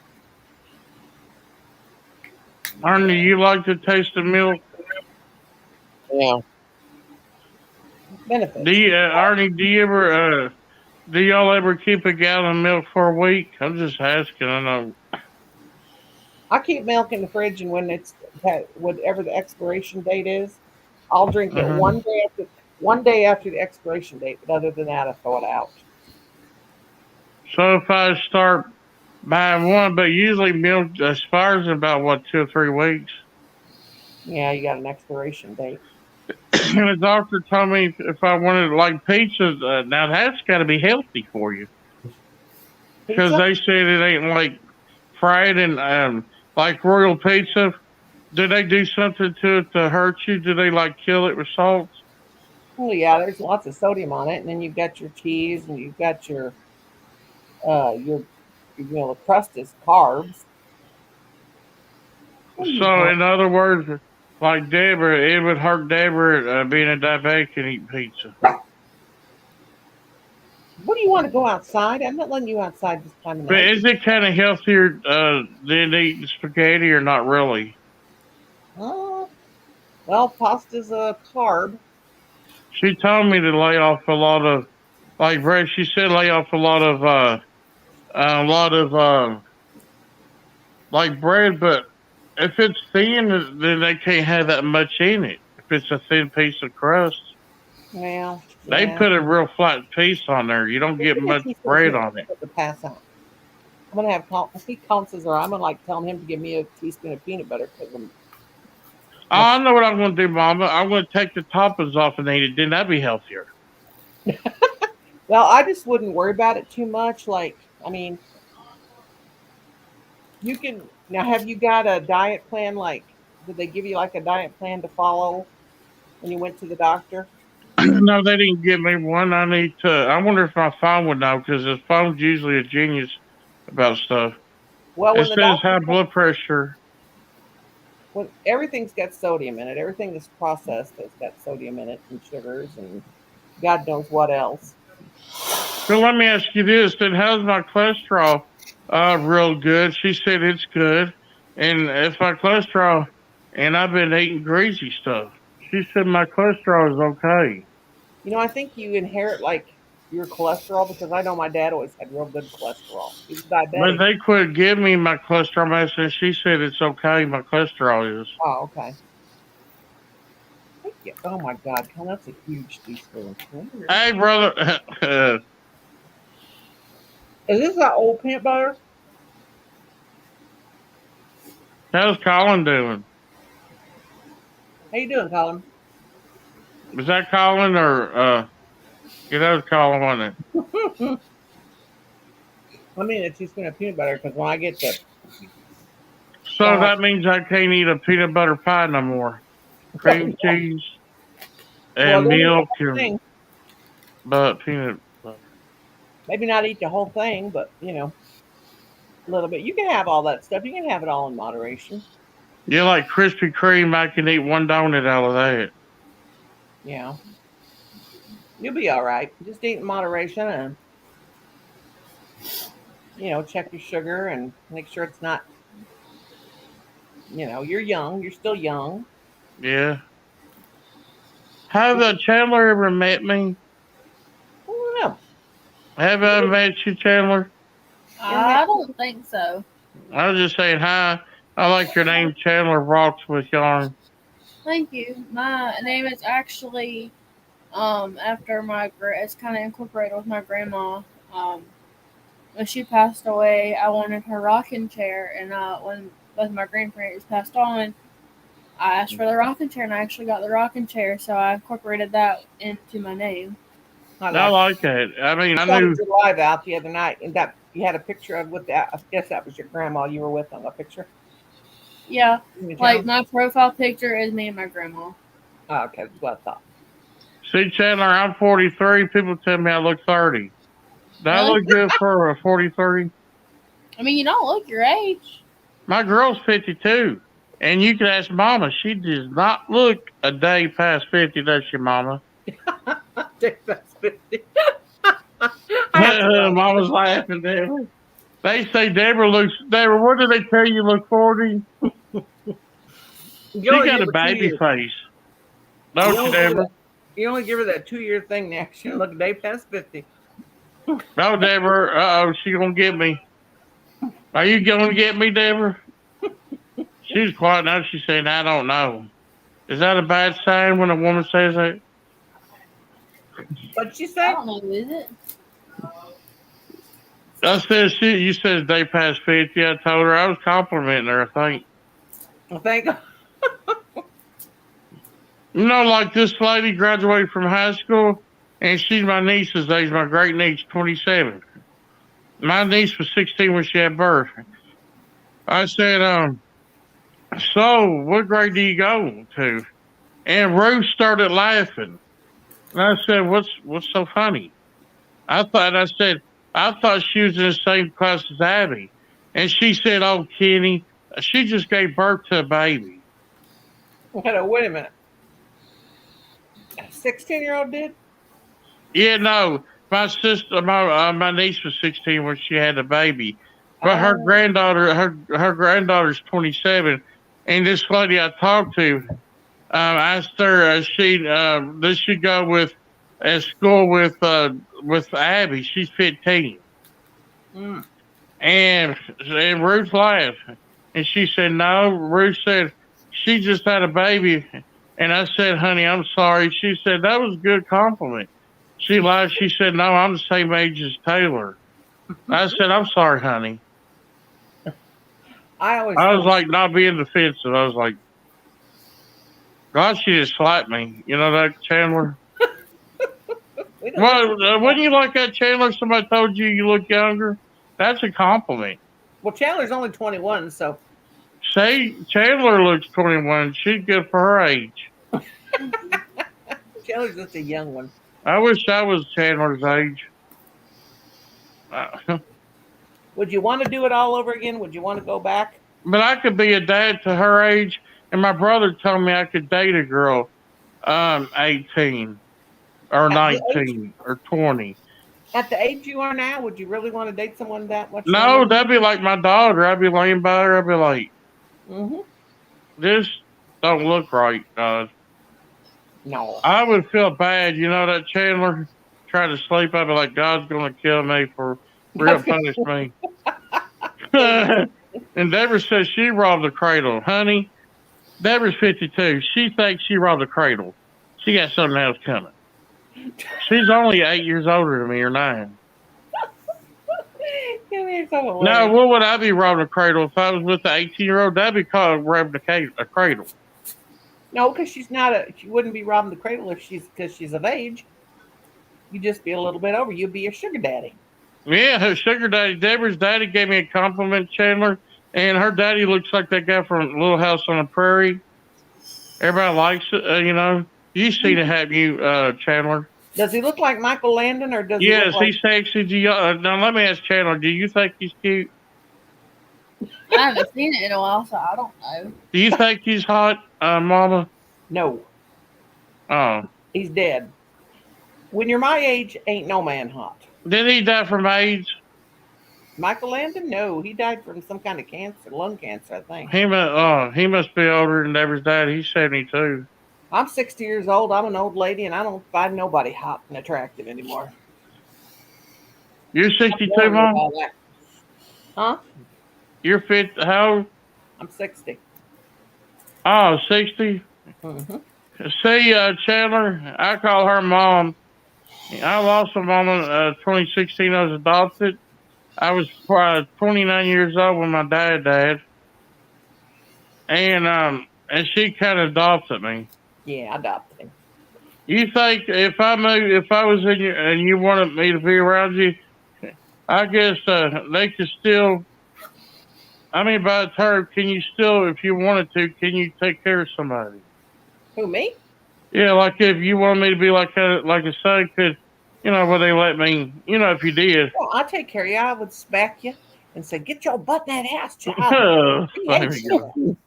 Arnie, you like the taste of milk? Yeah. Benefits. Arnie, do y'all ever keep a gallon of milk for a week? I'm just asking. I know. I keep milk in the fridge, and when whatever the expiration date is, I'll drink it Uh-huh. one day after the expiration date. But other than that, I throw it out. So if I start buying one, but usually milk expires in about what 2 or 3 weeks. Yeah, you got an expiration date. And the doctor told me if I wanted like pizza, now that's got to be healthy for you because Pizza? they said it ain't like fried and like royal pizza. Do they do something to it to hurt you? Do they like kill it with salt? Oh yeah, there's lots of sodium on it, and then you've got your cheese, and you've got your the crust is carbs. What are you So doing? in other words, like Deborah, it would hurt Deborah being a diabetic and eat pizza. What do you want to go outside? I'm not letting you outside this time of But night. is it kind of healthier than eating spaghetti or not really? Uh, well, pasta's a carb. She told me to lay off a lot of like bread. She said lay off a lot of like bread, but if it's thin, then they can't have that much in it. If it's a thin piece of crust, Well, they yeah. put a real flat piece on there. You don't Just get give me a much teaspoon of bread peanut on it. butter to pass out. I'm gonna have he concerts, or I'm gonna like telling him to give me a teaspoon of peanut butter because Oh, I know what I'm going to do, Mama. I'm going to take the toppings off and eat it. Then that'd be healthier. well, I just wouldn't worry about it too much. Like, I mean, you can now. Have you got a diet plan? Like, did they give you like a diet plan to follow when you went to the doctor? No, they didn't give me one. I need to. I wonder if my phone would know because the phone's usually a genius about stuff. Well, It when the says doctor high blood pressure. when everything's got sodium in it, everything that's processed has got sodium in it and sugars and God knows what else. So let me ask you this: then how's my cholesterol? Real good. She said it's good, and if my cholesterol, and I've been eating greasy stuff. She said my cholesterol is okay, I think you inherit like your cholesterol because I know my dad always had real good cholesterol. He was but diabetic. they quit giving me my cholesterol medicine. She said it's okay. My cholesterol is. Oh, okay. Thank you. Oh my God, Con, that's a huge teaspoon. Hey, brother. Is this that old peanut butter? How's Colin doing? How you doing, Colin? Was that Colin or You know, call on it. I mean, it's just gonna peanut butter because when I get the So that means I can't eat a peanut butter pie no more. Cream cheese well, and don't eat the milk whole and thing. but peanut butter. Maybe not eat the whole thing, but a little bit. You can have all that stuff. You can have it all in moderation. You like Krispy Kreme? I can eat one donut out of that. Yeah, you'll be all right. Just eat in moderation and check your sugar and make sure it's not. You're young. You're still young. Yeah. Have Chandler ever met me? I don't know. Have I met you, Chandler? I don't think so. I was just saying hi. I like your name, Chandler Rocks with Yarn. Thank you. My name is actually after it's kind of incorporated with my grandma. When she passed away, I wanted her rocking chair, and when both my grandparents passed on, I asked for the rocking chair, and I actually got the rocking chair, so I incorporated that into my name. I I like like it. I mean, I started knew. your live out the other night, and that you had a picture of with that. I guess that was your grandma you were with on the picture. Yeah, In your like town? my profile picture is me and my grandma. Oh, okay, that's what I thought. See, Chandler, I'm 43. People tell me I look 30. Do I Really? look good for a 43? I mean, you don't look your age. My girl's 52. And you can ask Mama. She does not look a day past 50, does she, Mama? That's 50. I have to laugh. Mama's laughing, Deborah. They say Deborah, what do they tell you look 40? You She only got give a her 2 baby years. face. You Don't you, only give her Deborah? that. You only give her that 2 year thing now. She look a day past 50. No, Deborah. Uh-oh, she gonna get me. Are you gonna get me, Deborah? She's quiet now. She's saying, I don't know. Is that a bad sign when a woman says that? What'd she I say? don't know, is it? I said, you said day past 50. I told her I was complimenting her, I think. Well, thank God. You know, like this lady graduated from high school, and she's my niece's age, my great niece, 27. My niece was 16 when she had birth. I said, so what grade do you go to? And Ruth started laughing. And I said, what's so funny? I said, I thought she was in the same class as Abby. And she said, oh, Kenny, she just gave birth to a baby. Wait a minute. A 16-year-old did? Yeah, no, my niece was 16 when she had the baby, but Oh, her granddaughter's 27, and this lady I talked to asked her does she go with at school with Abby? She's 15, mm. and Ruth laughed, and she said no. Ruth said she just had a baby, and I said, honey, I'm sorry. She said that was a good compliment. She lied. She said, no, I'm the same age as Taylor. I said, I'm sorry, honey. I always I was told. like, not being defensive. I was like, God, she just slapped me. You know that, Chandler? We don't let Well, wouldn't you like that, Chandler? Somebody told you you look younger. That's a compliment. Well, Chandler's only 21, so Say, Chandler looks 21. She's good for her age. Chandler's just a young one. I wish I was Chandler's age. Would you want to do it all over again? Would you want to go back? But I could be a dad to her age, and my brother told me I could date a girl 18 or At the age 19 or 20. at the age you are now, would you really want to date someone that much No, younger? that'd be like my daughter. I'd be laying by her. I'd be like, Mm-hmm. this don't look right, No. I would feel bad. You know that Chandler tried to sleep. I'd be like, God's going to kill me for real punish me. And Deborah says she robbed the cradle. Honey, Deborah's 52. She thinks she robbed the cradle. She got something else coming. She's only 8 years older than me, or 9. You're so hilarious. Now, what would I be robbing a cradle if I was with the 18-year-old? That'd be called robbing a cradle. No, because she's not a. She wouldn't be robbing the cradle if because she's of age. You just be a little bit over. You'll be your sugar daddy. Yeah, her sugar daddy, Deborah's daddy gave me a compliment, Chandler, and her daddy looks like that guy from Little House on the Prairie. Everybody likes it, you know. You seen it, have you, Chandler? Does he look like Michael Landon, or does he look Yes, like? he's sexy. Now let me ask Chandler. Do you think he's cute? I haven't seen it in a while, so I don't know. Do you think he's hot, Mama? No, Oh, he's dead. When you're my age, ain't no man hot. did he die from AIDS? Michael Landon? No, he died from some kind of cancer, lung cancer, I think. He must be older than Deborah's dad. He's 72. I'm 60 years old. I'm an old lady, and I don't find nobody hot and attractive anymore. You're 62, Mom? Huh? You're 50. How old? I'm 60. Oh, 60. Mm-hmm. See, Chandler, I call her mom. I lost my mom in 2016. I was adopted. I was 29 years old when my dad died, and she kind of adopted me. Yeah, I adopted him. You think if I was in you and you wanted me to be around you, I guess they could still. I mean, by the term, can you still, if you wanted to, can you take care of somebody? Who, me? Yeah, like if you wanted me to be like a son, could would they let me? If you did. Well, I'll take care of you. I would smack you and say, "Get your butt in that house, child." There we go.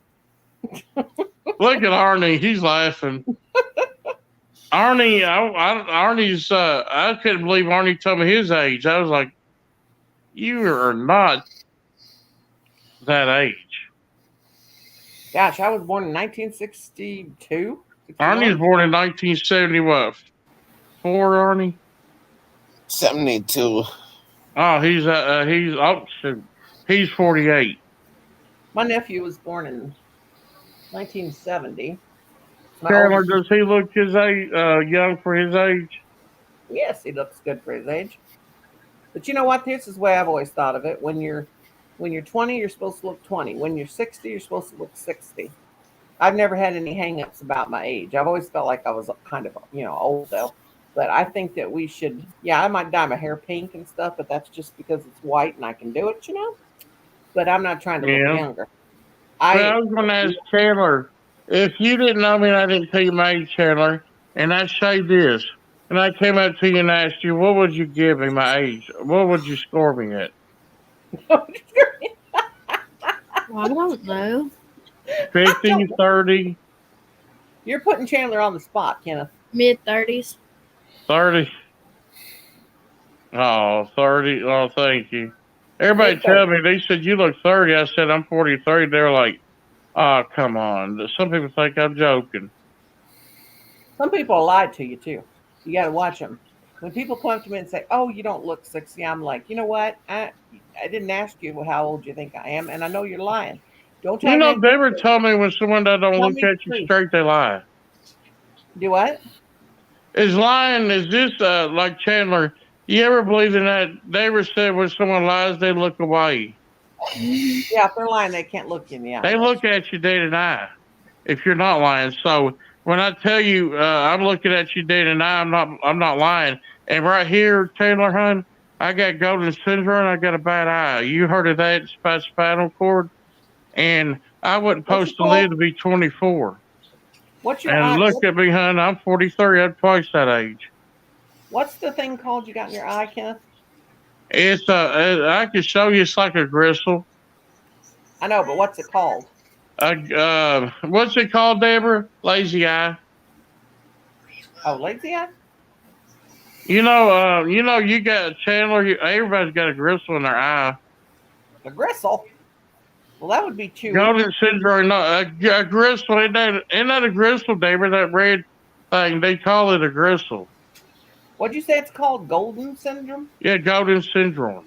Look at Arnie. He's laughing. Arnie's. I couldn't believe Arnie told me his age. I was like, "You are not that age." Gosh, I was born in 1962. Arnie was born in 1970. What? 4, Arnie? 72. Oh, he's 48. My nephew was born in 1970. Chandler, does he look his age, young for his age? Yes, he looks good for his age. But you know what? This is the way I've always thought of it. When you're 20, you're supposed to look 20. When you're 60, you're supposed to look 60. I've never had any hang-ups about my age. I've always felt like I was kind of, old though. But I think that we should, I might dye my hair pink and stuff, but that's just because it's white and I can do it, But I'm not trying to look younger. I was going to ask Chandler, if you didn't know me and I didn't tell you my age, Chandler, and I say this, and I came up to you and asked you, what would you give me my age? What would you score me at? Well, I don't know. 50, 30? You're putting Chandler on the spot, Kenneth. Mid-30s. 30? Oh, 30. Oh, thank you. Everybody tell me, they said, you look 30. I said, I'm 43. They're like, oh, come on. Some people think I'm joking. Some people lie to you, too. You got to watch them. When people come up to me and say, oh, you don't look 60, I'm like, you know what? I didn't ask you how old you think I am, and I know you're lying. Don't tell me. Deborah told me when someone that don't look at you straight, they lie. Do what? Is lying, is this like Chandler? You ever believe in that? Deborah said when someone lies, they look away. Yeah, if they're lying, they can't look you in the eye. They look at you dead in the eye if you're not lying. So when I tell you I'm looking at you dead in the eye, I'm not lying. And right here, Chandler, hon, I got golden syndrome. I got a bad eye. You heard of that? It's by spinal cord. And I wasn't supposed to live to be 24. What's your and eye? Look at me, hon. I'm 43. I'm twice that age. What's the thing called you got in your eye, Kenneth? It's I can show you. It's like a gristle. I know, but what's it called? What's it called, Deborah? Lazy eye. Oh, lazy eye. You got Chandler. Everybody's got a gristle in their eye. A gristle. Well, that would be chewy. Golden syndrome. No, a gristle. Ain't that a gristle, Deborah? That red thing. They call it a gristle. What'd you say it's called? Golden syndrome? Yeah, golden syndrome.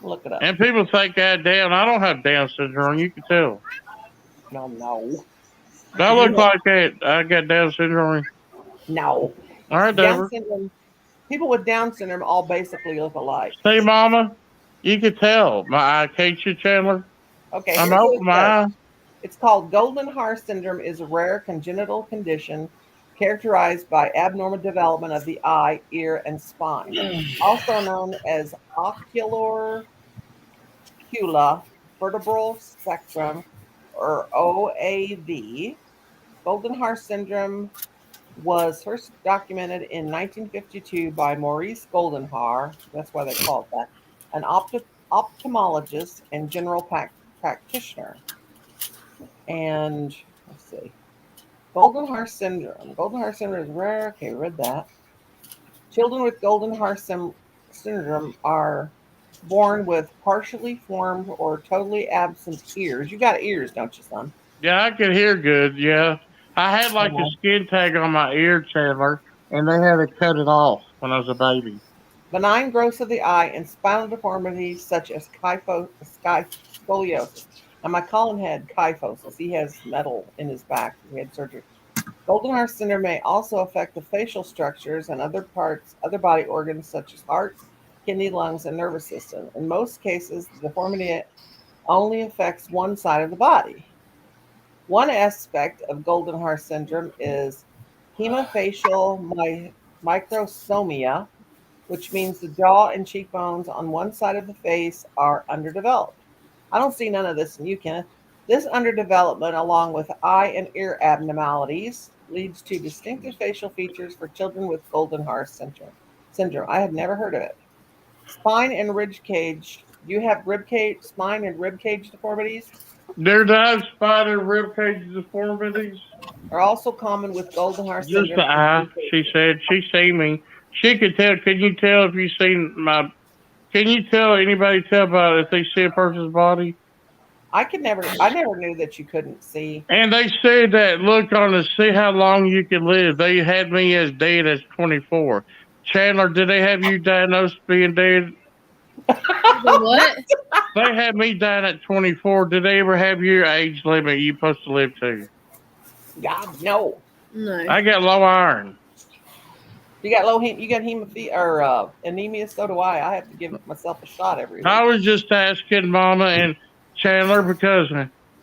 Look it up. And people think I had Down. I don't have Down syndrome. You can tell. No. I look like that. I got Down syndrome. No. All right, Deborah. Down syndrome. People with Down syndrome all basically look alike. See, Mama, you can tell. My eye can't you, Chandler? Okay. I'm open my eye. It's called Golden Hair Syndrome. Is a rare congenital condition characterized by abnormal development of the eye, ear, and spine, also known as ocular vertebral spectrum, or OAV. Goldenhar syndrome was first documented in 1952 by Maurice Goldenhar. That's why they call it that, an ophthalmologist and general practitioner. And let's see, Goldenhar syndrome. Goldenhar syndrome is rare. Okay, read that. Children with Goldenhar syndrome are born with partially formed or totally absent ears. You got ears, don't you, son? Yeah, I could hear good. Yeah, I had like a Uh, skin tag on my ear, Chandler, and they had to cut it off when I was a baby. Benign growths of the eye and spinal deformities such as scoliosis. And my Colin had kyphosis. He has metal in his back. He had surgery. Goldenhar syndrome may also affect the facial structures and other body organs such as heart, kidney, lungs, and nervous system. In most cases, the deformity only affects one side of the body. One aspect of Goldenhar syndrome is hemifacial microsomia, which means the jaw and cheekbones on one side of the face are underdeveloped. I don't see none of this in you, Kenneth. This underdevelopment, along with eye and ear abnormalities, leads to distinctive facial features for children with Goldenhar syndrome. I had never heard of it. Spine and rib cage. Do you have spine and rib cage deformities? There does spider rib cage deformities. Are also common with Goldenhar Just the syndrome in eye, some she cases. said. She seen me. She could tell. Can you tell if you seen my? Can you tell anybody tell about if they see a person's body? I never knew that you couldn't see. And they said that look on to see how long you can live. They had me as dead as 24. Chandler, did they have you diagnosed being dead? The what? They had me dying at 24. Did they ever have your age limit you supposed to live to? God, no. No. I got low iron. You got you got hemophilia or anemia. So do I. I have to give myself a shot every I week. was just asking Mama and Chandler because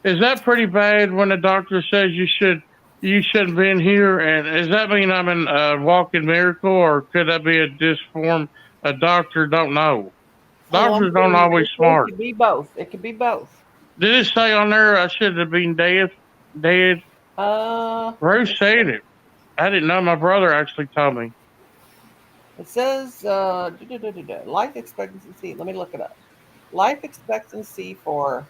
is that pretty bad when the doctor says you shouldn't be in here? And does that mean I'm in a walking miracle, or could I be a disform? A doctor don't know. Oh, I'm Doctors don't always It smart. could be both. It could be both. Did it say on there I should have been dead? Dead? Bruce Let's see. said it. I didn't know. My brother actually told me. It says life expectancy. Let me look it up. Life expectancy for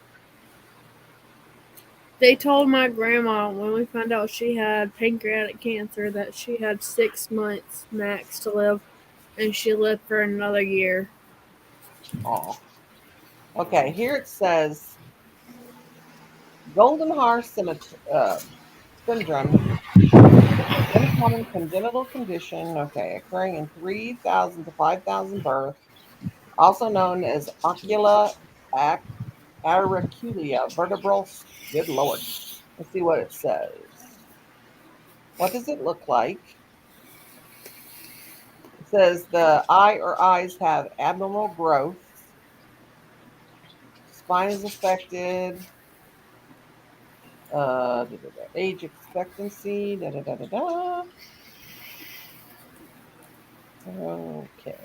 They told my grandma when we found out she had pancreatic cancer that she had 6 months max to live, and she lived for another year. oh, okay. Here it says Goldenhar syndrome, uncommon congenital condition. Okay, occurring in 3,000 to 5,000 births, also known as ocula auriculia vertebral. Good lord. Let's see what it says. What does it look like? It says the eye or eyes have abnormal growth. Spine is affected. Age expectancy. Da, da, da, da, da. Okay.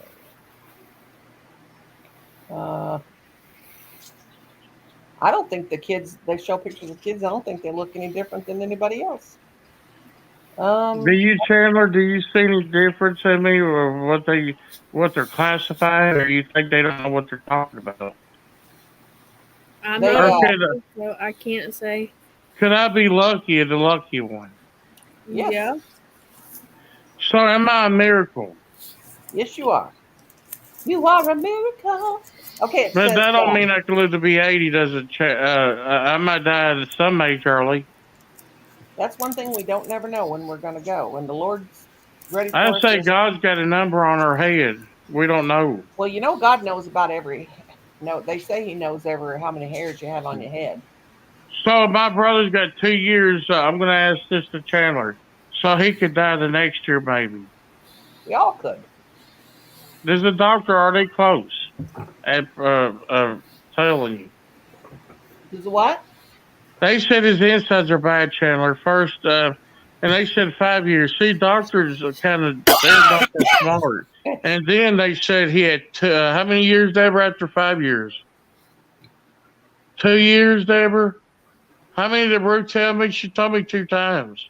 I don't think the kids, they show pictures of kids, I don't think they look any different than anybody else. Do you, Chandler? Do you see any difference in me, or what they're classifying, or you think they don't know what they're talking about? I'm They, not Or a uh, doctor, so I can't say. could I be lucky, the lucky one? yes, Yeah. So am I a miracle? yes, you are. You are a miracle. Okay, it But says, that don't mean I can live to be 80. Does it? I might die at some age early. that's one thing we don't never know when we're going to go. When the Lord's ready I for us, say God's got a number on our head. We don't know. well, you know, God knows about every, no, they say he knows how many hairs you have on your head. So my brother's got 2 years. I'm going to ask this to Chandler. So he could die the next year, maybe. We all could. Does the doctor, are they close at telling you? Is what? They said his insides are bad, Chandler. First, and they said 5 years. See, doctors are they're not that smart. And then they said he had how many years, Deborah, after 5 years? 2 years, Deborah? How many did Ruth tell me? She told me 2 times.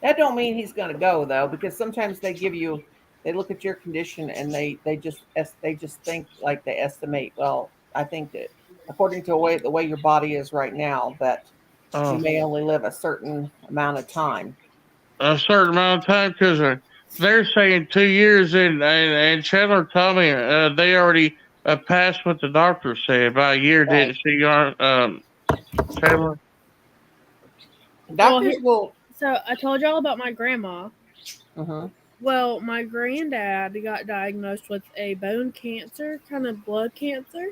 That don't mean he's going to go though, because sometimes they look at your condition and they just think like they estimate. Well, I think that according to the way your body is right now, that you Oh, may only live a certain amount of time. a certain amount of time because they're saying 2 years, and Chandler told me they already passed what the doctor said. About a year, Right. didn't she, Chandler? Well, Doctors will. so I told y'all about my grandma. Mhm. Well, my granddad got diagnosed with a bone cancer, kind of blood cancer.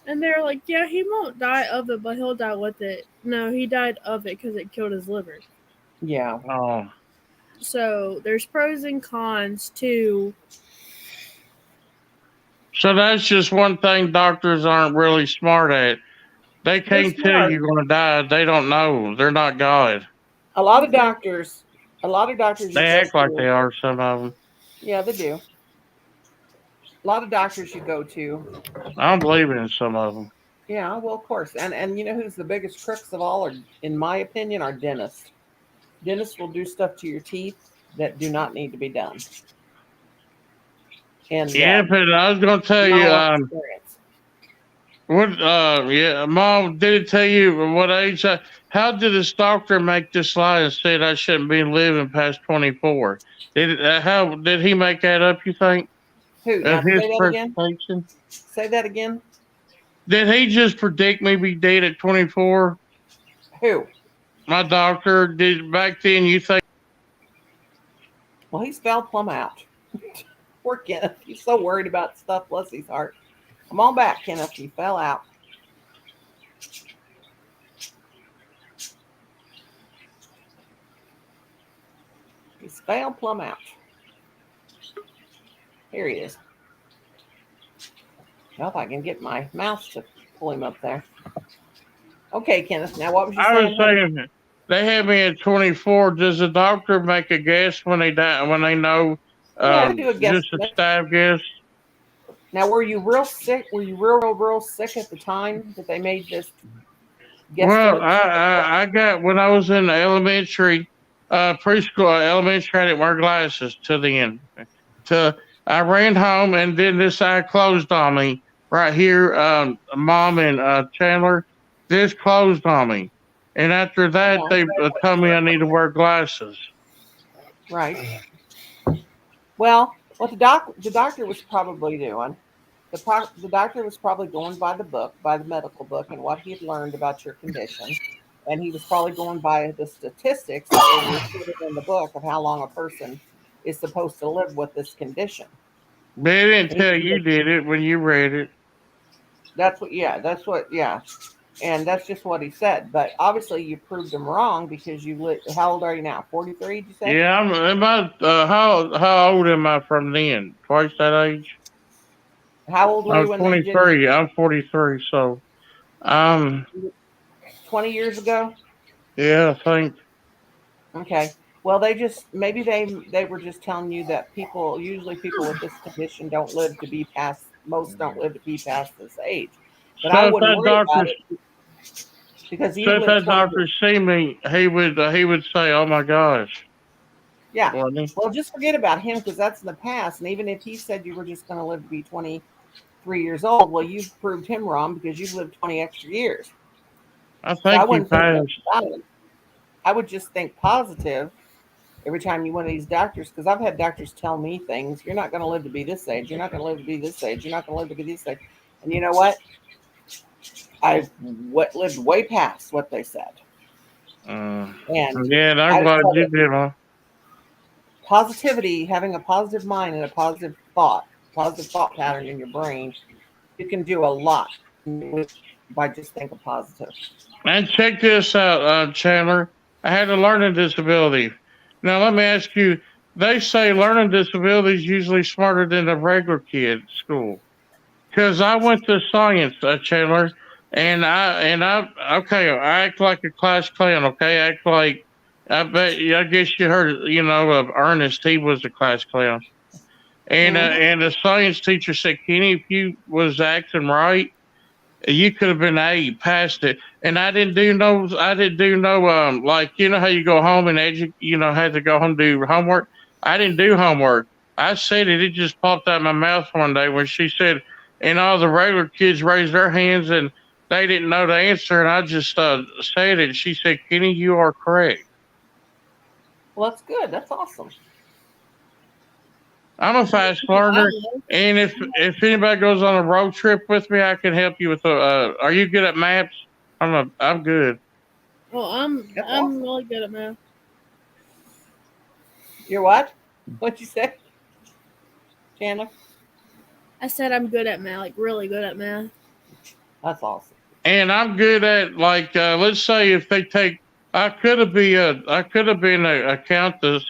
And they're like, yeah, he won't die of it, but he'll die with it. No, he died of it because it killed his liver. Yeah. Oh, So there's pros and cons to. so that's just one thing doctors aren't really smart at. They They're can't tell smart. you're going to die. They don't know. They're not God. A lot of Exactly. doctors. A lot of doctors you They go act like they to. are. Some of them. Yeah, they do. A lot of doctors you go to. I don't believe in some of them. Yeah, well, of course. And you know who's the biggest crooks of all, or in my opinion, are dentists. Dentists will do stuff to your teeth that do not need to be done. And Yeah, but I was going to tell my you. own experience. What? Yeah, Mom, did it tell you what age? How did this doctor make this lie and said I shouldn't be living past 24? How did he make that up? You think Who? of Now his say that again. presentation? Say that again. Did he just predict me be dead at 24? Who? My doctor did back then. You think? Well, he's fell plumb out. Poor Kenneth. He's so worried about stuff. Bless his heart. Come on back, Kenneth. He fell out. He's fell plumb out. Here he is. Well, if I can get my mouse to pull him up there. Okay, Kenneth. Now, what was you I was saying, honey? saying they had me at 24. Does the doctor make a guess when they die? When they know? Yeah, they do a guess. Just a stab guess. Now, were you real sick? Were you real sick at the time that they made this Well, guesstimate? I got when I was in elementary, preschool, elementary. I didn't wear glasses to the end. To I ran home and then this eye closed on me right here. Mom and Chandler, this closed on me, and after that Yeah, they told me I need to wear glasses. right. Well, what the doctor was probably doing, the doctor was probably going by the book, by the medical book, and what he had learned about your condition, and he was probably going by the statistics that were recorded in the book of how long a person is supposed to live with this condition. They didn't And tell you did it when you read it. yeah, and that's just what he said. But obviously, you proved him wrong because you lit. How old are you now? 43? Did you say? Yeah, I'm about how old am I from then? Twice that age. How old were I'm you when they did 23. I'm 43. So um, 20 years ago? yeah, I think. Okay. Well, they were just telling you that usually people with this condition don't live to be past most don't live to be past this age. But I So if wouldn't that worry doctor about it because So you if lived that 20 doctor years. see me, he would say, "Oh my gosh," Yeah. wouldn't he? Well, just forget about him because that's in the past. And even if he said you were just going to live to be 23 years old, well, you've proved him wrong because you've lived 20 extra years. I So I think he wouldn't think much passed. about it. I would just think positive every time you went to these doctors because I've had doctors tell me things. You're not going to live to be this age. You're not going to live to be this age. You're not going to live to be this age. And you know what? I've lived way past what they said. Uh, And yeah, and I'm I glad tell you you, did, huh? positivity, having a positive mind and a positive thought pattern in your brain, you can do a lot by just thinking positive. And check this out, Chandler. I had a learning disability. Now let me ask you. They say learning disabilities usually smarter than a regular kid at school. Because I went to science, Chandler, and I okay, I act like a class clown. Okay, I act like I guess you heard, of Ernest. He was a class clown. Mhm. And the science teacher said, Kenny, if you was acting right, you could have been A, passed it. And I didn't do no, like, how you go home and had to go home do homework. I didn't do homework. I said it just popped out my mouth one day when she said, and all the regular kids raised their hands and they didn't know the answer. And I just said it. She said, Kenny, you are correct. Well, that's good. That's awesome. I'm a fast I learner. was. And if anybody goes on a road trip with me, I can help you with are you good at maps? I'm good. Well, That's I'm awesome. really good at math. You're what? What'd you say, Chandler? I said I'm good at math, like really good at math. That's awesome. And I'm good at like let's say if they take I could have been a countess.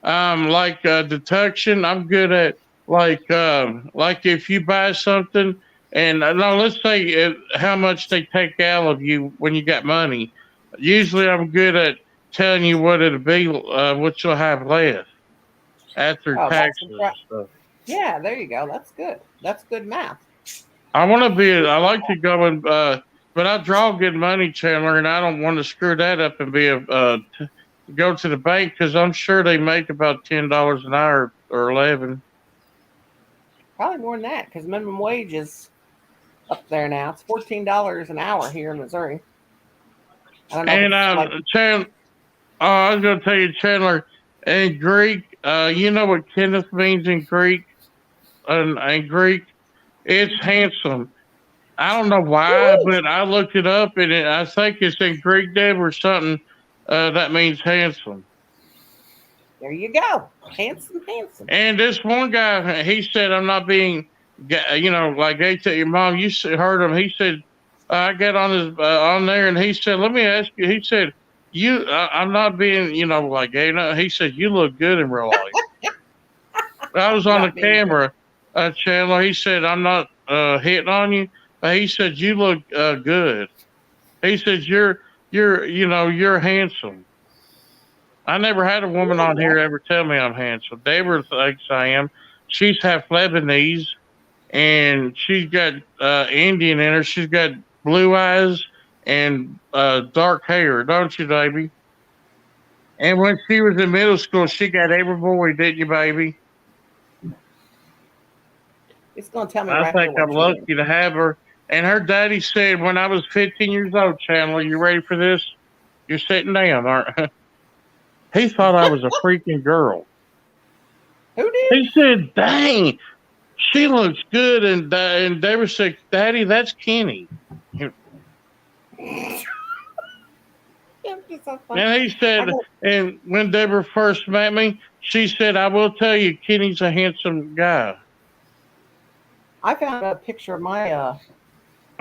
Like detection, I'm good at like if you buy something and no, let's say how much they take out of you when you got money. Usually, I'm good at telling you what it'll be, what you'll have left after Oh, taxes that's and stuff. yeah. There you go. That's good. That's good math. I want to be. I like to go and, but I draw good money, Chandler, and I don't want to screw that up and be go to the bank because I'm sure they make about $10 an hour or 11. Probably more than that because minimum wage is up there now. It's $14 an hour here in Missouri. I don't know if And it's like I was going to tell you, Chandler, in Greek, you know what Kenneth means in Greek? In Greek, it's handsome. I don't know why, woo, but I looked it up and I think it's in Greek, Deb, or something that means handsome. there you go. Handsome, handsome. And this one guy, he said, I'm not being, like they tell your mom, heard him. He said, I got on on there and he said, let me ask you, he said, I'm not being, like gay. No. He said, you look good in real life. I was on the Not being camera, Chandler. He said, I'm not hitting on you. He said, you look good. He said, you're handsome. I never had a woman yeah, on here ever tell me I'm handsome. Deborah thinks I am. She's half Lebanese and she's got Indian in her. She's got blue eyes and dark hair, don't you, baby? And when she was in middle school, she got every boy, didn't you, baby? it's gonna tell me I right here think I'm what you lucky to have her. And her daddy said when I was 15 years old, Chandler, you ready for this? You're sitting down, aren't He thought I was a freaking girl. who did? He said, dang, she looks good. And Deborah said, Daddy, that's Kenny. Yeah, it's so funny. And he I said, got, and when Deborah first met me, she said, I will tell you, Kenny's a handsome guy. I found a picture of my. I'll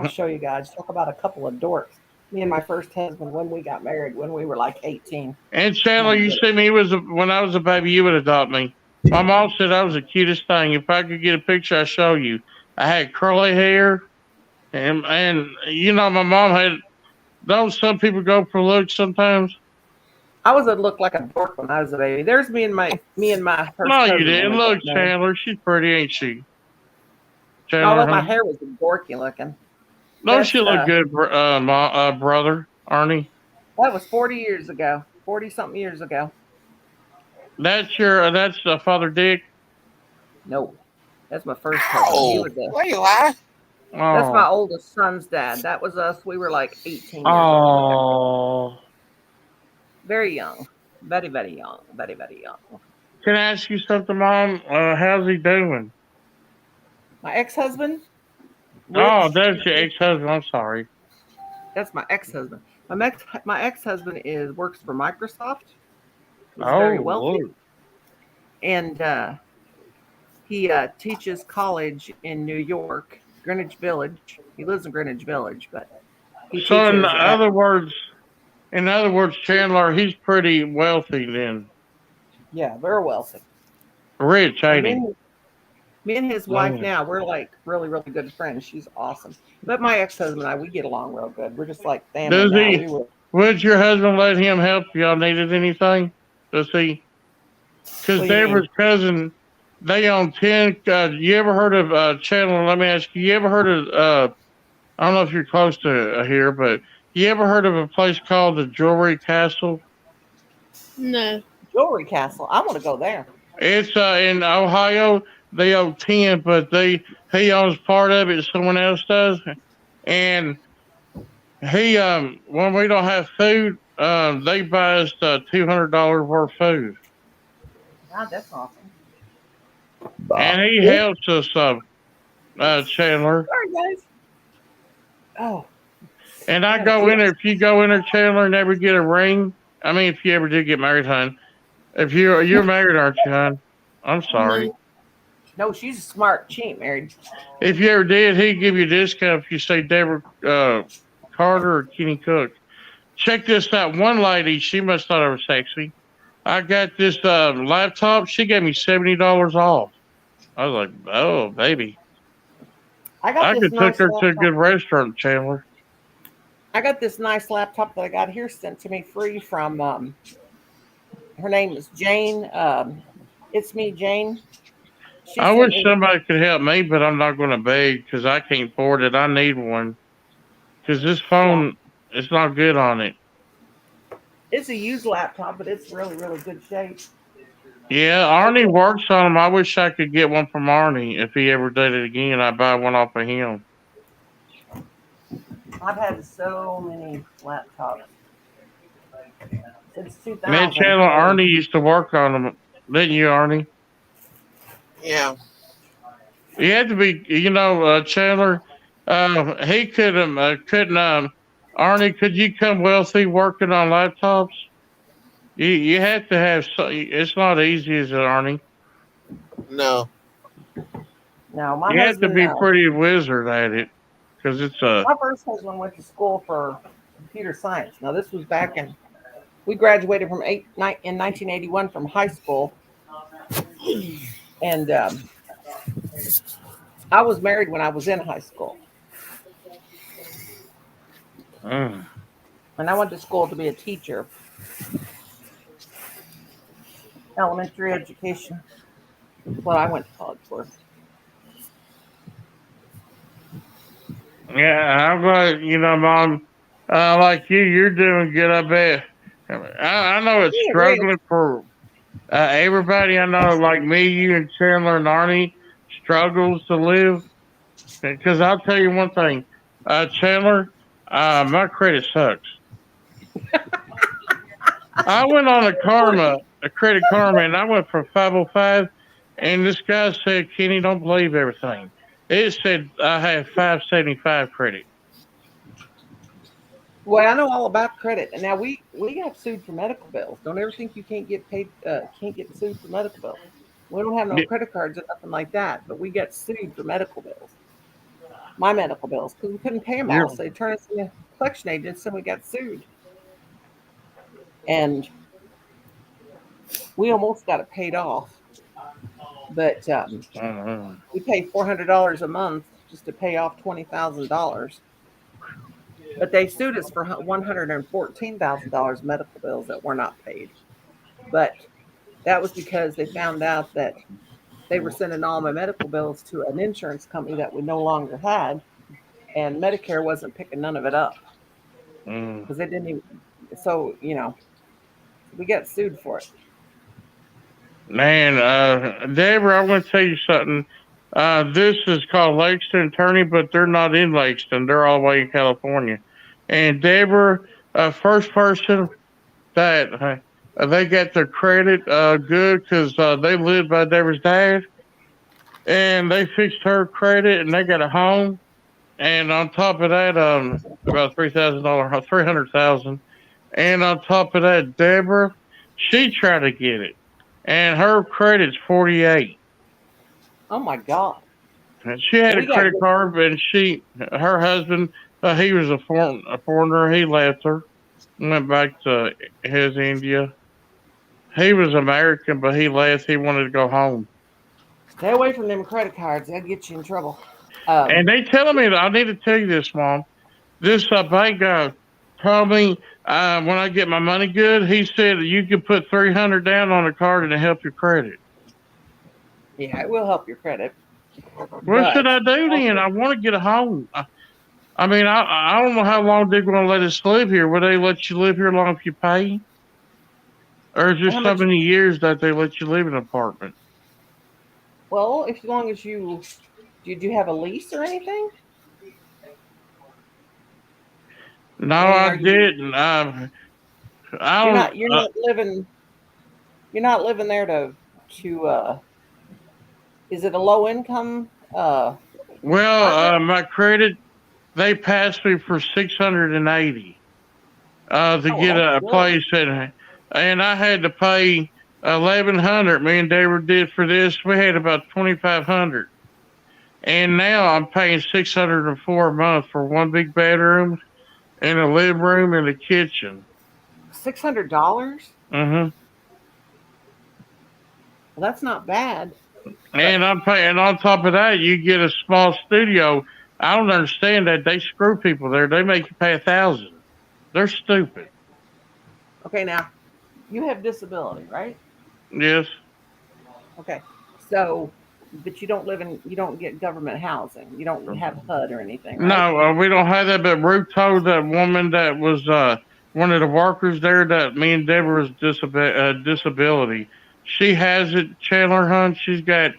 show you guys. Talk about a couple of dorks. Me and my first husband when we got married when we were like 18. And Chandler, My you goodness. said me when I was a baby, you would adopt me. My mom said I was the cutest thing. If I could get a picture, I'd show you. I had curly hair, and my mom had. Don't some people go for looks sometimes? I was a look like a dork when I was a baby. There's me and my first No, you husband when didn't. we got Look, married. Chandler, she's pretty, ain't she? No, Chandler, but my huh? hair was dorky looking. Don't she That's look good, brother Arnie? that was 40 years ago. 40 something years ago. That's Father Dick. No, that's my first husband. He Oh, was a why you lie? That's my Oh, oldest son's dad. That was us. We were like 18 years old together. oh. Very young. Very, very young. Very, very young. Can I ask you something, Mom? How's he doing? My ex-husband, Oh, Rich. that's your ex-husband. I'm sorry. That's my ex-husband. My ex-husband is works for Microsoft. He's very Oh, wealthy, Lord. and he teaches college in New York, Greenwich Village. He lives in Greenwich Village, but he So teaches at in other words, Chandler, he's pretty wealthy then. yeah, very wealthy. Rich, And ain't he? me and his wife Man. now, we're like really, really good friends. She's awesome. But my ex-husband and I, we get along real good. We're just like family Does now. he We were. would your husband let him help if y'all needed anything? Does he? Because What do you Deborah's mean? cousin, they own 10. You ever heard of Chandler? Let me ask you. You ever heard of? I don't know if you're close to here, but you ever heard of a place called the Jewelry Castle? No. Jewelry Castle. I want to go there. It's in Ohio. They own 10, but he owns part of it. Someone else does, and he when we don't have food, they buy us $200 worth of food, God, that's awesome. and he Yeah. helps us. Chandler. Sorry, guys. Oh, And I I gotta go quit. in there. If you go in there, Chandler, and never get a ring. I mean, if you ever did get married, hon. If you're married, aren't you, hon? I'm sorry. No. No, she's smart. She ain't married. If you ever did, he'd give you a discount if you say Deborah Carter or Kenny Cook. Check this out. One lady, she must thought I was sexy. I got this laptop. She gave me $70 off. I was like, oh, baby. I got I this could take nice her to a laptop. good restaurant, Chandler. I got this nice laptop that I got here sent to me free from. Her name is Jane. It's me, Jane. She I sent wish me. somebody could help me, but I'm not going to beg because I can't afford it. I need one because this Yeah, phone is not good on it. it's a used laptop, but it's really, really good shape. Yeah, Arnie works on them. I wish I could get one from Arnie. If he ever did it again, I'd buy one off of him. I've had so many laptops since Man, 2000. Chandler, Arnie used to work on them, didn't you, Arnie? Yeah. You had to be, Chandler. He couldn't. Arnie, could you come wealthy working on laptops? You have to have. It's not easy, is it, Arnie? No. No, my You have to husband. be No, pretty wizard at it, because it's a. my first husband went to school for computer science. Now this was back in. We graduated in 1981 from high school, and I was married when I was in high school, Mm. and I went to school to be a teacher, elementary education. That's what I went to college for. Yeah, I'm glad, Mom. Like you're doing good. I bet. I know it's Yeah, it is. struggling for everybody. I know, like me, you, and Chandler and Arnie struggles to live. Because I'll tell you one thing, Chandler, my credit sucks. I went on a credit karma, and I went for 505, and this guy said, Kenny, don't believe everything. It said I had 575 credit. Well, I know all about credit, and now we got sued for medical bills. Don't ever think you can't get paid, can't get sued for medical bills. We don't have no Yeah, credit cards or nothing like that, but we get sued for medical bills. My medical bills, because we couldn't pay them all, you're, so they turned us into collection agents, and we got sued. And we almost got it paid off, but uh, we pay $400 a month just to pay off $20,000. But they sued us for $114,000 medical bills that were not paid. But that was because they found out that they were sending all my medical bills to an insurance company that we no longer had, and Medicare wasn't picking none of it up mm. because they didn't even. So we got sued for it. Man, Deborah, I want to tell you something. This is called Lexington Attorney, but they're not in Lexington. They're all the way in California. And Deborah, first person that they got their credit good because they lived by Deborah's dad, and they fixed her credit, and they got a home. And on top of that, about $3,000, 300,000. And on top of that, Deborah, she tried to get it, and her credit's 48. Oh my God. And she had a We got credit card, and her husband, he was a foreigner. He left her, went back to his India. He was American, but he left. He wanted to go home. Stay away from them credit cards. They'll get you in trouble. And they telling me that I need to tell you this, Mom. This bank guy told me when I get my money good, he said you could put 300 down on a card and it'll help your credit. Yeah, it will help your credit. What But should I do then? I want to get a home. I mean, I don't know how long they're going to let us live here. Will they let you live here long if you pay? Or is there how so much? many years that they let you live in an apartment? Well, if as long as you do you have a lease or anything? No, I mean, I are you didn't. I don't. you're not living there to is it a low income Well, apartment? my credit, they passed me for 680 to Oh, well, get that's a good. place, and I had to pay 1100. Me and David did for this. We had about 2500, and now I'm paying 604 a month for one big bedroom and a living room and a kitchen. $600. Hmm. Well, that's not bad. But And I'm paying on top of that, you get a small studio. I don't understand that they screw people there. They make you pay 1,000. They're stupid. okay, now you have disability, right? Yes. Okay, so but you don't get government housing. You don't have HUD or anything, right? No, we don't have that. But Ruth told that woman that was one of the workers there that me and Deborah's disability. She has it, Chandler Hunt. She's got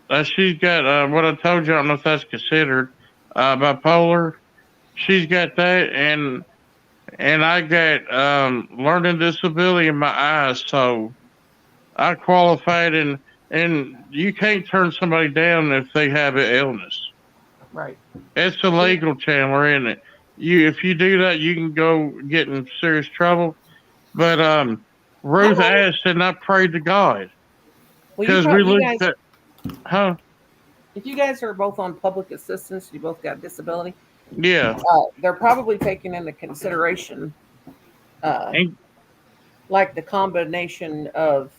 what I told you. I don't know if that's considered bipolar. She's got that, and I got learning disability in my eyes, so I qualified, and you can't turn somebody down if they have an illness. Right. It's Yeah. illegal, Chandler, isn't it? If you do that, you can go get in serious trouble. But How Ruth long? asked, and I prayed to God Well, because we you looked guys, at, huh? if you guys are both on public assistance, you both got disability. Yeah, They're probably taking into consideration uh, and like the combination of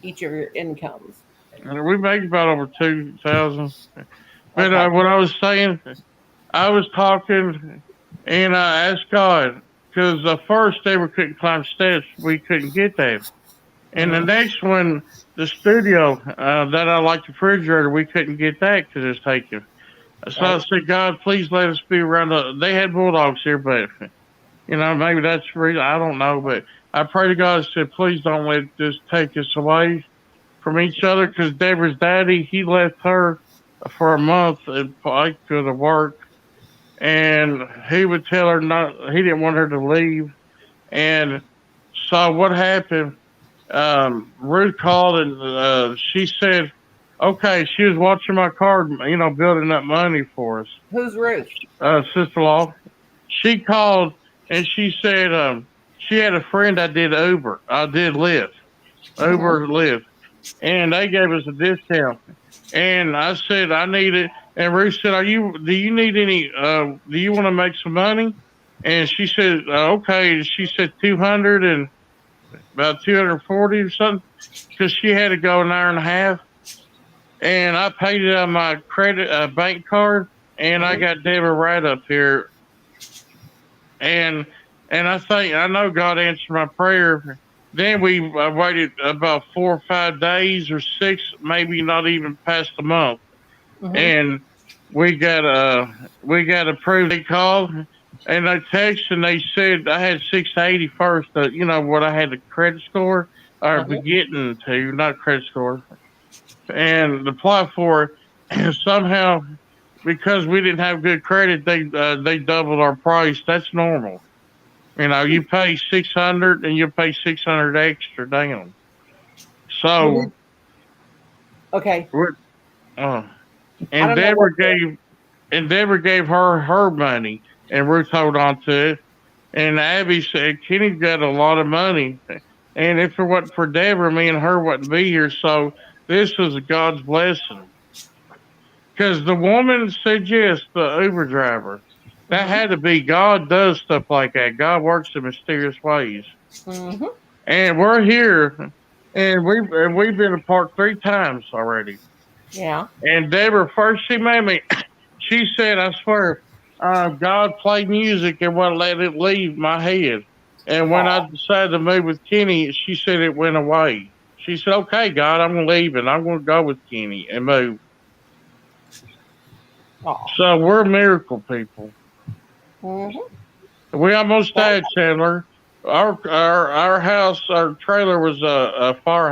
each of your incomes. we make about over 2,000. But Okay. what I was saying, I was talking, and I asked God because the first day we couldn't climb steps, we couldn't get there. And the Hmm. next one, the studio that I like the refrigerator, we couldn't get that because it's taken. So I Right. said, God, please let us be around they had bulldogs here, but maybe that's the reason. I don't know, but I pray to God. I said, please don't let this take us away from each other because Deborah's daddy, he left her for a month and I go to work, and he would tell her not. He didn't want her to leave, and so what happened? Ruth called and she said, "Okay." She was watching my card, building up money for us. Who's Ruth? Sister-in-law. She called and she said, she had a friend I did Uber. I did Lyft, Hmm. Uber Lyft, and they gave us a discount. And I said I need it. And Ruth said, Do you need any? Do you want to make some money?" And she said, "Okay." She said 200 and about 240 or something because she had to go an hour and a half. And I paid it on my credit bank card, and I Hmm. got Deborah right up here. And I know God answered my prayer. Then we waited about 4 or 5 days or six, maybe not even past a month, Hmm. and we got approved. They called and they texted and they said I had 680 first. What I had the credit score or Uh-huh. beginning to, not credit score, and apply for it. And somehow, because we didn't have good credit, they doubled our price. That's normal. You pay 600 and you pay 600 extra down. Well, So, okay. we're, uh, I and don't know what Deborah gave her money, and Ruth held on to it. And Abby said Kenny's got a lot of money, and if it wasn't for Deborah, me and her wouldn't be here. So this was God's blessing. Because the woman said yes, the Uber driver. That the. had to be God does stuff like that. God works in mysterious ways. Hmm. And we're here, and we've been apart 3 times already. Yeah. And Deborah, first she made me. She said, "I swear, God played music and wouldn't let it leave my head. And when I decided to move with Kenny, she said it went away. She said, "Okay, God, I'm gonna leave and I'm gonna go with Kenny and move." Oh. So we're miracle people. Mm-hmm. We almost died, Chandler. Our house, our trailer was a fire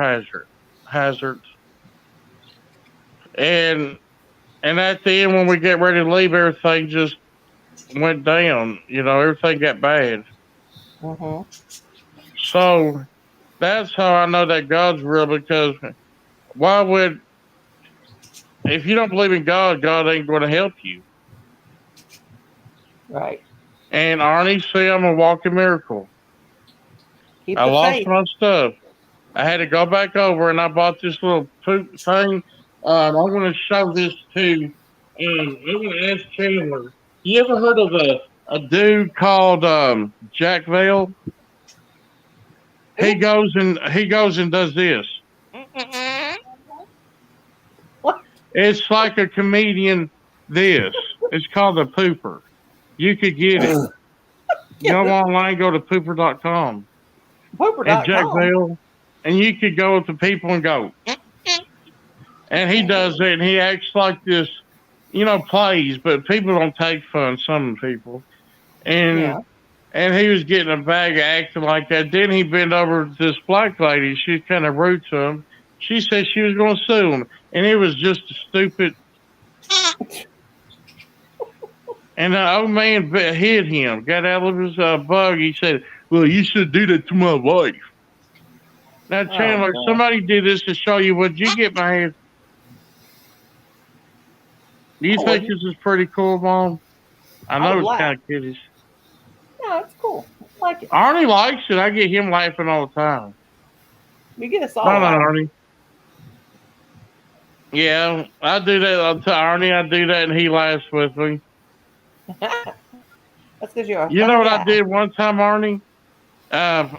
hazard, and at the end when we get ready to leave, everything just went down. Everything got bad. Mm-hmm. So that's how I know that God's real, because why would, if you don't believe in God, God ain't going to help you. Right. And Arnie, see, I'm a walking miracle. Keep I the lost faith. my stuff. I had to go back over and I bought this little poop thing. I'm going to show this to. I'm going to ask Chandler. You ever heard of a dude called Jack Vale? He goes and does this. What? It's like a comedian. This. It's called a pooper. You could get it. Yeah, Go online, go to pooper.com and Jack Pooper.com. Vale, and you could go with the people and go. And he does it, and he acts like this, plays, but people don't take fun, some people. Yeah. And he was getting a bag of acting like that. Then he bent over to this black lady. She's kind of rude to him. She said she was going to sue him, and it was just a stupid. And the old man hit him, got out of his bug. He said, "Well, you should do that to my wife." Now, Oh Chandler, God. somebody did this to show you what you get, my hand. Do you I think wouldn't. this is pretty cool, Mom? I I know would it's laugh. kind of kiddish. Yeah, it's cool. I like it. Arnie likes it. I get him laughing all the time. You get us No, all no, laughing. Arnie. Yeah, I do that to Arnie. I do that, and he laughs with me. That's because you're a You know funny what I guy. did one time, Arnie? Uh,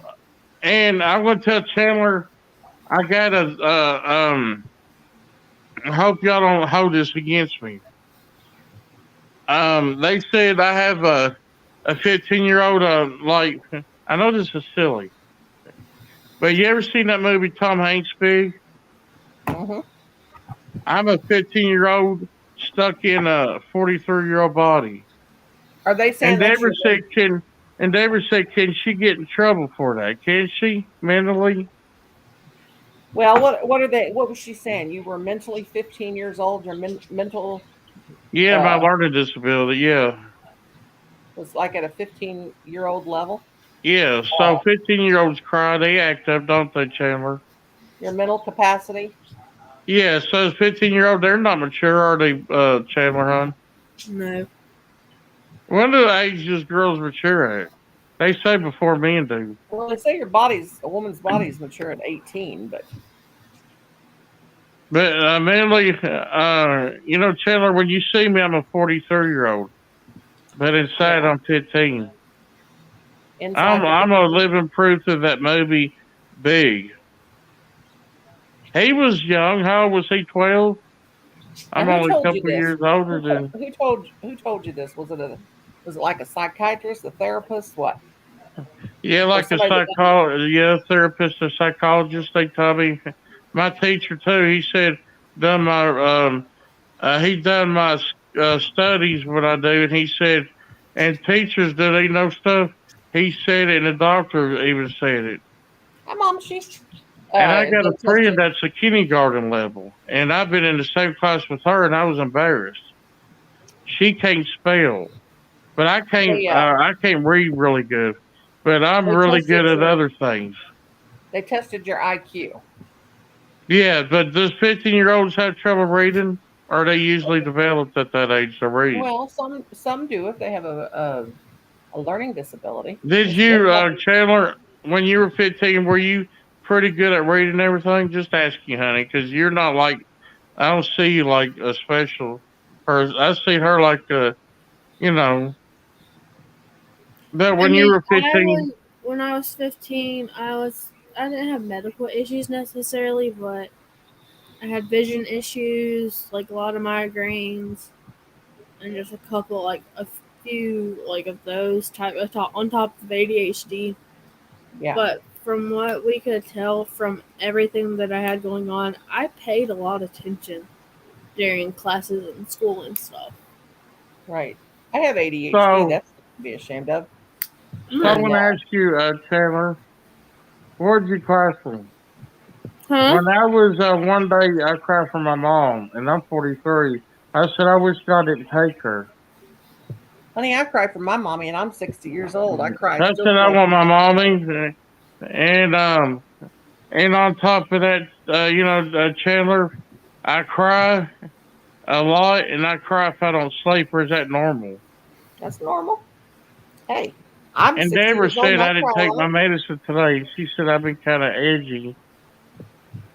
and I'm going to tell Chandler, I got a. I hope y'all don't hold this against me. They said I have a 15-year-old. Like, I know this is silly, but you ever seen that movie Tom Hanks Big? Mm-hmm. I'm a 15-year-old stuck in a 43-year-old body. Are they And saying they that's ever your said, can she get in trouble for that? Can she mentally? Well, what are they? What was she saying? You were mentally 15 years old. Your mental Yeah, my uh, learning disability. Yeah, was like at a 15-year-old level. yeah. So 15-year-olds cry, they act up, don't they, Chandler? Your mental capacity. Yeah. So 15-year-old, they're not mature, are they, Chandler? Hon? No. When do ages girls mature at? They say before men do. Well, they say a woman's body is mature at 18, but But mentally, Chandler, when you see me, I'm a 43-year-old, but inside yeah, I'm 15. I'm inside you're I'm a 15. living proof of that movie, Big. He was young. How old was he? 12. Now, I'm who only a told you couple this? years older than. Who told you this? Was it like a psychiatrist, a therapist, what, Yeah, or like a somebody that doesn't? therapist, a psychologist. They told me. My teacher too. He said done my he done my studies what I do, and he said, and teachers do they know stuff? He said it, and the doctor even said it. Hi, mom. She And I got they a friend tested. that's a kindergarten level, and I've been in the same class with her, and I was embarrassed. She can't spell, but They I can't read really good, but I'm they really good tested at your other things. IQ. Yeah, but does 15-year-olds have trouble reading? Or are they usually developed at that age to read? Well, some do if they have a learning disability. Did There's you, nothing. Chandler, when you were 15, were you pretty good at reading everything? Just ask you, honey, because you're not like, I don't see you like a special person. I see her like you know, that I when you mean, were 15, when I was 15, I didn't have medical issues necessarily, but I had vision issues, like a lot of migraines, and just a couple, like few like of those type of on top of ADHD. Yeah. But from what we could tell from everything that I had going on, I paid a lot of attention during classes in school and stuff. Right. I have ADHD. So, That's something to be ashamed of. so I And want to ask you, Chandler, where'd you cry from? Huh? When I was one day, I cried for my mom, and I'm 43. I said I wish God didn't take her. honey, I cry for my mommy, and I'm 60 years old. I cry, I still said I cry. want my mommy, and and on top of that, Chandler, I cry a lot, and I cry if I don't sleep. Or is that normal? That's normal. Hey, I'm And 60 Deborah years old, said and I I cry didn't a take lot. my medicine today. She said I've been kind of edgy.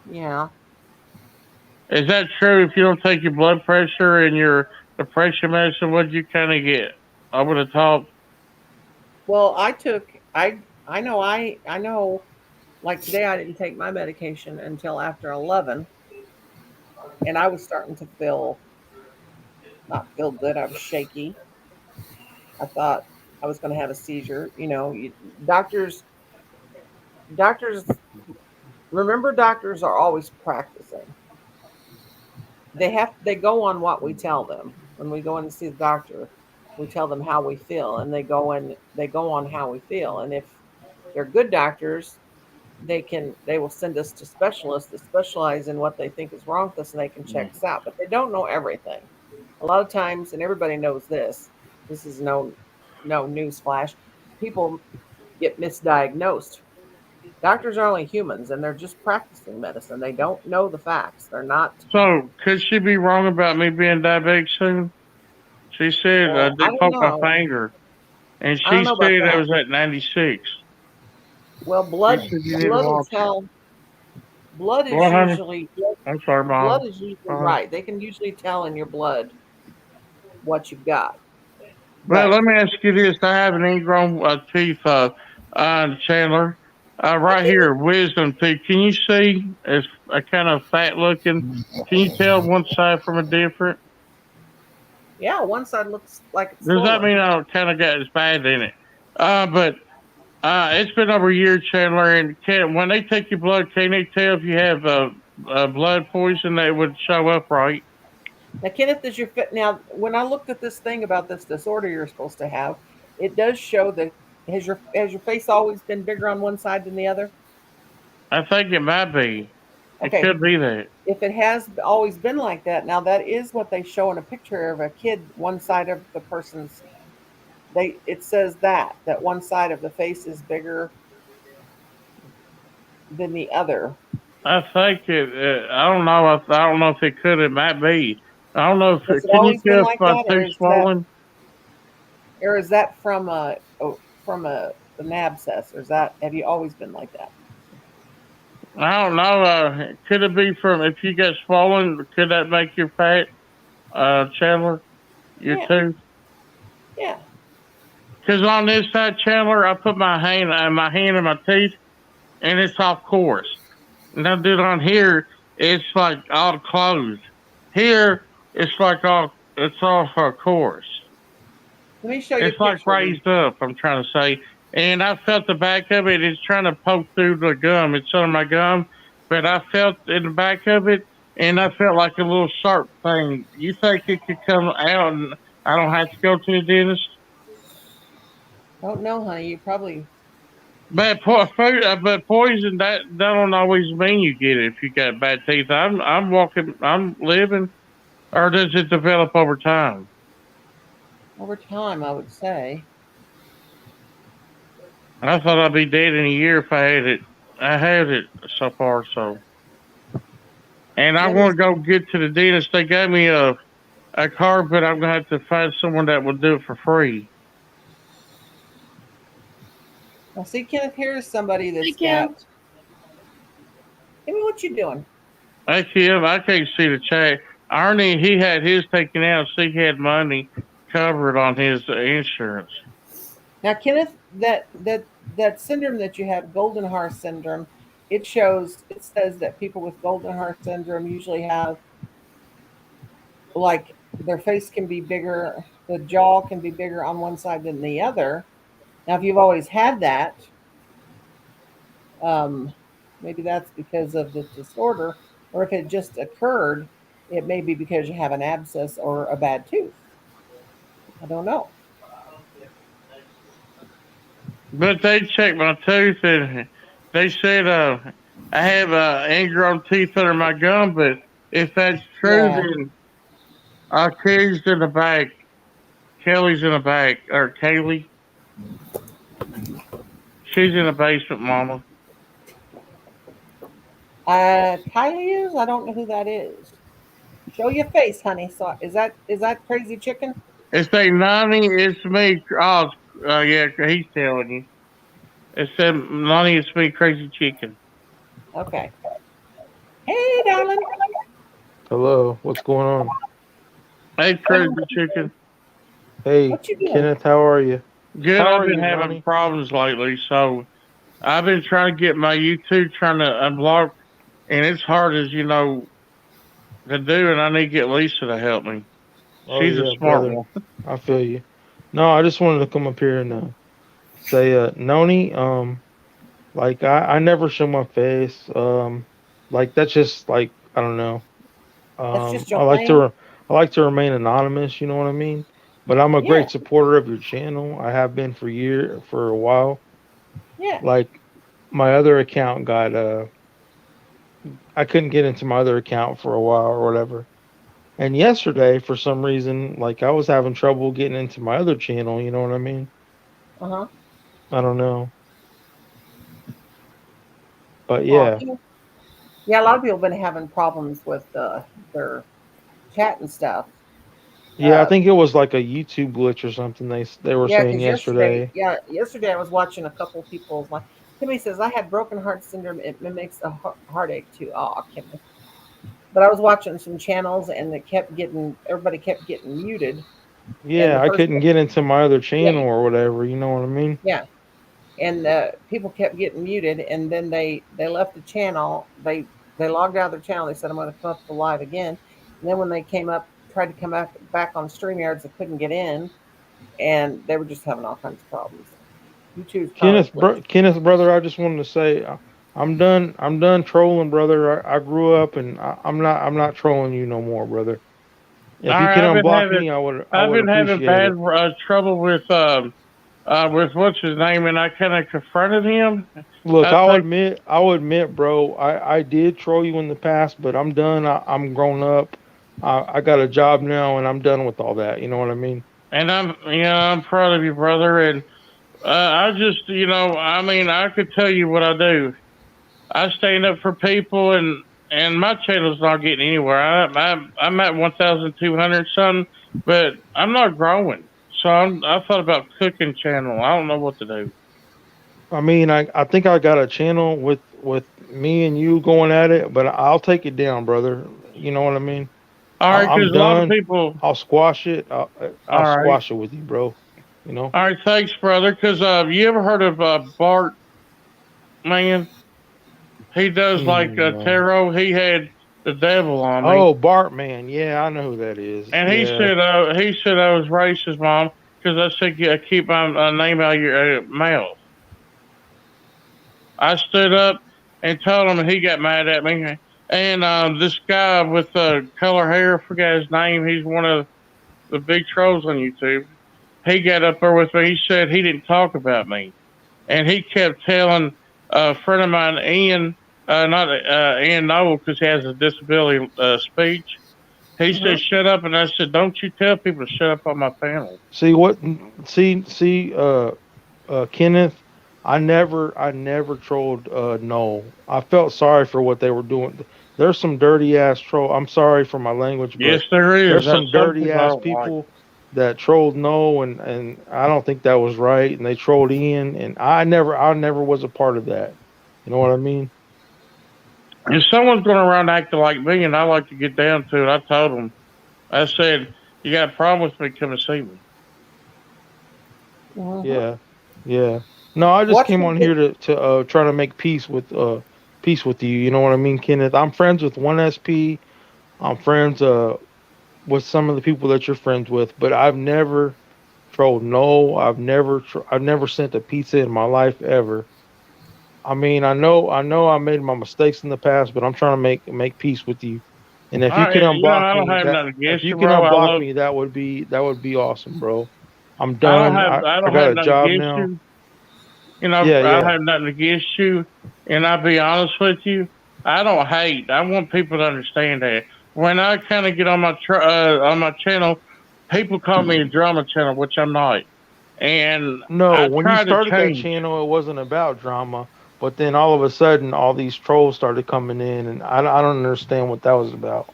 Yeah. Is that true? If you don't take your blood pressure and your depression medicine, what'd you kind of get over the top? Well, I took I know like today I didn't take my medication until after 11, and I was starting to feel not feel good. I was shaky. I thought I was going to have a seizure. Doctors doctors remember doctors are always practicing. They go on what we tell them. When we go in to see the doctor, we tell them how we feel, and they go on how we feel. And if they're good doctors, they will send us to specialists that specialize in what they think is wrong with us, and they can check us out, but they don't know everything. A lot of times, and everybody knows this is no news flash, people get misdiagnosed. Doctors are only humans, and they're just practicing medicine. They don't know the facts. They're not. So, could she be wrong about me being diabetic soon? She said I Well, I did don't poke my know. finger, and I don't she know about said I that. was at 96. Well, She said you need to blood will watch it. tell. Blood is 100. usually I'm sorry, blood Mom. is usually Uh, right. They can usually tell in your blood what you've got. well, But let me ask you this. I have an ingrown teeth, Chandler. Right okay, here, wisdom teeth. Can you see? It's kind of fat looking. Can you tell one side from a different? yeah, one side looks like it's Does that swollen. mean I kind of got it's bad in it? But it's been over a year, Chandler. And when they take your blood, can they tell if you have blood poison? That would show up, right? Now, Kenneth, is your fit now? When I looked at this thing about this disorder you're supposed to have, it does show that has your face always been bigger on one side than the other? I think it might be. It Okay, could be that. if it has always been like that, now that is what they show in a picture of a kid. One side of the person's it says that one side of the face is bigger than the other. I think it. I don't know. I don't know if it could. It might be. I don't know if. Has it Can you always been tell if like my that, tooth swollen? or is that from an abscess, or is that have you always been like that? I don't know. Could it be from if you get swollen? Could that make you fat, Chandler? Your Yeah, tooth? yeah. Because on this side, Chandler, I put my hand in my teeth, and it's all coarse. And I do it on here. It's like all closed. Here, it's all coarse. Let me show you a It's like picture of these. raised up, I'm trying to say. And I felt the back of it. It's trying to poke through the gum. It's under my gum. But I felt in the back of it, and I felt like a little sharp thing. You think it could come out and I don't have to go to the dentist? Don't know, honey. You probably But poison, that don't always mean you get it if you got bad teeth. I'm walking, I'm living, or does it develop over time? over time, I would say. I thought I'd be dead in a year if I had it. I had it so far, so. And I Let me want to go get to the dentist. They gave me a card, but I'm gonna have to find someone that will do it for free. now see, Kenneth. Here's somebody Hey, that's Kim. got. Give me what you doing. Hey Kim, I can't see the chat. Arnie, he had his taken out, so he had money covered on his insurance. Now, Kenneth, that syndrome that you have, golden heart syndrome, it says that people with golden heart syndrome usually have like their face can be bigger. the jaw can be bigger on one side than the other. Now, if you've always had that, um, maybe that's because of the disorder, or if it just occurred, it may be because you have an abscess or a bad tooth. I don't know. But they checked my tooth and they said I have ingrown teeth under my gum. But if that's true, Yeah. then Kelly's in the back. Kelly's in the back, or Kaylee. She's in the basement, Mama. Kylie is. I don't know who that is. Show your face, honey. So is that crazy chicken? It say Nani, it's me. Oh, yeah, he's telling you. It said Nani, it's me, Crazy Chicken. Okay. Hey, darling. Hello, what's going on? Hey, Crazy Chicken. Hey, What you doing? Kenneth, how are you? Good. How I've are been you, having Nani? problems lately, so I've been trying to get my YouTube trying to unblock, and it's hard as you know to do, and I need to get Lisa to help me. Oh She's a yeah, smart brother. one. I feel you. No, I just wanted to come up here and say, Noni, like I never show my face. Like that's just like I don't know. That's just I your like thing. I like to remain anonymous. You know what I mean? But I'm a Yeah. great supporter of your channel. I have been for a while. Yeah. Like my other account got I couldn't get into my other account for a while or whatever. And yesterday, for some reason, like I was having trouble getting into my other channel. You know what I mean? Uh huh. I don't know, but Oh, yeah, yeah. A lot of people have been having problems with their chat and stuff. yeah. I Uh, think it was like a YouTube glitch or something. They were yeah, saying because yesterday, yesterday. yesterday I was watching a couple of people's like. Kimmy says I had broken heart syndrome. It mimics a heartache too. Oh, Kimmy. But I was watching some channels and it kept getting everybody kept getting muted. And the Yeah, I first, couldn't get into my other yeah, channel or whatever. You know what I mean? yeah, and people kept getting muted, and then they left the channel. They logged out of their channel. They said I'm going to come up to live again, and then when they came up, tried to come back on StreamYards, they couldn't get in, and they were just having all kinds of problems. YouTube's probably glitched. Kenneth, brother. I just wanted to say, I'm done. I'm done trolling, brother. I grew up, and I'm not trolling you no more, brother. All If you right, can unblock me, I I've would been having appreciate bad it. trouble with what's his name, and I kind of confronted him. Look, I think, I'll admit, bro, I did troll you in the past, but I'm done. I'm grown up. I got a job now, and I'm done with all that. You know what I mean? and I'm proud of you, brother, and I just, I mean, I could tell you what I do. I stand up for people, and my channel's not getting anywhere. I'm at 1,200 something, but I'm not growing. So I thought about cooking channel. I don't know what to do. I mean, I think I got a channel with me and you going at it, but I'll take it down, brother. You know what I mean? All right, I'm because a lot of done. people. I'll squash it. I'll All right, squash it with you, bro. You know? all right. Thanks, brother. Because you ever heard of Bart Man? He does like No. tarot. He had the devil on me, Oh, Bartman. Yeah, I know who that is. and Yeah. he said I was racist, mom, because I said yeah, keep my name out of your mouth. I stood up and told him, and he got mad at me. And this guy with color hair, I forgot his name. He's one of the big trolls on YouTube. He got up there with me. He said he didn't talk about me, and he kept telling a friend of mine, Ian, not Ian Noble, because he has a disability speech. He Hmm. said, "Shut up," and I said, "Don't you tell people to shut up on my panel." See what? See. Kenneth, I never trolled Noel. I felt sorry for what they were doing. There's some dirty ass troll. I'm sorry for my language, Yes, but there is. there's That some some dirty people I ass don't like. people that trolled Noel, and I don't think that was right. And they trolled Ian, and I never was a part of that. You know what I mean? If someone's going around acting like me, and I like to get down to it, I told them. I said, "You got a problem with me? Come and see me." Hmm. Yeah, yeah. No, I just Watch came me on get. here to try to make peace with you. You know what I mean, Kenneth? I'm friends with one SP. I'm friends. with some of the people that you're friends with, but I've never trolled. No, I've never sent a pizza in my life ever. I mean, I know I made my mistakes in the past, but I'm trying to make peace with you. And if you can unblock I don't me, have that nothing if against you you, can bro. unblock me, that would be awesome, bro. I'm done. I I don't got have a nothing job against now. you. You know, Yeah, I don't yeah. have nothing against you. And I'll be honest with you, I don't hate. I want people to understand that. When I kind of get on on my channel, people call me a drama channel, which I'm not. And No, I when you try to started that change. channel, it wasn't about drama, but then all of a sudden, all these trolls started coming in, and I don't understand what that was about.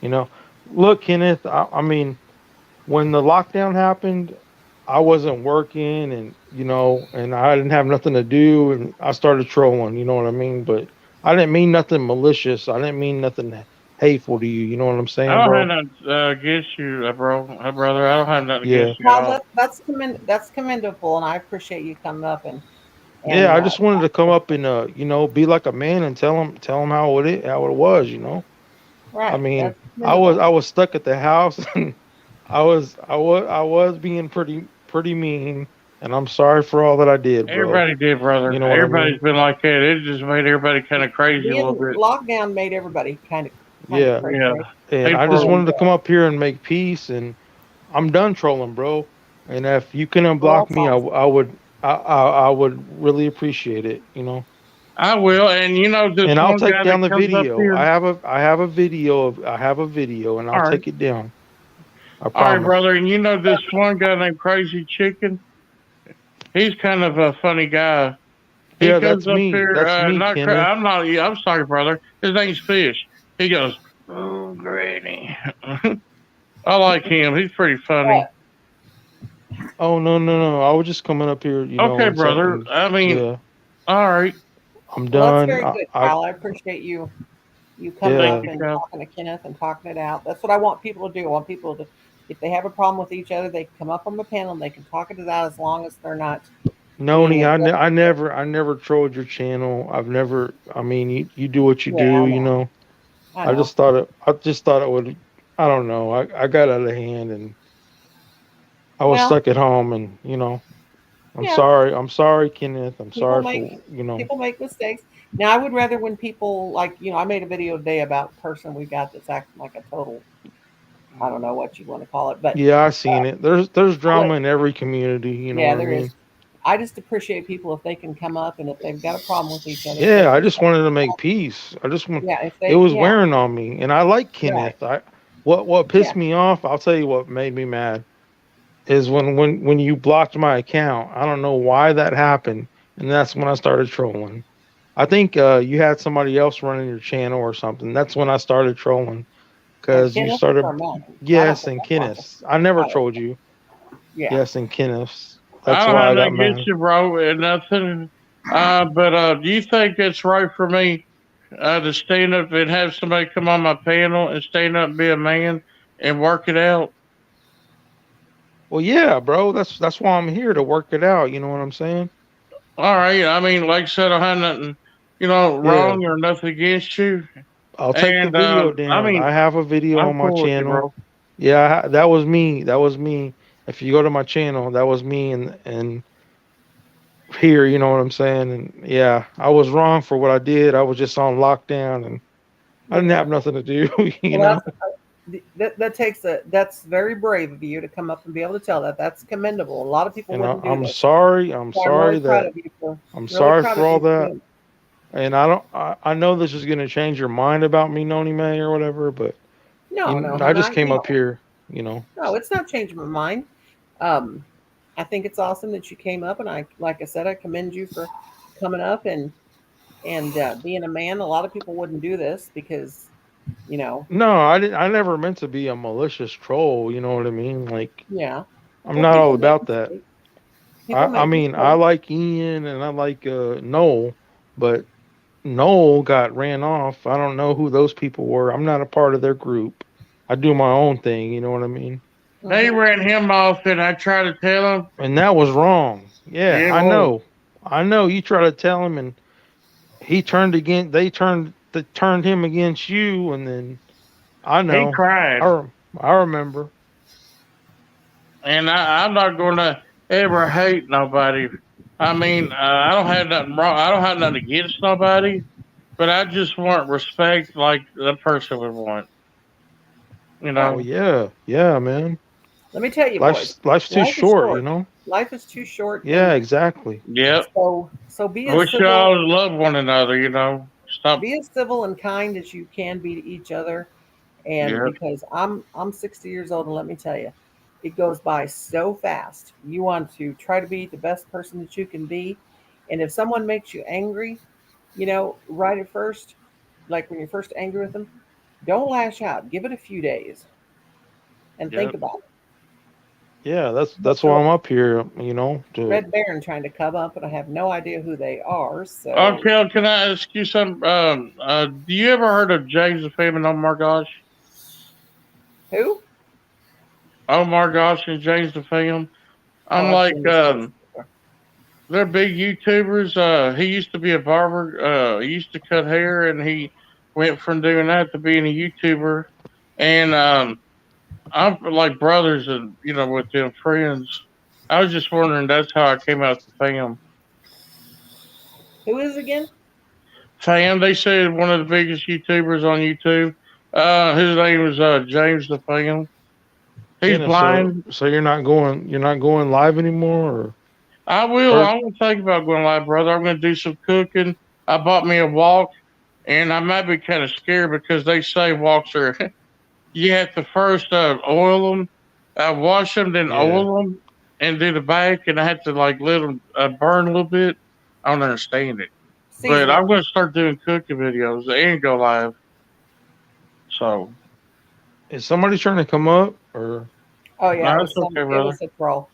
You know, look, Kenneth. I mean, when the lockdown happened, I wasn't working, and and I didn't have nothing to do, and I started trolling. You know what I mean? But I didn't mean nothing malicious. I didn't mean nothing hateful to you. You know what I'm I saying, don't have bro? nothing against you, brother. I don't have nothing Yeah, against you at Well, all. that's commendable, and I appreciate you coming up yeah. and I just wanted to come up and be like a man and tell him how it was. I right. mean, That's commendable. I was stuck at the house and I was being pretty mean, and I'm sorry for all that I did, bro. Everybody did, You brother. know what I mean? Everybody's been like that. It just made everybody kind of crazy a little Being bit. locked down made everybody kind of Yeah. crazy. Yeah, And I people. just And wanted to come up here and make peace, and I'm done trolling, bro. And if you can well, unblock that's me, awesome. I would really appreciate it. I will, and you know this And I'll one take guy down that the comes up video. here. I have a video, and I'll All right, take it down. I all right, promise. brother. And you know this one guy named Crazy Chicken. He's kind of a funny guy. He Yeah, comes up here. That's me, Kenneth. I'm not. I'm sorry, brother. His name's Fish. He goes, "Oh, Granny." I like him. He's pretty funny. Oh, no, no, no. I was just coming up here, Okay, and say, brother. and I mean, yeah, all right. I'm Well, that's done. very good, Kyle. I appreciate you coming Thank up Yeah, you, and Cal. talking to Kenneth and talking it out. That's what I want people to do. I want people to, if they have a problem with each other, they can come up on the panel and they can talk it out as long as they're not being Noni, aggressive. I never trolled your channel. I've never. I mean, you do what you Yeah, do. I know. I know. I just thought it would. I don't know. I got out of hand, and I was Well, stuck at home, and I'm yeah, sorry. I'm sorry, Kenneth. I'm people sorry make for people make mistakes. Now, I would rather when people like I made a video today about a person we got that's acting like a total, I don't know what you want to call it, but Yeah, I seen it. There's I would, drama in every community. You know yeah, what I there is. mean? I just appreciate people if they can come up and if they've got a problem with each other, if they Yeah, I can, just wanted to make peace. I just want. yeah, if It they, was yeah, wearing on me, and I like right, Kenneth. What yeah, pissed me off? I'll tell you what made me mad is when you blocked my account. I don't know why that happened, and that's when I started trolling. I think you had somebody else running your channel or something. That's when I started trolling because you Kenneth started. or mine. I don't Yes, think and I blocked them. Kenneth. I never I don't, trolled you. yeah, Yes, and Kenneth. I That's don't why have I got nothing against mad. you, bro, and nothing. But do you think it's right for me to stand up and have somebody come on my panel and stand up and be a man and work it out? Well, yeah, bro. That's why I'm here to work it out. You know what I'm saying? All right. I mean, like I said, I have nothing, Yeah. wrong or nothing against you. I'll take the And video I down. mean, I have a video I'm on my cool with you, channel. bro. Yeah, that was me. That was me. If you go to my channel, that was me and here, you know what I'm saying? And yeah, I was wrong for what I did. I was just on lockdown and I didn't yeah. have nothing to do, you Well, know. that's very brave of you to come up and be able to tell that. That's commendable. A lot of people And wouldn't do I'm this. sorry. I'm So I'm really sorry proud that of you for I'm really sorry proud for of all you for that. doing. And I know this is going to change your mind about me, Noni May, or whatever, but No, no, I hon. just came No, up here. no, it's not changing my mind. Um, I think it's awesome that you came up, and like I said, I commend you for coming up and being a man. A lot of people wouldn't do this because, you know, No, I didn't. I never meant to be a malicious troll. You know what I mean? Like, yeah. I'm Well, not all people make about that. mistakes. People I make mean, I mistakes. like Ian and I like Noel, but Noel got ran off. I don't know who those people were. I'm not a part of their group. I do my own thing. You know what I mean? They Hmm. ran him off, and I tried to tell him, And that was wrong. Yeah, yeah, it I was. know. I know. You try to tell him, and he turned again. They turned him against you, and then I He know. cried. I remember. And I'm not going to ever hate nobody. I mean, I don't have nothing wrong. I don't have nothing against nobody, but I just want respect like the person would want. You Oh Right. know? yeah, yeah, man. Let me tell you, boys, Life's too life is short, you short. know. Life is too short, Yeah, and exactly. Yep. so be I as wish civil, y'all love one another. You know? Stop. and kind as you can be to each other. And Yep. because I'm 60 years old, and let me tell you, it goes by so fast. You want to try to be the best person that you can be, and if someone makes you angry, right at first, like when you're first angry with them, don't lash out. Give it a few days and think Yep. about it. Yeah, that's That's why a I'm up here, you know, to Red Baron trying to come up, and I have no idea who they are. So Okay, can I ask you something? Do you ever heard of James the Famine? Oh my gosh. who? Oh my gosh, and James the Famine. Oh, I'm I've like, seen this person before. they're big YouTubers. He used to be a barber. He used to cut hair, and he went from doing that to being a YouTuber. And I'm like brothers, and with them friends. I was just wondering. That's how I came out to fam. Who is it again? Fam, they said one of the biggest YouTubers on YouTube. His name is James the Fam. He's Kenneth. So blind. you're not going live anymore, or I will. or I'm gonna think about going live, brother. I'm gonna do some cooking. I bought me a walk, and I might be kind of scared because they say walks are you have to first oil them, wash them, then yeah. oil them, and do the back, and I had to like let them burn a little bit. I don't understand it, but Season I'm them. gonna start doing cooking videos and go live. So Is somebody trying to come up, or Oh yeah, no, that's okay, it brother. was a troll.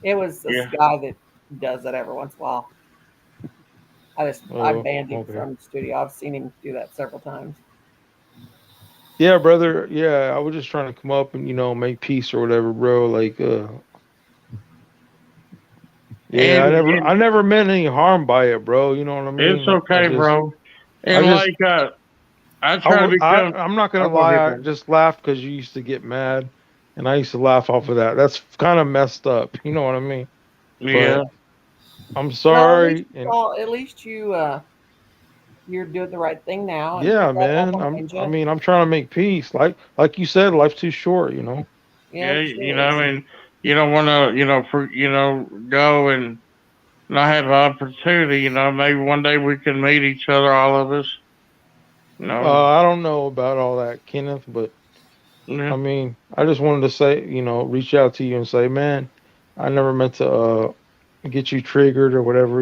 It was this Yeah, guy that does it every once in a while. I oh, banned him okay. from the studio. I've seen him do that several times. Yeah, brother. Yeah, I was just trying to come up and make peace or whatever, bro. Like, yeah, and I never meant any harm by it, bro. You know what I it's mean? okay, bro. I And just, like I try to become. I'm not gonna I'll go lie. ahead, I brother. just laughed because you used to get mad, and I used to laugh off of that. That's kind of messed up. You know what I mean? Yeah. But I'm Well, sorry, and at least you're doing the right thing now, and put yeah, that all man. behind I you. mean, I'm trying to make peace. Like you said, life's too short. You know. Yeah, Yeah, it sure is. and you don't want to, go and not have an opportunity. Maybe one day we can meet each other, all of us. You know, I don't know about all that, Kenneth, but yeah. I mean, I just wanted to say, reach out to you and say, man, I never meant to get you triggered or whatever,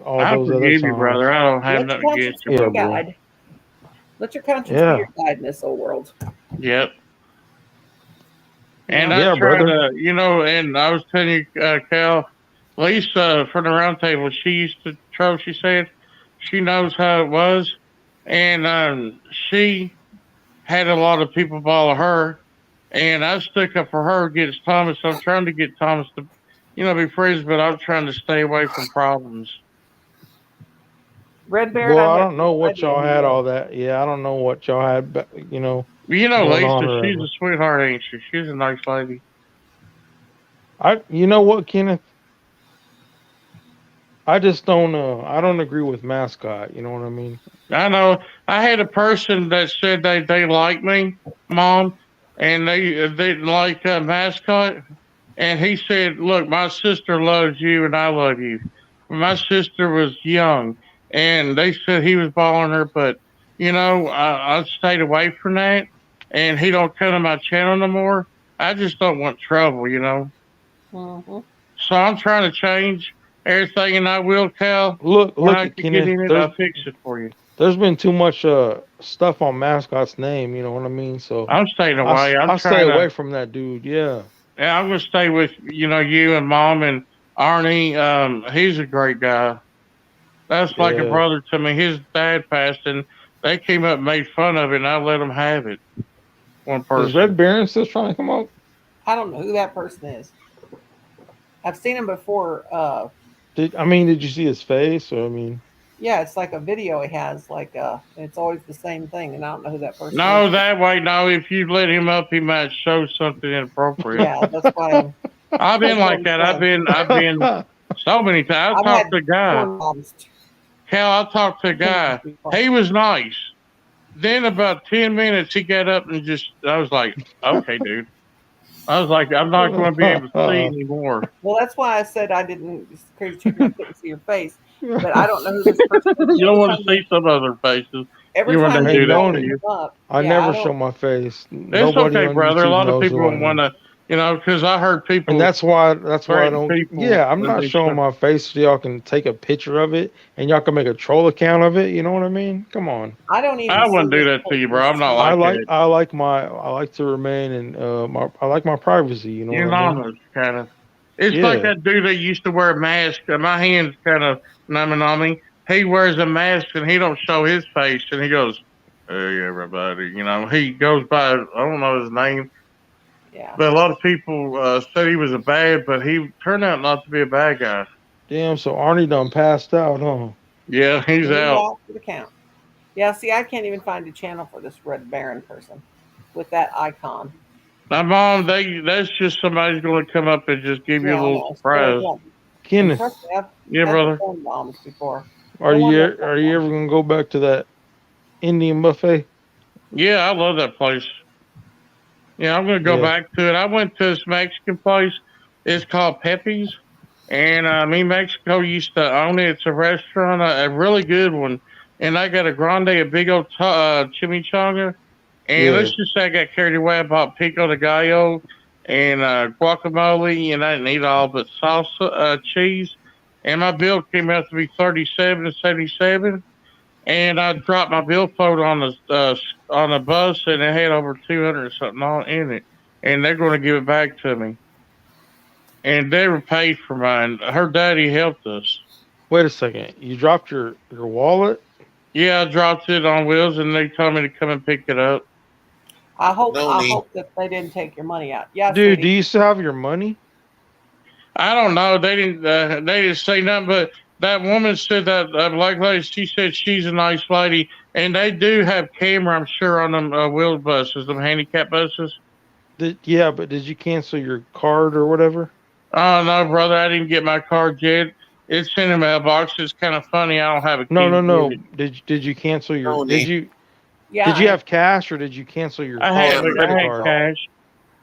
all I those other forgive you, brother. times. I don't have Let your nothing against conscience you, be your Yeah, brother. bro. guide. Let your conscience be your Yeah. guide in this old world. Yep. You And know. I Yeah, try brother. to, and I was telling you, Cal, Lisa from the round table, she used to troll. She said she knows how it was, and she had a lot of people follow her, and I stuck up for her against Thomas. I'm trying to get Thomas to, be friends, but I'm trying to stay away from problems. Red Baron, Well, I I have don't know no what idea y'all who had you are. all that. Yeah, I don't know what y'all had, going Lisa, on or she's a whatever. sweetheart, ain't she? She's a nice lady. You know what, Kenneth? I don't agree with mascot. You know what I mean? I know. I had a person that said they like me, mom, and they didn't like mascot. And he said, "Look, my sister loves you, and I love you. My sister was young, and they said he was balling her, but I stayed away from that. And he don't come to my channel no more. I just don't want trouble. Hmm. So I'm trying to change everything, and I will, Cal. When Look I at can get Kenneth. in it, I'll fix it for you. There's been too much stuff on mascot's name. You know what I mean? So I'm staying away. I'm I stay trying to. away from that dude. Yeah. Yeah, I'm gonna stay with you and mom and Arnie. He's a great guy. That's like a Yeah. brother to me. His dad passed, and they came up and made fun of it, and I let them have it. One Is person. Red Baron still trying to come up? I don't know who that person is. I've seen him before. Did you see his face? Or I mean, Yeah, it's like a video he has, like it's always the same thing, and I don't know who that person is. No, that way, no. If you let him up, he might show something inappropriate. Yeah, that's why. I've been That's what like I'm that. saying. I've been so many times. I I've talked had to a guy. corn dogs Hell, I talked to a guy. before. He was nice. Then about 10 minutes, he got up and just. I was like, okay, dude. I was like, I'm not going to be able to see anymore. Well, that's why I said I didn't. It's crazy chicken. I couldn't see your face, but I don't know who this person is. You don't want to see some other faces. Every You want time them to they Hey, do that call to Noni, me you. up, I yeah, I never show don't. my face. It's Nobody okay, on brother. A YouTube lot of knows people who I want am. to, because I heard And people that's why I threaten don't. people Yeah, I'm when not they showing start. my face so y'all can take a picture of it and y'all can make a troll account of it. You know what I mean? Come on. I don't even I see wouldn't do this that to you, bro. person's I'm not teeth. like that. I like to remain in I like my privacy. You know what You're I mean? anonymous, kind of. It's like Yeah. that dude that used to wear a mask. My hand's kind of numbing on me. He wears a mask and he don't show his face, and he goes, "Hey, everybody," He goes by, I don't know his name, Yeah, but a lot of people said he was a bad, but he turned out not to be a bad guy. Damn. So Arnie done passed out, huh? Yeah, he's he's out. out for the count. Yeah, see, I can't even find a channel for this Red Baron person with that icon. My mom, that's just somebody's going to come up and just give you a Yeah, I little know. She always surprise. wants. And Kenneth, trust me, I've Yeah, had the brother. phone bombs before. No one that are you ever gonna go back to that Indian buffet? Yeah, I love that place. Yeah, I'm gonna go Yeah. back to it. I went to this Mexican place. It's called Pepe's, and me and Mexico used to own it. It's a restaurant, a really good one. And I got a grande, a big old chimichanga. And Yeah. let's just say I got carried away. I bought pico de gallo and guacamole, and I didn't eat all but salsa, cheese. And my bill came out to be 37.77. And I dropped my billfold on a bus, and it had over 200 something on in it, and they're going to give it back to me. And they were paid for mine. Her daddy helped us. Wait a second. You dropped your wallet? Yeah, I dropped it on wheels, and they told me to come and pick it up. I Noni. hope that they didn't take your money out. Yeah, Dude, do sweetie. you still have your money? I don't know. They didn't say nothing, but that woman said that black lady. She said she's a nice lady, and they do have camera. I'm sure on them wheel buses, them handicap buses. Yeah, but did you cancel your card or whatever? Oh no, brother, I didn't get my card yet. It's in the mailbox. It's kind of funny. I don't have a No, key no, to get no. it. Did you cancel your Noni. Yeah, did you have cash or did you cancel your Yeah, I'm I credit ready to had card? go. cash.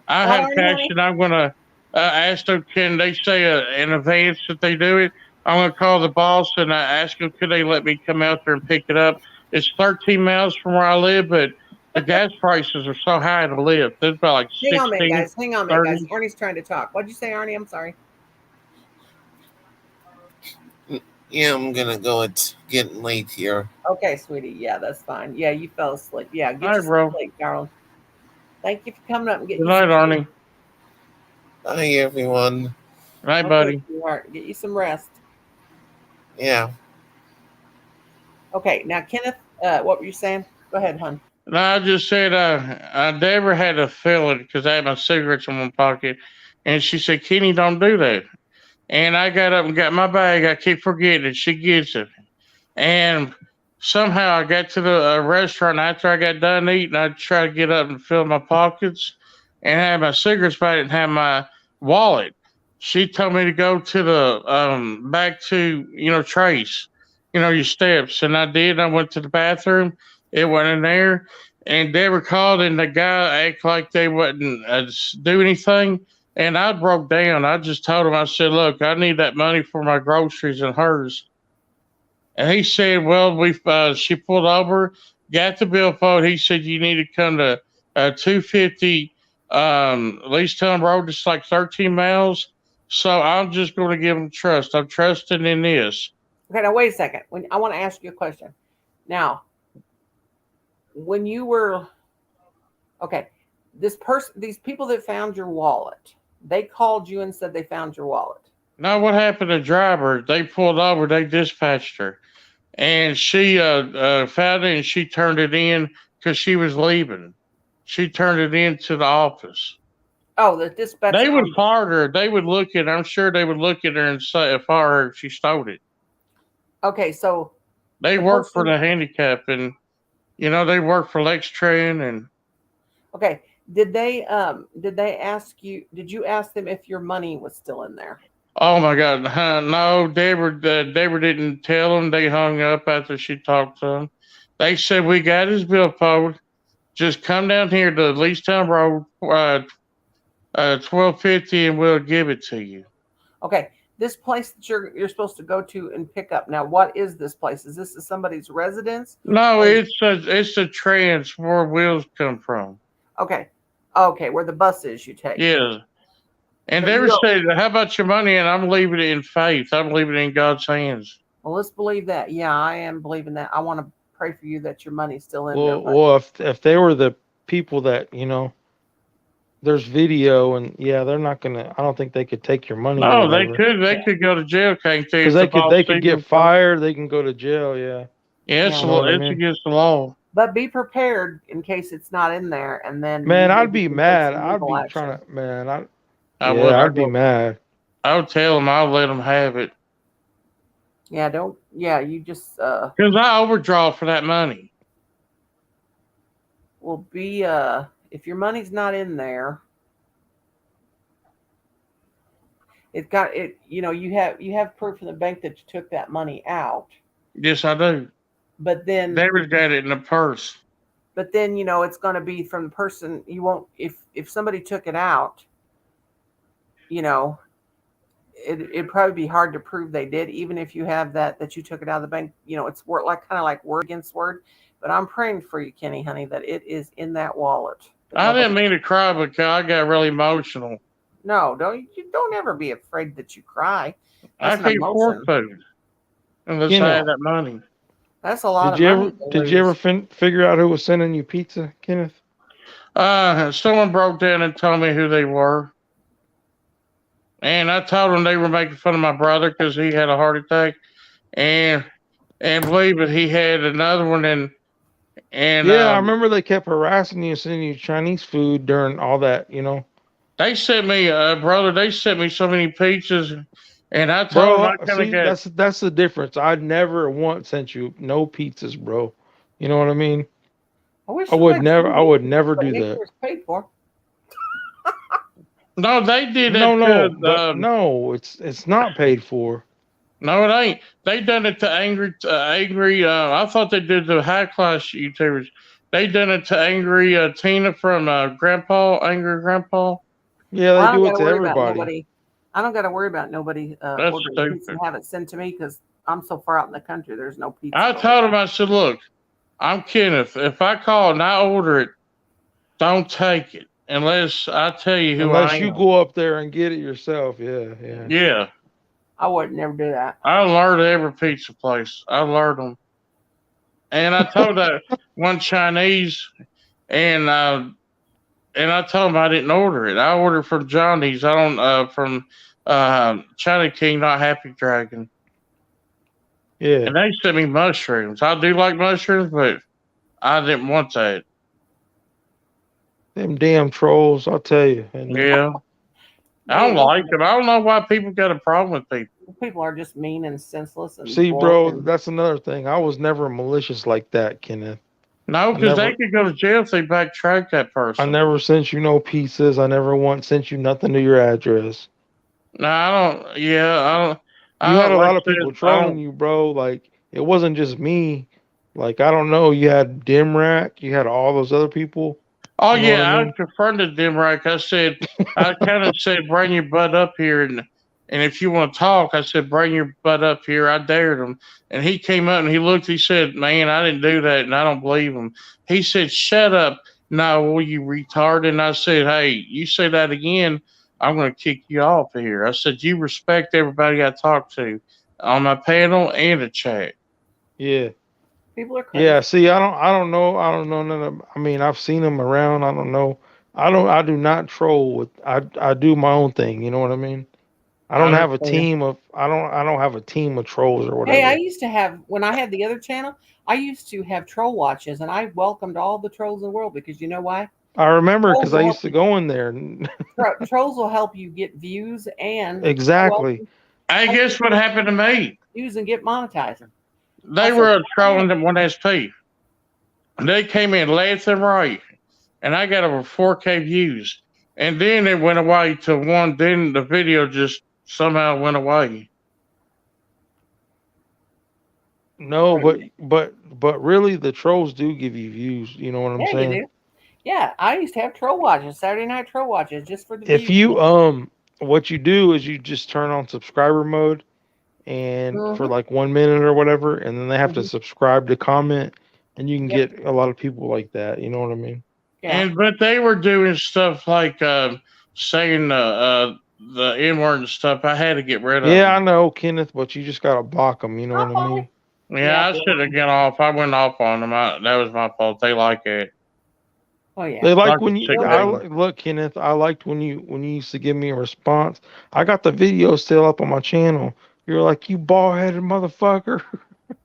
I what have are you, cash, honey? and I'm gonna ask them. Can they say in advance that they do it? I'm gonna call the boss and ask them could they let me come out there and pick it up. It's 13 miles from where I live, but the gas prices are so high to live. It's about like Hang on a minute, 16, guys. Hang on a minute, guys. 30. Arnie's trying to talk. What'd you say, Arnie? I'm sorry. Yeah, I'm gonna go. It's getting late here. Okay, sweetie. Yeah, that's fine. Yeah, you fell asleep. Yeah, All get you right, some bro. sleep, darling. Thank you for coming up and getting Good you night, some sleep. Arnie. Bye, everyone. Night, Okay, buddy. sweetheart. Get you some rest. Yeah. Okay, now, Kenneth, what were you saying? Go ahead, hon. No, I just said I never had a feeling because I had my cigarettes in my pocket, and she said, "Kenny, don't do that." And I got up and got my bag. I keep forgetting it. She gets it, and somehow I got to the restaurant after I got done eating. I tried to get up and fill my pockets, and had my cigarettes, but I didn't have my wallet. She told me to go to the back to Trace, your steps, and I did. I went to the bathroom. It went in there, and they were called, and the guy acted like they wouldn't do anything. And I broke down. I just told him, I said, "Look, I need that money for my groceries and hers." And he said, "Well, she pulled over, got the billfold. He said you need to come to 250 Leestown Road. It's like 13 miles. So I'm just going to give him trust. I'm trusting in this." Okay, now wait a second. When I want to ask you a question. Now, when you were okay, these people that found your wallet, they called you and said they found your wallet. Now, what happened to the driver? They pulled over. They dispatched her, and she found it and she turned it in because she was leaving. She turned it into the office. Oh, the dispatcher They would on. fire her. They would look at. I'm sure they would look at her and say, fire her if she stole it. Okay, so They The work for person. the handicap, and they work for Lextrain, and Okay. Did they ask you? Did you ask them if your money was still in there? oh my God, no, Deborah didn't tell them. They hung up after she talked to them. They said we got his billfold. Just come down here to Leestown Road, 1250, and we'll give it to you. Okay. This place that you're supposed to go to and pick up. Now, what is this place? Is this somebody's residence? No, Or is, it's a trans where wheels come from. okay. Okay, where the bus is you take. Yeah. And But they you were don't. saying, how about your money? And I'm leaving it in faith. I'm leaving it in God's hands. Well, let's believe that. Yeah, I am believing that. I want to pray for you that your money's still in there. Well, But well, if they were the people that there's video, and yeah, they're not gonna. I don't think they could take your money or No, they whatever, could. They could go to jail, can't they? because If the boss they could sees get them for. fired. They can go to jail. Yeah, Yeah, yeah, you know what I it's mean. against the law. but be prepared in case it's not in there, and then Man, you I'd maybe be can take mad. some I'd legal be action. trying to. Man, I. I would. Yeah, I'd be mad. I would tell them. I'll let them have it Yeah, don't. Yeah, you just because I overdraw for that money. will be if your money's not in there, it got it. You have proof from the bank that you took that money out, Yes, I do. but then David's got it in the purse. it's going to be from the person. You won't if somebody took it out. You know, it'd probably be hard to prove they did, even if you have that you took it out of the bank. It's word like kind of like word against word. But I'm praying for you, Kenny, honey, that it is in that wallet. I didn't mean to cry because I got really emotional. No, don't ever be afraid that you cry. I That's an can't afford emotion. food unless I had that money. That's a lot Did of you money ever to did you ever lose. figure out who was sending you pizza, Kenneth? Someone broke down and told me who they were. And I told them they were making fun of my brother because he had a heart attack. And believe it, he had another one. And Yeah, I remember they kept harassing you, sending you Chinese food during all that. they sent me, brother, they sent me so many pizzas. And I told them I Bro, kind of see, got, that's the difference. I never once sent you no pizzas, bro. You know what I mean? I wish somebody I sent me would pizza, never but do make that. sure it's paid for. no, they did No, that no, to, but no, it's not paid for. no, it ain't. They done it to angry. I thought they did to high class YouTubers. They done it to angry Tina from Grandpa, Angry Grandpa. Yeah, Well, they I don't do got it to to worry about everybody. nobody. I don't got to worry about nobody That's ordering pizza stupid. and have it sent to me because I'm so far out in the country. There's no pizza. I told him, I said, look, I'm Kenneth. If I call and I order it, don't take it unless I tell you who I Unless you am. go up there and get it yourself. Yeah, yeah. Yeah, I would never do that. I learned every pizza place. I learned them. And I told that one Chinese, and I told him I didn't order it. I ordered from Johnny's. I don't from China King, not Happy Dragon. Yeah. And they sent me mushrooms. I do like mushrooms, but I didn't want that. Them damn trolls, I'll tell you. And Yeah, I don't like them. I don't know why people got a problem with people. People are just mean and senseless and see, bro, boring. that's another thing. I was never malicious like that, Kenneth. No, I because they never could go to jail if they backtrack that I person. never sent you no pizzas. I never once sent you nothing to your address. No, I don't. Yeah, I don't. You I had don't a like lot of I people said. I trolling don't. you, bro. Like it wasn't just me. Like I don't know, you had Dimrack, you had all those other people. Oh You know what I yeah, I mean? confronted them. Right, I said, I kind of said, bring your butt up here, and if you want to talk, I said, bring your butt up here. I dared him, and he came up and he looked. He said, man, I didn't do that, and I don't believe him. He said, shut up. No, well, you retarded. And I said, hey, you say that again, I'm going to kick you off of here. I said, you respect everybody I talk to on my panel and the chat. Yeah. People are crazy. Yeah, see, I don't know none of, I mean, I've seen them around. I don't know. I do not troll with, I do my own thing. You know what I mean? I I don't have a understand. team of, I don't have a team of trolls or Hey, I whatever. used to have when I had the other channel. I used to have troll watches, and I welcomed all the trolls in the world because you know why? I remember Trolls because I will help used to go in there. And trolls will help you get views and exactly. I guess what happened to me. views and get monetized. They I were said, trolling them 1SP. They came in left and right, and I got over 4K views. And then it went away to one. Then the video just somehow went away. No, but really, the trolls do give you views. You know what I'm yeah, you saying? do. Yeah, I used to have troll watches, Saturday night troll watches, just for the If views. you what you do is you just turn on subscriber mode, and for Mm-hmm. like 1 minute or whatever, and then they have to Mm-hmm. subscribe to comment, and you can Yep. get a lot of people like that. You know what I mean? Yeah. And but they were doing stuff like saying the N word and stuff. I had to get rid of Yeah, I them. know, Kenneth, but you just gotta block them. You know what I Oh, mean? yeah. Yeah, I should have got off. I went off on them. That was my fault. They like it. Oh, They yeah. like Like when the you. chick Well, lady. Look, Kenneth. I liked when you used to give me a response. I got the video still up on my channel. You're like, you bald headed motherfucker.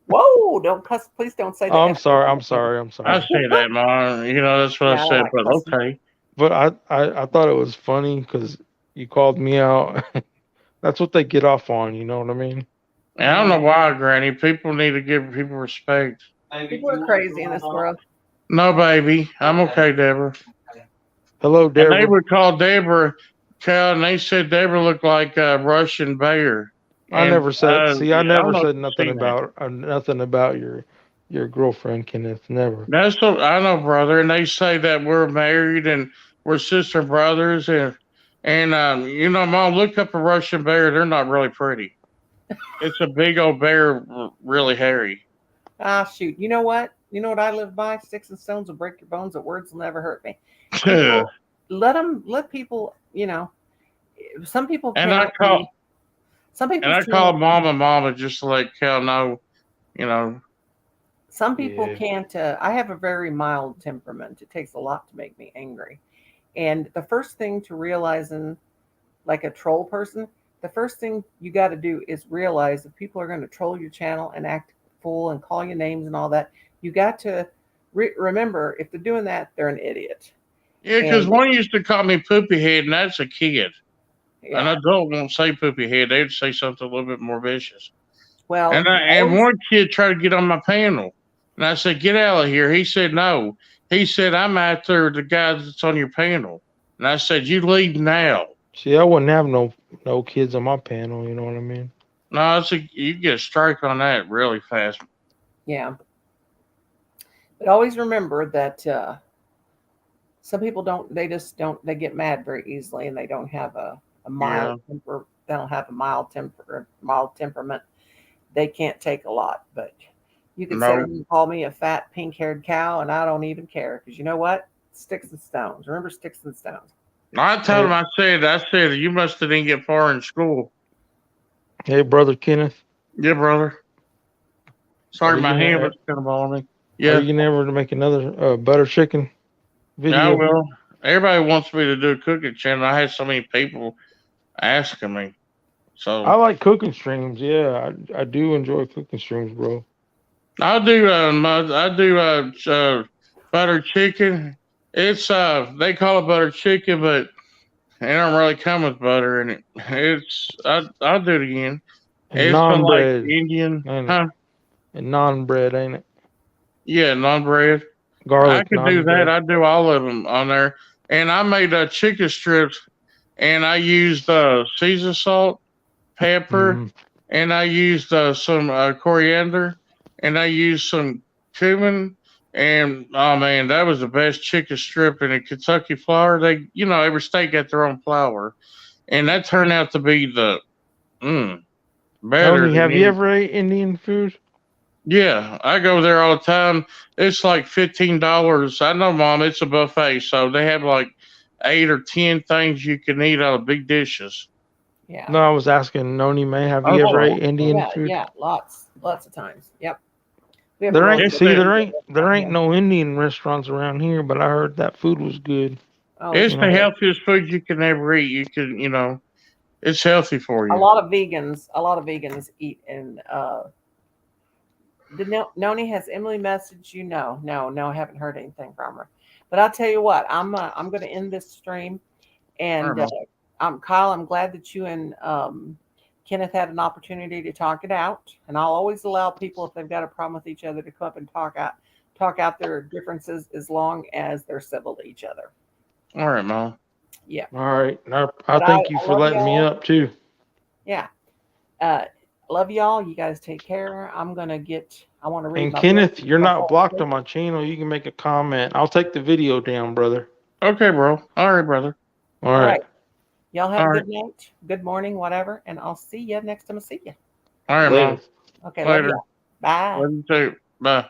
whoa! Don't cuss. Please don't say Oh, the I'm F word sorry. on I'm the channel. sorry. I'm I sorry. say that, Mom. That's what I Yeah, I don't said. like But cussing. okay. But I thought it was funny because you called me out. That's what they get off on. You know what I mean? And I don't know why, Granny. People need to give people respect. People are crazy in this world. No, baby. I'm okay, Deborah. Hello, And they Deborah. would call Deborah, and they said Deborah looked like a Russian bear. I And never said. See, I I don't never know if said you've seen that. nothing about your girlfriend, Kenneth. Never. That's what I know, brother. And they say that we're married and we're sister brothers. Mom, look up a Russian bear. They're not really pretty. It's a big old bear, really hairy. Ah, shoot. You know what? You know what I live by? Sticks and stones will break your bones, but words will never hurt me. People, let people, some people and I can't call be, some and people I call can't, mama just to let Cal know, you know. some people Yeah. can't, I have a very mild temperament. It takes a lot to make me angry. And the first thing to realize in like a troll person, the first thing you got to do is realize if people are going to troll your channel and act fool and call you names and all that, you got to remember if they're doing that, they're an idiot. Yeah, because And one used to call me poopy head, and that's a kid. An yeah, adult won't say poopy head; they'd say something a little bit more vicious. well, And always, one kid tried to get on my panel, and I said, "Get out of here." He said, "No." He said, "I'm after the guy that's on your panel," and I said, "You leave now." See, I wouldn't have no kids on my panel. You know what I mean? No, you get a strike on that really fast. yeah. But always remember that some people don't. They just don't. They get mad very easily, and they don't have a mild Yeah, temper. They don't have a mild temperament. They can't take a lot. But you could sit no. and call me a fat pink-haired cow, and I don't even care because you know what? Sticks and stones. Remember sticks and stones. I told him, Hey, I said, you must have didn't get far in school. hey, brother Kenneth, Yeah, brother. are Sorry, you my hand gonna was kind of bothering me. are Yeah, you gonna ever make another butter chicken yeah, I video? will. Everybody wants me to do a cooking channel. I had so many people asking me. I So like cooking streams. Yeah, I do enjoy cooking streams, bro. I do butter chicken. It's they call it butter chicken, but it don't really come with butter in it. I'll do it again. And It's for non like bread, Indian, ain't it? huh? And non bread, ain't it? Yeah, non bread. I Garlic could do non that. bread. I do all of them on there. And I made chicken strips, and I used Caesar salt, pepper, Mm-hmm. and I used some coriander, and I used some cumin. And oh man, that was the best chicken strip in a Kentucky flour. Every state got their own flour, and that turned out to be the better Noni, than have you any. ever ate Indian food? Yeah, I go there all the time. It's like $15. I know, Mom, it's a buffet, so they have like 8 or 10 things you can eat out of big dishes. Yeah. No, I was asking Noni May, have you Oh ever Okay. yeah. ate Indian Yeah. food? Yeah. Lots of times. Yep. We have a really It's good the There down ain't here. no Indian restaurants around here, but I heard that food was good. Oh, it's it's You the know, good. healthiest food you can ever eat. It's healthy for A you. lot of vegans. A lot of vegans eat in. Did Noni has Emily messaged you? No. I haven't heard anything from her. But I'll tell you what. I'm going to end this stream, All right, and Mom. Kyle. I'm glad that you and Kenneth had an opportunity to talk it out, and I'll always allow people, if they've got a problem with each other, to come up and talk out their differences, as long as they're civil to each other. All right, Mom. Yeah. All right. I But thank you I for love letting me y'all. up too. Yeah. Love y'all. You guys take care. I want to read And my Kenneth, book. you're My not blocked book. on my channel. You can make a comment. I'll take the video down, brother. Okay, bro. All right, brother. All All right. right. Y'all have All a right. good night, good morning, whatever, and I'll see you next time I see you. All right, Later. Mom. Okay, love Later. y'all. Bye. Love you too. Bye.